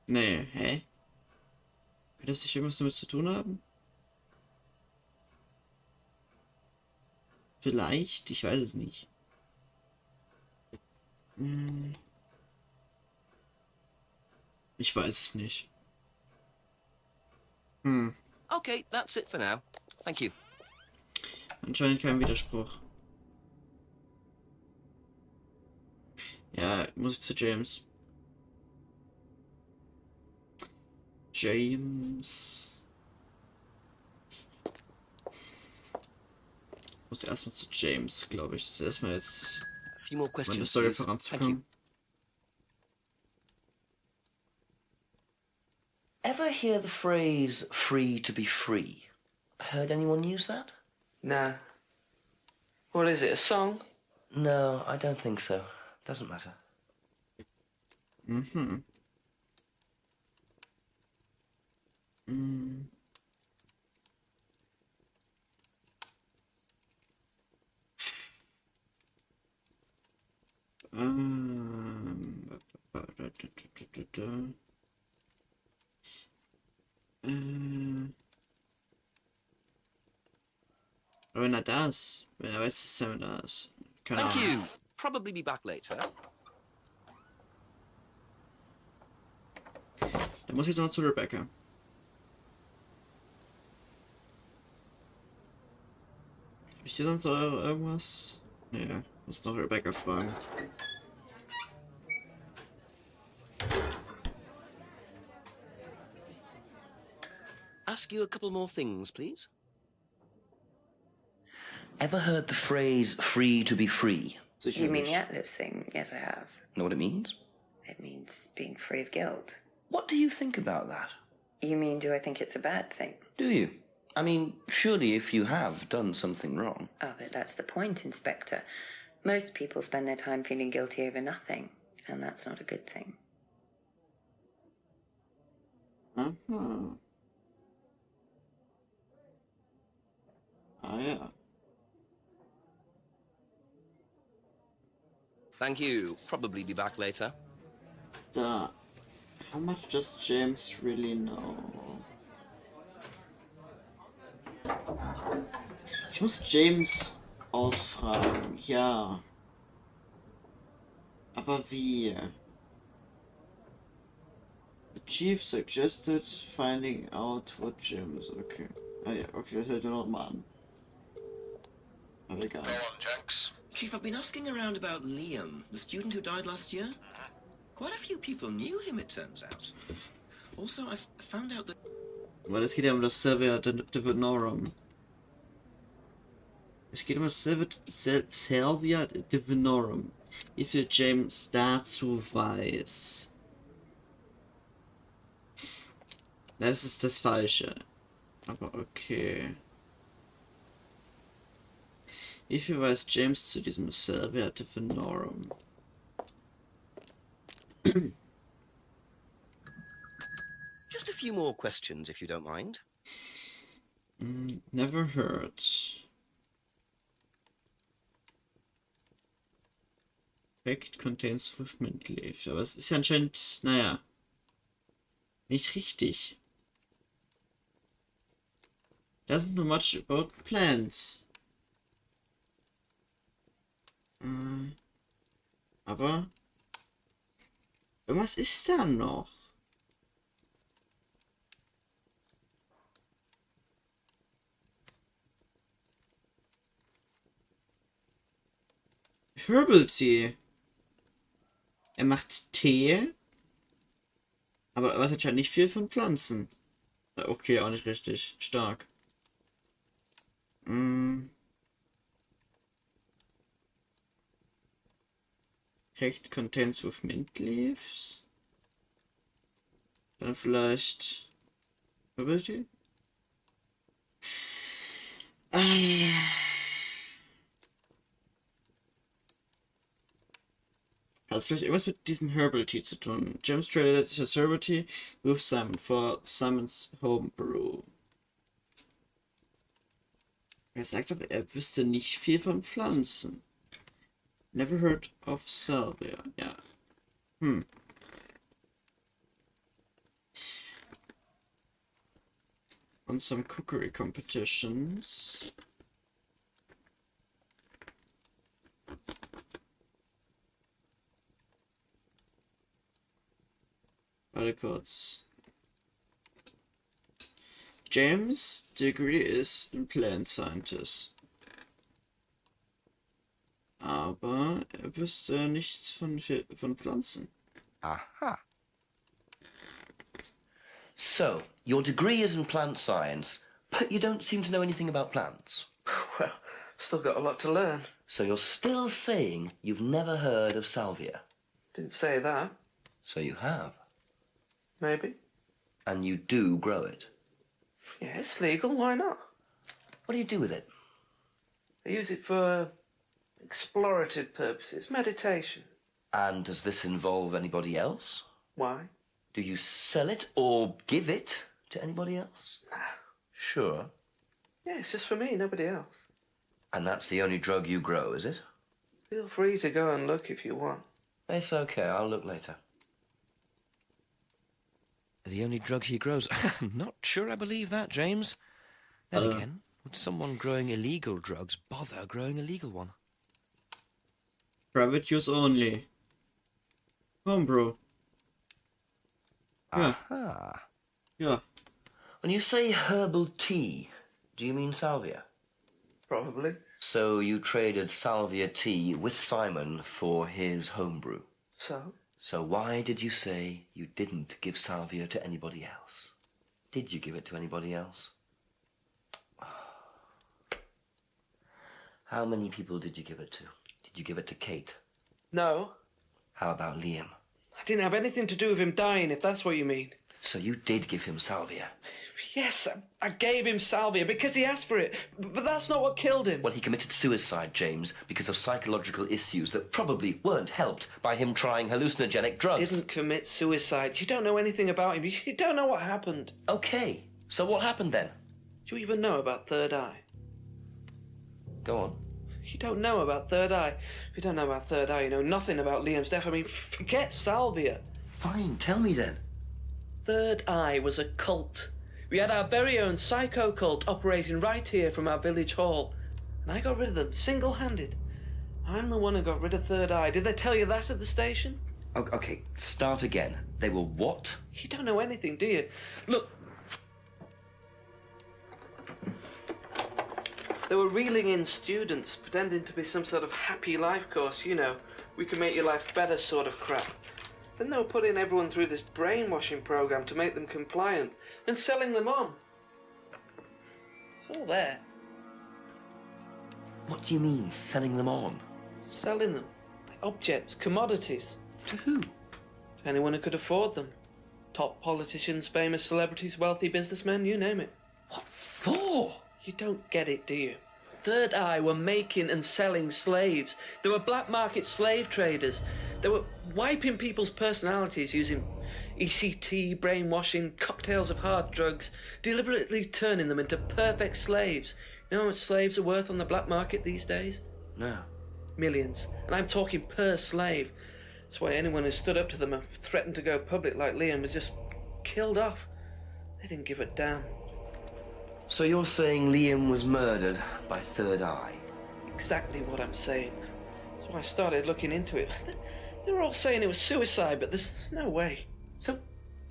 Nee, hä? Wird das nicht irgendwas damit zu tun haben? Vielleicht, ich weiß es nicht. Ich weiß es nicht. Okay, that's it for now. Thank you. Anscheinend kein Widerspruch. Ja, muss ich zu James. James. Muss erstmal zu James, glaube ich. Das ist erstmal jetzt meine Story voranzukommen. Ever hear the phrase free to be free? Heard anyone use that? Nah. What is it, a song? No, I don't think so. Doesn't matter. Aber wenn er da ist, wenn er weiß, dass er da ist. Keine Thank Ahnung. you. Probably be back later. Dann muss ich jetzt noch zu Rebecca. Hab ich hier sonst noch irgendwas? Nee, muss noch Rebecca fragen. Ask you a couple more things, please. Ever heard the phrase free to be free? You mean the Atlas thing? Yes, I have. Know what it means? It means being free of guilt. What do you think about that? You mean, do I think it's a bad thing? Do you? I mean, surely if you have done something wrong. Oh, but that's the point, Inspector. Most people spend their time feeling guilty over nothing, and that's not a good thing. Ah ja. Thank you. Probably be back later. Da. How much does James really know? Ich muss James ausfragen, ja. Aber wie? The chief suggested finding out what James. Okay. Ah ja, okay, das hält mir noch mal an. Aber egal. Go on, Jenks. Chief, I've been asking around about Liam, the student who died last year. Quite a few people knew him, it turns out. Also, I've found out that... Weil es geht ja um das Silvia Divinorum. Es geht um das Silvia Divinorum. Wie viel James dazu weiß. Das ist das Falsche. Aber okay. Wie viel weiß James zu diesem Silvia Divinorum? Just a few more questions, if you don't mind. Never heard. Fact contains with mint leaf. Aber es ist ja anscheinend, naja, nicht richtig. Doesn't know much about plants. Aber irgendwas ist da noch. Herbal Tea. Er macht Tee. Aber er weiß anscheinend nicht viel von Pflanzen. Okay, auch nicht richtig. Stark. Hecht contains with mint leaves. Dann vielleicht Herbal Tea? Hat es vielleicht irgendwas mit diesem Herbal Tea zu tun? James traded his Herbal Tea with Simon for Simon's Homebrew. Er sagt doch, er wüsste nicht viel von Pflanzen. Never heard of Salvia. Ja. On some cookery competitions. Records. James' degree is in plant scientist. Aber er wüsste nichts von Pflanzen. Aha. So, your degree is in plant science, but you don't seem to know anything about plants. Well, still got a lot to learn. So you're still saying you've never heard of salvia? Didn't say that. So you have? Maybe. And you do grow it? Yeah, it's legal, why not? What do you do with it? I use it for explorative purposes, meditation. And does this involve anybody else? Why? Do you sell it or give it to anybody else? No. Sure. Yeah, it's just for me, nobody else. And that's the only drug you grow, is it? Feel free to go and look if you want. It's okay, I'll look later. The only drug he grows? Not sure I believe that, James. Then again, would someone growing illegal drugs bother growing a legal one? Private use only. Homebrew. Yeah. Aha. Yeah. When you say herbal tea, do you mean salvia? Probably. So you traded salvia tea with Simon for his homebrew? So? So why did you say you didn't give salvia to anybody else? Did you give it to anybody else? How many people did you give it to? Did you give it to Kate? No. How about Liam? I didn't have anything to do with him dying, if that's what you mean. So you did give him salvia? Yes, I gave him salvia because he asked for it, but that's not what killed him. Well, he committed suicide, James, because of psychological issues that probably weren't helped by him trying hallucinogenic drugs. Didn't commit suicide. You don't know anything about him. You don't know what happened. Okay, so what happened then? Do you even know about Third Eye? Go on. You don't know about Third Eye. If you don't know about Third Eye, you know nothing about Liam's death. I mean, forget salvia. Fine, tell me then. Third Eye was a cult. We had our very own psycho cult operating right here from our village hall. And I got rid of them, single-handed. I'm the one who got rid of Third Eye. Did they tell you that at the station? Okay, start again. They were what? You don't know anything, do you? Look. They were reeling in students, pretending to be some sort of happy life course, you know. We can make your life better sort of crap. Then they were putting everyone through this brainwashing program to make them compliant, and selling them on. It's all there. What do you mean, selling them on? Selling them. Like objects, commodities. To who? To anyone who could afford them. Top politicians, famous celebrities, wealthy businessmen, you name it. What for? You don't get it, do you? Third Eye were making and selling slaves. They were black market slave traders. They were wiping people's personalities using ECT, brainwashing, cocktails of hard drugs, deliberately turning them into perfect slaves. You know how much slaves are worth on the black market these days? No. Millions. And I'm talking per slave. That's why anyone who stood up to them and threatened to go public like Liam was just killed off. They didn't give a damn. So you're saying Liam was murdered by Third Eye? Exactly what I'm saying. So I started looking into it. They were all saying it was suicide, but there's no way. So,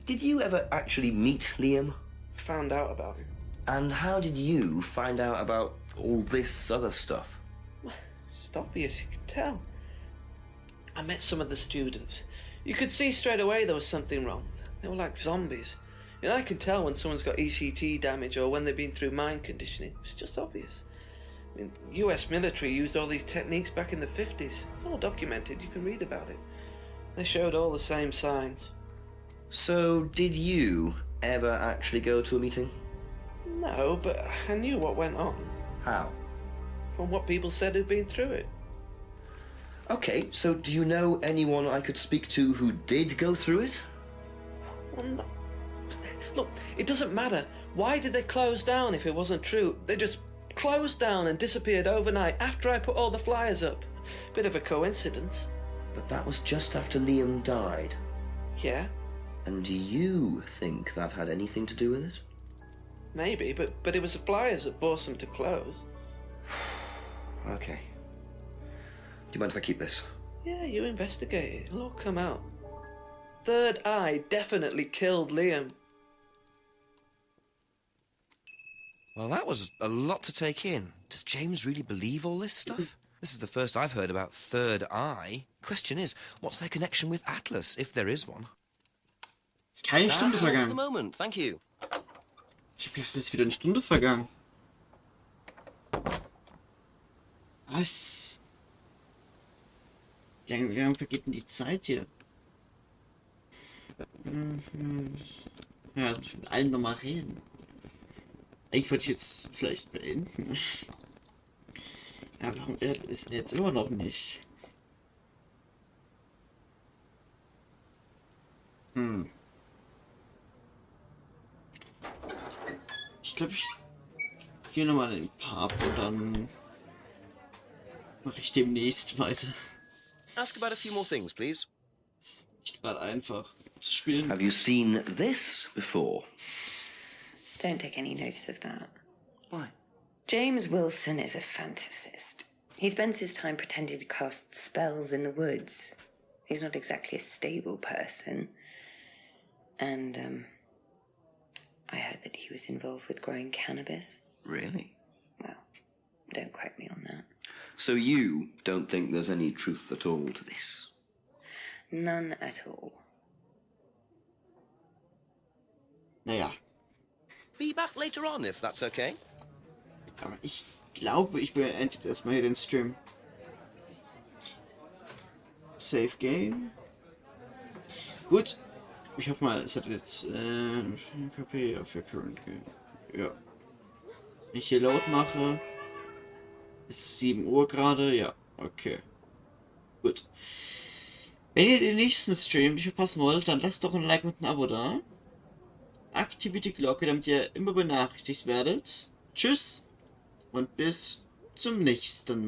did you ever actually meet Liam? Found out about him. And how did you find out about all this other stuff? It's obvious, you can tell. I met some of the students. You could see straight away there was something wrong. They were like zombies. You know, I can tell when someone's got ECT damage or when they've been through mind conditioning. It's just obvious. I mean, US military used all these techniques back in the 50s. It's all documented, you can read about it. They showed all the same signs. So, did you ever actually go to a meeting? No, but I knew what went on. How? From what people said who'd been through it. Okay, so do you know anyone I could speak to who did go through it? Well, no. Look, it doesn't matter. Why did they close down if it wasn't true? They just closed down and disappeared overnight after I put all the flyers up. Bit of a coincidence. But that was just after Liam died. Yeah. And do you think that had anything to do with it? Maybe, but it was the flyers that forced them to close. Okay. Do you mind if I keep this? Yeah, you investigate it. It'll all come out. Third Eye definitely killed Liam. Well, that was a lot to take in. Does James really believe all this stuff? This is the first I've heard about Third Eye. Question is, what's their connection with Atlas, if there is one? Ist keine Stunde vergangen. The moment. Thank you. Ich hab gedacht, es ist wieder eine Stunde vergangen. Was? Wie lange vergeht denn die Zeit hier? Ja, ich mit allen nochmal reden. Eigentlich wollte ich jetzt vielleicht beenden. Ja, warum ist jetzt immer noch nicht? Ich glaube, ich gehe nochmal in den Pub und dann mache ich demnächst weiter. Ask about a few more things, please. Es ist nicht gerade einfach zu spielen. Have you seen this before? Don't take any notice of that. Why? James Wilson is a fantasist. He spends his time pretending to cast spells in the woods. He's not exactly a stable person. And, I heard that he was involved with growing cannabis. Really? Well, don't quote me on that. So you don't think there's any truth at all to this? None at all. Naja. Be back later on, if that's okay. Aber ich glaube, ich beende jetzt erstmal hier den Stream. Save Game. Gut. Ich hoffe mal, es hat jetzt KP auf your current game. Ja. Wenn ich hier laut mache, ist 7 Uhr gerade. Ja, okay. Gut. Wenn ihr den nächsten Stream nicht verpassen wollt, dann lasst doch ein Like und ein Abo da. Aktiviert die Glocke, damit ihr immer benachrichtigt werdet. Tschüss und bis zum nächsten Mal.